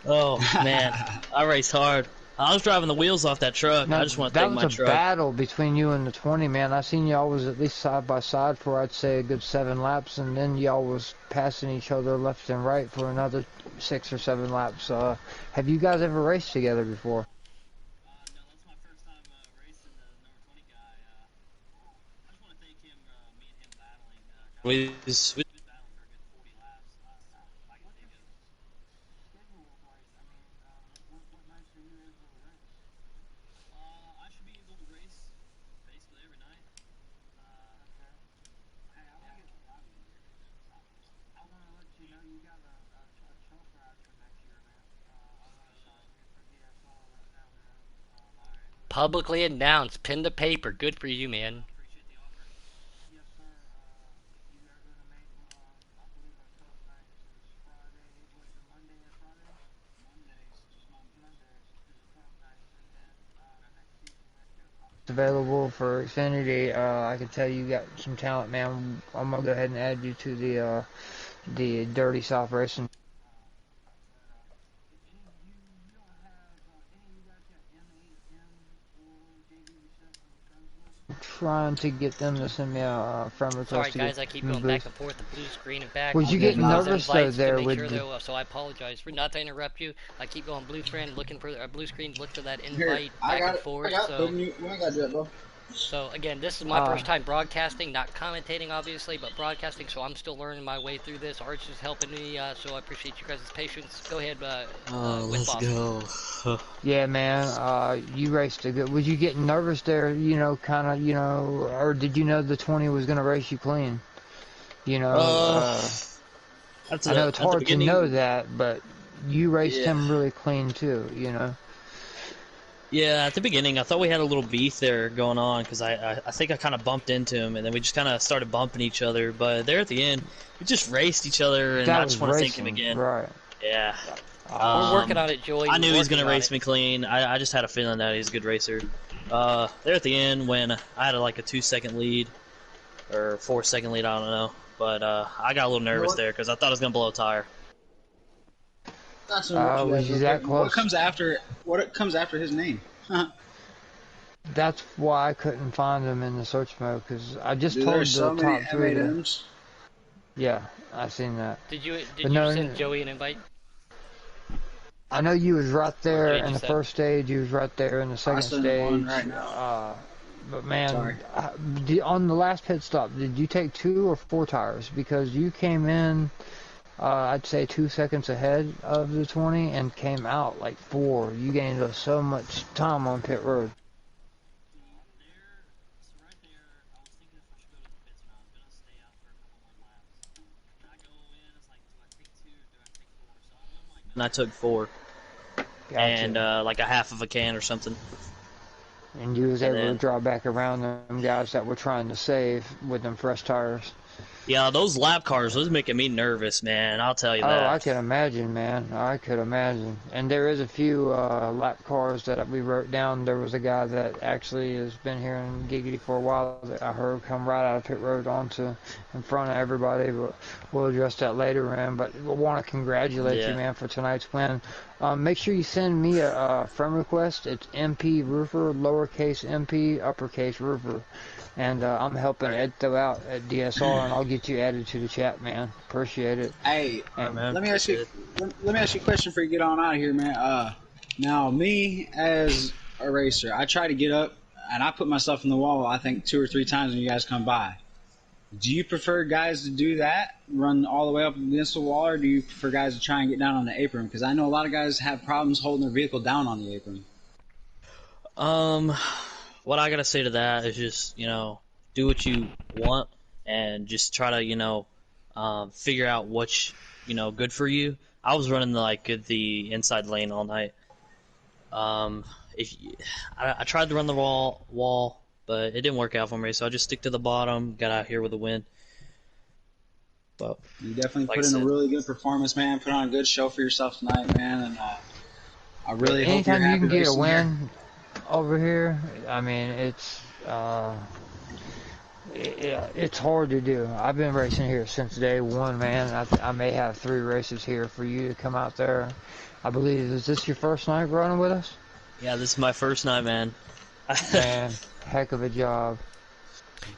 Speaker 4: Oh man, I raced hard. I was driving the wheels off that truck.
Speaker 1: Now,
Speaker 4: I just want to thank my truck.
Speaker 1: That was a battle between you and the 20, man. I seen y'all was at least side by side for, I'd say, a good 7 laps, and then y'all was passing each other left and right for another 6 or 7 laps. Have you guys ever raced together before?
Speaker 5: No, that's my first time racing the number 20 guy. I just want to thank him, me and him battling.
Speaker 4: We
Speaker 5: battling for a good 40 laps. Like I think I should be able to race basically every night. Hey, I want to get the lobby in here. I want to let you know you got a truck ride for next year, man. I'm going to sign you for DSR right now, man.
Speaker 2: Publicly announced, pin the paper. Good for you, man.
Speaker 5: Appreciate the offer. Yes, sir. You are going to make, I believe our cup night is Friday. Was it Monday or Friday? Mondays. Just Mondays. Is a cup night. And then next season,
Speaker 1: Available for Xfinity. I can tell you got some talent, man. I'm gonna go ahead and add you to the Dirty South Racing. Trying to get them to send me a friend request.
Speaker 2: Sorry,
Speaker 1: to
Speaker 2: guys,
Speaker 1: get
Speaker 2: I keep going back and forth, the blue screen and back.
Speaker 1: Was you getting nervous though there with
Speaker 2: so I apologize for not to interrupt you. I keep going blue friend, looking for a blue screen, look for that invite back and forth. So again, this is my first time broadcasting, not commentating obviously, but broadcasting. So I'm still learning my way through this. Arch is helping me, so I appreciate you guys' patience. Go ahead,
Speaker 4: let's go.
Speaker 1: Yeah, man. You raced a good. Was you getting nervous there? Kind of, or did you know the 20 was gonna race you clean? I know it's hard to know that, but you raced him really clean too.
Speaker 4: Yeah, at the beginning, I thought we had a little beef there going on because I think I kind of bumped into him, and then we just kind of started bumping each other. But there at the end, we just raced each other, and I just want to thank him again.
Speaker 1: Right.
Speaker 4: Yeah.
Speaker 2: We're working on it, Joey.
Speaker 4: I knew he was going to race me clean. I just had a feeling that he's a good racer. There at the end, when I had like a 2-second lead, or 4-second lead, I don't know. But I got a little nervous there because I thought I was going to blow a tire.
Speaker 3: That's
Speaker 1: was you that close?
Speaker 3: What comes after his name?
Speaker 1: That's why I couldn't find him in the search mode, because I just told the top 3 to... Yeah, I seen that.
Speaker 2: Did you send Joey an invite?
Speaker 1: I know you was right there
Speaker 2: JD
Speaker 1: in the
Speaker 2: said.
Speaker 1: first stage. You was right there in the second
Speaker 3: still in
Speaker 1: stage.
Speaker 3: one right now.
Speaker 1: But man,
Speaker 3: Sorry.
Speaker 1: on the last pit stop, did you take 2 or 4 tires? Because you came in, I'd say 2 seconds ahead of the 20 and came out like 4. You gained us so much time on pit road.
Speaker 4: And I took 4
Speaker 1: Gotcha.
Speaker 4: and like a half of a can or something.
Speaker 1: And you was
Speaker 4: and
Speaker 1: able to
Speaker 4: then-
Speaker 1: draw back around them guys that were trying to save with them fresh tires.
Speaker 4: Yeah, those lap cars, those making me nervous, man. I'll tell you
Speaker 1: Oh,
Speaker 4: that.
Speaker 1: I can imagine, man. I could imagine. And there is a few lap cars that we wrote down. There was a guy that actually has been here in Giggity for a while that I heard come right out of pit road onto in front of everybody. But we'll address that later, man. But we want to congratulate you, man, for tonight's win. Make sure you send me a friend request. It's MP Roofer, lowercase MP, uppercase Roofer. And I'm helping Edtho out at DSR, and I'll get you added to the chat, man. Appreciate it.
Speaker 3: Hey,
Speaker 4: man.
Speaker 3: let me ask you a question before you get on out of here, man. Now, me as a racer, I try to get up and I put myself in the wall. I think 2 or 3 times when you guys come by. Do you prefer guys to do that, run all the way up against the wall, or do you prefer guys to try and get down on the apron? Because I know a lot of guys have problems holding their vehicle down on the apron.
Speaker 4: What I gotta say to that is just, do what you want and just try to, figure out what's, good for you. I was running the inside lane all night. I tried to run the wall, but it didn't work out for me, so I just stick to the bottom, got out here with a win. But
Speaker 3: You definitely
Speaker 4: like
Speaker 3: put
Speaker 4: I
Speaker 3: in a
Speaker 4: said-
Speaker 3: really good performance, man. Put on a good show for yourself tonight, man. And I really hope you're
Speaker 1: Anytime you
Speaker 3: happy
Speaker 1: can get a
Speaker 3: racing here.
Speaker 1: win over here, I mean, it's hard to do. I've been racing here since day one, man. I may have 3 races here for you to come out there. I believe, is this your first night running with us?
Speaker 4: Yeah, this is my first night, man.
Speaker 1: Man, heck of a job.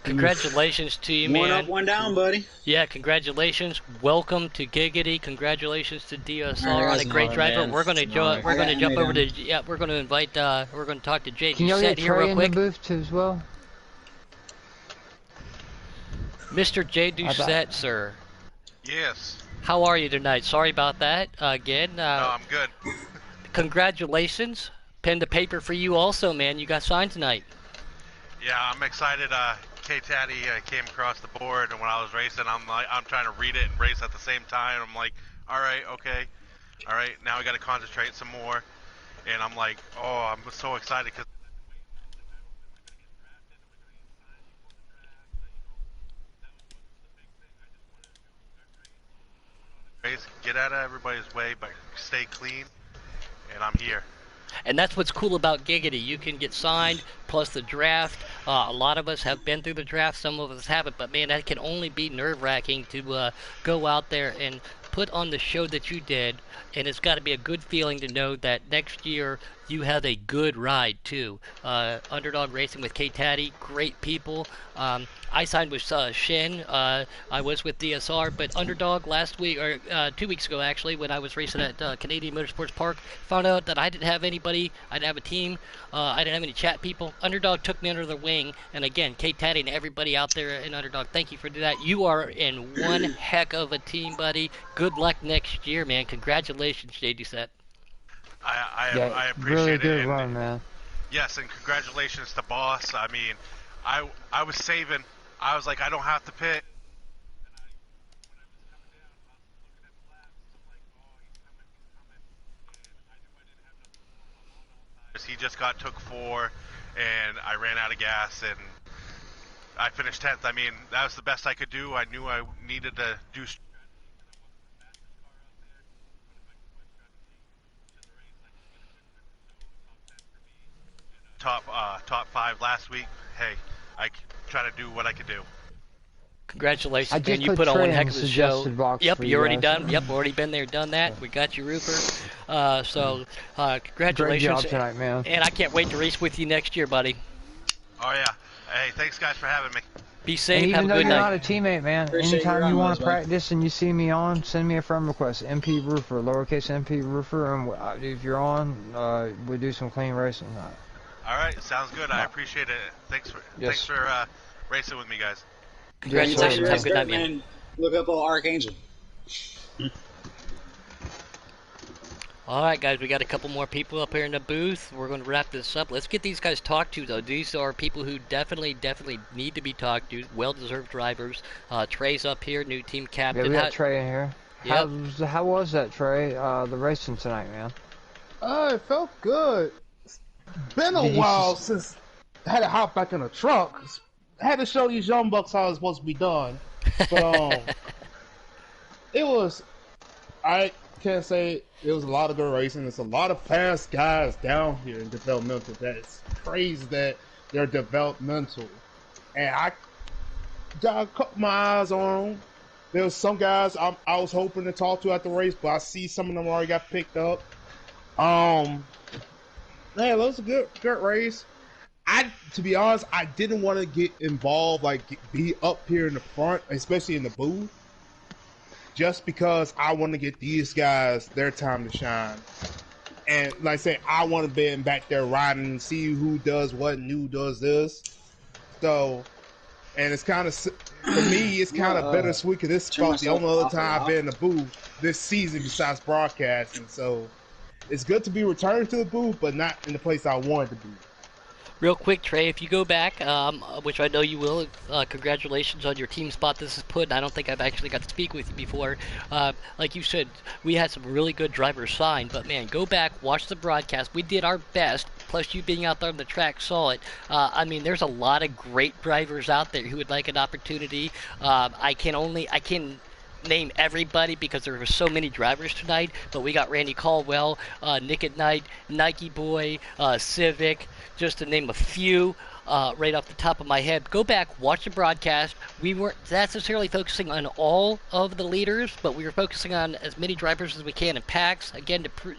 Speaker 2: Congratulations to you, man.
Speaker 3: One up, one down, buddy.
Speaker 2: Yeah, congratulations. Welcome to Giggity. Congratulations to DSR
Speaker 3: Alright,
Speaker 2: on a
Speaker 3: guys,
Speaker 2: great
Speaker 4: man.
Speaker 2: driver. We're gonna
Speaker 4: Alright.
Speaker 2: we're
Speaker 3: I
Speaker 2: gonna
Speaker 3: got
Speaker 2: jump
Speaker 3: Emily
Speaker 2: over to
Speaker 3: down.
Speaker 2: we're gonna invite we're gonna talk to Jay.
Speaker 1: Can y'all
Speaker 2: Set
Speaker 1: get
Speaker 2: here
Speaker 1: Trey
Speaker 2: real
Speaker 1: in
Speaker 2: quick.
Speaker 1: the booth too as well?
Speaker 2: Mr. Jay
Speaker 1: thought-
Speaker 2: Doucette, sir.
Speaker 6: Yes.
Speaker 2: How are you tonight? Sorry about that. Again,
Speaker 6: No, I'm good.
Speaker 2: congratulations. Pen to paper for you also, man. You got signed tonight.
Speaker 6: Yeah, I'm excited. K-Taddy came across the board, and when I was racing, I'm trying to read it and race at the same time. I'm like, all right, okay, all right. Now I got to concentrate some more, and I'm like, oh, I'm so excited because get out of everybody's way, but stay clean, and I'm here.
Speaker 2: And that's what's cool about Giggity. You can get signed, plus the draft. A lot of us have been through the draft. Some of us haven't. But, man, that can only be nerve-wracking to go out there and put on the show that you did. And it's got to be a good feeling to know that next year you have a good ride, too. Underdog Racing with K-Taddy, great people. I signed with Shin. I was with DSR, but Underdog last week, or 2 weeks ago actually, when I was racing at Canadian Motorsports Park, found out that I didn't have anybody. I didn't have a team. I didn't have any chat people. Underdog took me under their wing, and again, K-Taddy and everybody out there in Underdog, thank you for that. You are in one heck of a team, buddy. Good luck next year, man. Congratulations, JD Set.
Speaker 6: I appreciate
Speaker 1: really
Speaker 6: it.
Speaker 1: good
Speaker 6: and-
Speaker 1: run, man.
Speaker 6: Yes, and congratulations to Boss. I mean, I was saving. I was like, I don't have to pit. He just took 4, and I ran out of gas, and I finished 10th. I mean, that was the best I could do. I knew I needed to do top 5 last week. Hey, I try to do what I could do.
Speaker 2: Congratulations,
Speaker 1: I
Speaker 2: man.
Speaker 1: just
Speaker 2: You
Speaker 1: put
Speaker 2: put on one
Speaker 1: Trey
Speaker 2: heck
Speaker 1: in
Speaker 2: of
Speaker 1: the
Speaker 2: a show.
Speaker 1: suggested box
Speaker 2: Yep,
Speaker 1: for
Speaker 2: you
Speaker 1: you
Speaker 2: already
Speaker 1: guys.
Speaker 2: done. Yep, already been there, done that. We got you, Roofer. So,
Speaker 1: Great
Speaker 2: congratulations.
Speaker 1: job tonight, man.
Speaker 2: And I can't wait to race with you next year, buddy.
Speaker 6: Oh yeah. Hey, thanks guys for having me.
Speaker 2: Be
Speaker 1: And
Speaker 2: safe. Have
Speaker 1: even
Speaker 2: a
Speaker 1: though
Speaker 2: good
Speaker 1: you're
Speaker 2: night.
Speaker 1: not a teammate, man,
Speaker 3: Appreciate your
Speaker 1: anytime you want
Speaker 3: comments,
Speaker 1: to
Speaker 3: man.
Speaker 1: practice and you see me on, send me a friend request. MP Roofer, lowercase MP Roofer, and if you're on, we do some clean racing.
Speaker 6: All right, sounds good. I appreciate it. Thanks
Speaker 1: Yes.
Speaker 6: for racing with me, guys.
Speaker 2: Congratulations.
Speaker 1: Yes,
Speaker 2: Have a
Speaker 1: sir,
Speaker 2: good night,
Speaker 3: man.
Speaker 2: man.
Speaker 3: Look up old Archangel.
Speaker 2: All right, guys, we got a couple more people up here in the booth. We're going to wrap this up. Let's get these guys talked to, though. These are people who definitely need to be talked to. Well-deserved drivers. Trey's up here, new team
Speaker 1: Yeah,
Speaker 2: captain.
Speaker 1: we got Trey in here.
Speaker 2: Yep.
Speaker 1: How was that, Trey? The racing tonight, man.
Speaker 7: It felt good. It's been a
Speaker 1: Did you
Speaker 7: while
Speaker 1: s-
Speaker 7: since I had to hop back in a truck. I had to show these young bucks how it's supposed to be done. But it was. I can't say it was a lot of good racing. There's a lot of fast guys down here in developmental. That's crazy that they're developmental, and I got a couple my eyes on them. There was some guys I was hoping to talk to at the race, but I see some of them already got picked up. Man, it was a good race. To be honest, I didn't want to get involved, be up here in the front, especially in the booth, just because I want to get these guys their time to shine. And like I say, I want to be back there riding and see who does what and who does this. So, and it's kind of, for me, it's kind of bittersweet because this is about the only other time I've been in the booth this season besides broadcasting. So, it's good to be returned to the booth, but not in the place I wanted to be.
Speaker 2: Real quick, Trey, if you go back, which I know you will, congratulations on your team spot this is put. And I don't think I've actually got to speak with you before. Like you said, we had some really good drivers signed, but man, go back, watch the broadcast. We did our best, plus you being out there on the track saw it. I mean, there's a lot of great drivers out there who would like an opportunity. I can name everybody because there were so many drivers tonight, but we got Randy Caldwell, Nick at Night, Nike Boy, Civic, just to name a few right off the top of my head. Go back, watch the broadcast. We weren't necessarily focusing on all of the leaders, but we were focusing on as many drivers as we can in packs, again, to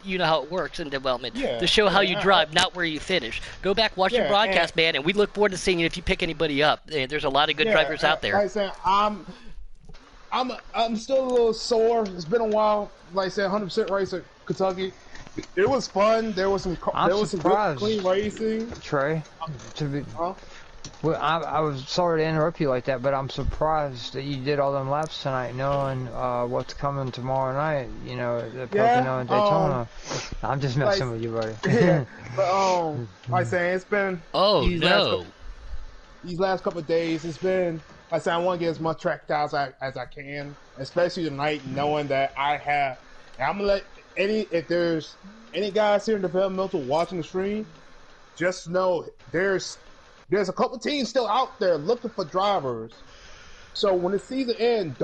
Speaker 2: you know how it works in development, to show how you drive, not where you finish. Go back, watch the broadcast, man, and we look forward to seeing you if you pick anybody up. There's a lot of good drivers out there.
Speaker 7: Like I said, I'm still a little sore. It's been a while. Like I said, 100% race at Kentucky. It was fun. There was some good clean racing.
Speaker 1: Trey, well, I was sorry to interrupt you like that, but I'm surprised that you did all them laps tonight, knowing what's coming tomorrow night. You know, the Pocono and Daytona. I'm just messing with you, buddy.
Speaker 7: Yeah, but like I say, it's been these last couple of days. It's been. Like I said, I want to get as much track time as I can, especially tonight, knowing that I have. And I'm gonna let if there's any guys here in developmental watching the stream, just know there's a couple teams still out there looking for drivers. So when the season ends,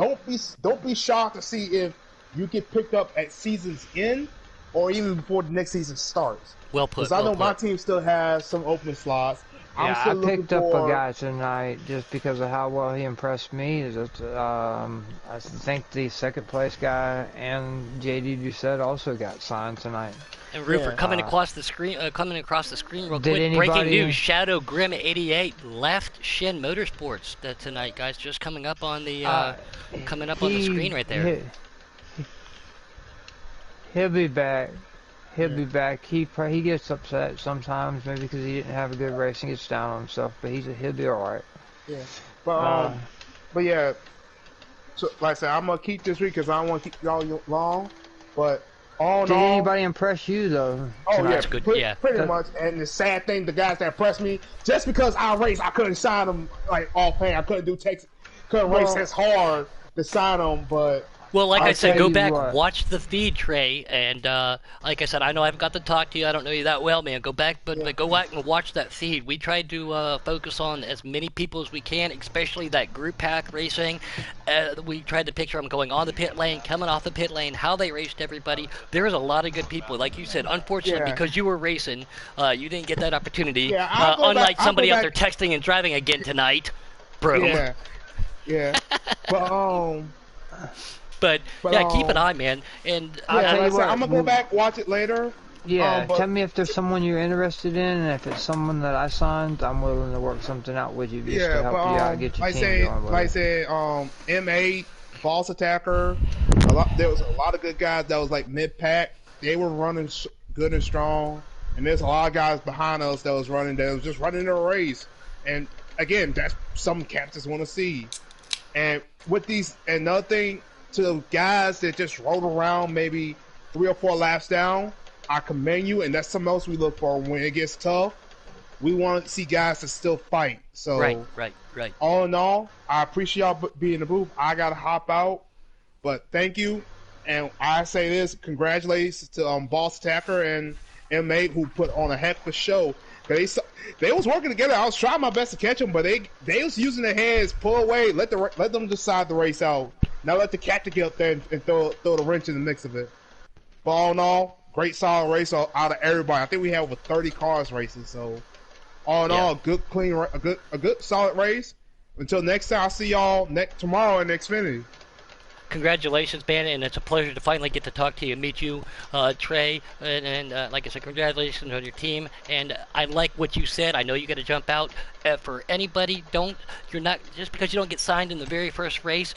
Speaker 7: don't be shocked to see if you get picked up at season's end or even before the next season starts.
Speaker 2: Well put.
Speaker 7: Because I know my team still has some open slots.
Speaker 1: Yeah, I picked up a guy tonight just because of how well he impressed me. I think the second place guy and JD Doucette also got signed tonight.
Speaker 2: And Rupert, coming across the screen real quick.
Speaker 1: Anybody,
Speaker 2: breaking news: Shadow Grim 88 left Shin Motorsports tonight, guys. Just coming up on the on the screen right there.
Speaker 1: He'll be back. He'll be back. He gets upset sometimes, maybe because he didn't have a good race and gets down on himself. But he'll be all right.
Speaker 7: Yeah, but yeah. So like I said, I'm gonna keep this week because I don't want to keep y'all long. But
Speaker 1: did anybody impress you though?
Speaker 7: Oh
Speaker 2: yeah, good.
Speaker 7: Pretty much. And the sad thing, the guys that impressed me, just because I raced, I couldn't sign them like offhand. I couldn't race as hard to sign them, but.
Speaker 2: Well, like I said, go back, watch the feed, Trey, and like I said, I know I haven't got to talk to you. I don't know you that well, man. Go back, but go back and watch that feed. We tried to focus on as many people as we can, especially that group pack racing. We tried to picture them going on the pit lane, coming off the pit lane, how they raced everybody. There was a lot of good people, like you said. Unfortunately, because you were racing, you didn't get that opportunity.
Speaker 7: Yeah,
Speaker 2: unlike somebody out there texting and driving again tonight, bro.
Speaker 7: Yeah.
Speaker 2: But yeah, keep an eye, man. And
Speaker 7: I'm gonna go back, watch it later.
Speaker 1: Yeah,
Speaker 7: But
Speaker 1: tell me if there's someone you're interested in, and if it's someone that I signed, I'm willing to work something out with you just
Speaker 7: yeah,
Speaker 1: to help
Speaker 7: but
Speaker 1: you out, get your
Speaker 7: like I
Speaker 1: team
Speaker 7: say,
Speaker 1: going,
Speaker 7: like I
Speaker 1: buddy.
Speaker 7: said, M8, Boss Attacker, there was a lot of good guys that was like mid pack. They were running good and strong, and there's a lot of guys behind us that was just running their race. And again, that's some captains want to see. And with these, another thing to the guys that just rode around maybe 3 or 4 laps down, I commend you, and that's something else we look for when it gets tough. We want to see guys that still fight. So,
Speaker 2: Right.
Speaker 7: all in all, I appreciate y'all being in the booth. I gotta hop out, but thank you. And I say this: congratulations to Boss Attacker and M8 who put on a heck of a show. They was working together. I was trying my best to catch them, but they was using their hands, pull away, let them decide the race out. Now let the captain get up there and throw the wrench in the mix of it. But all in all, great solid race out of everybody. I think we had over 30 cars racing. So all in all, a good solid race. Until next time, I'll see y'all tomorrow in Xfinity.
Speaker 2: Congratulations, man, and it's a pleasure to finally get to talk to you and meet you, Trey. And like I said, congratulations on your team. And I like what you said. I know you got to jump out. For anybody, you're not just because you don't get signed in the very first race.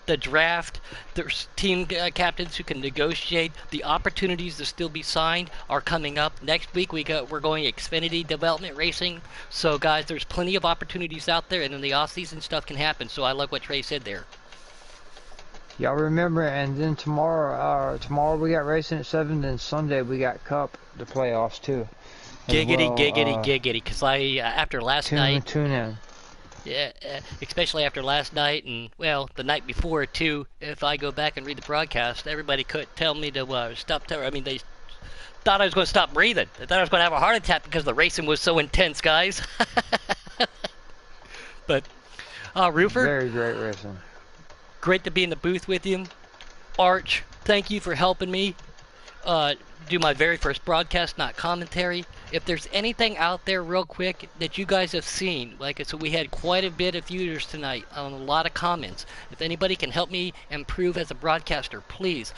Speaker 2: The draft, there's team captains who can negotiate. The opportunities to still be signed are coming up. Next week we're going Xfinity Development Racing. So guys, there's plenty of opportunities out there, and then the off-season stuff can happen. So I like what Trey said there.
Speaker 1: Y'all remember, and then tomorrow we got racing at 7, then Sunday we got Cup, the playoffs too.
Speaker 2: Giggity, because after last night...
Speaker 1: Tune in.
Speaker 2: Yeah, especially after last night and, well, the night before, too. If I go back and read the broadcast, everybody could tell me to stop. They thought I was going to stop breathing. They thought I was going to have a heart attack because the racing was so intense, guys. But, Roofer,
Speaker 1: Very great racing.
Speaker 2: great to be in the booth with you. Arch, thank you for helping me do my very first broadcast, not commentary. If there's anything out there real quick that you guys have seen, so we had quite a bit of viewers tonight on a lot of comments. If anybody can help me improve as a broadcaster, please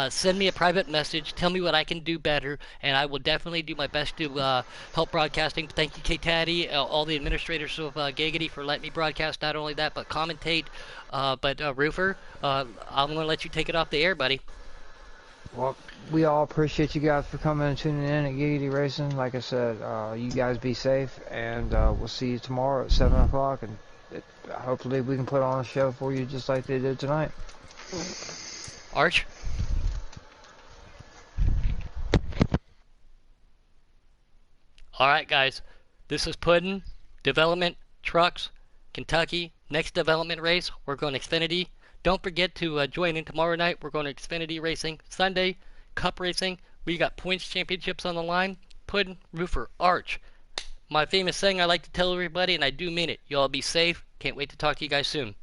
Speaker 2: send me a private message. Tell me what I can do better, and I will definitely do my best to help broadcasting. Thank you, K-Taddy, all the administrators of Giggity for letting me broadcast. Not only that, but commentate. But Roofer, I'm going to let you take it off the air, buddy.
Speaker 1: Well, we all appreciate you guys for coming and tuning in at Giggity Racing. Like I said, you guys be safe, and we'll see you tomorrow at 7 o'clock, and hopefully we can put on a show for you just like they did tonight.
Speaker 2: Arch? Alright, guys. This is Puddin', Development, Trucks, Kentucky. Next development race, we're going to Xfinity. Don't forget to join in tomorrow night. We're going to Xfinity Racing. Sunday, Cup Racing. We got points championships on the line. Puddin', Roofer, Arch. My famous saying I like to tell everybody, and I do mean it. You all be safe. Can't wait to talk to you guys soon.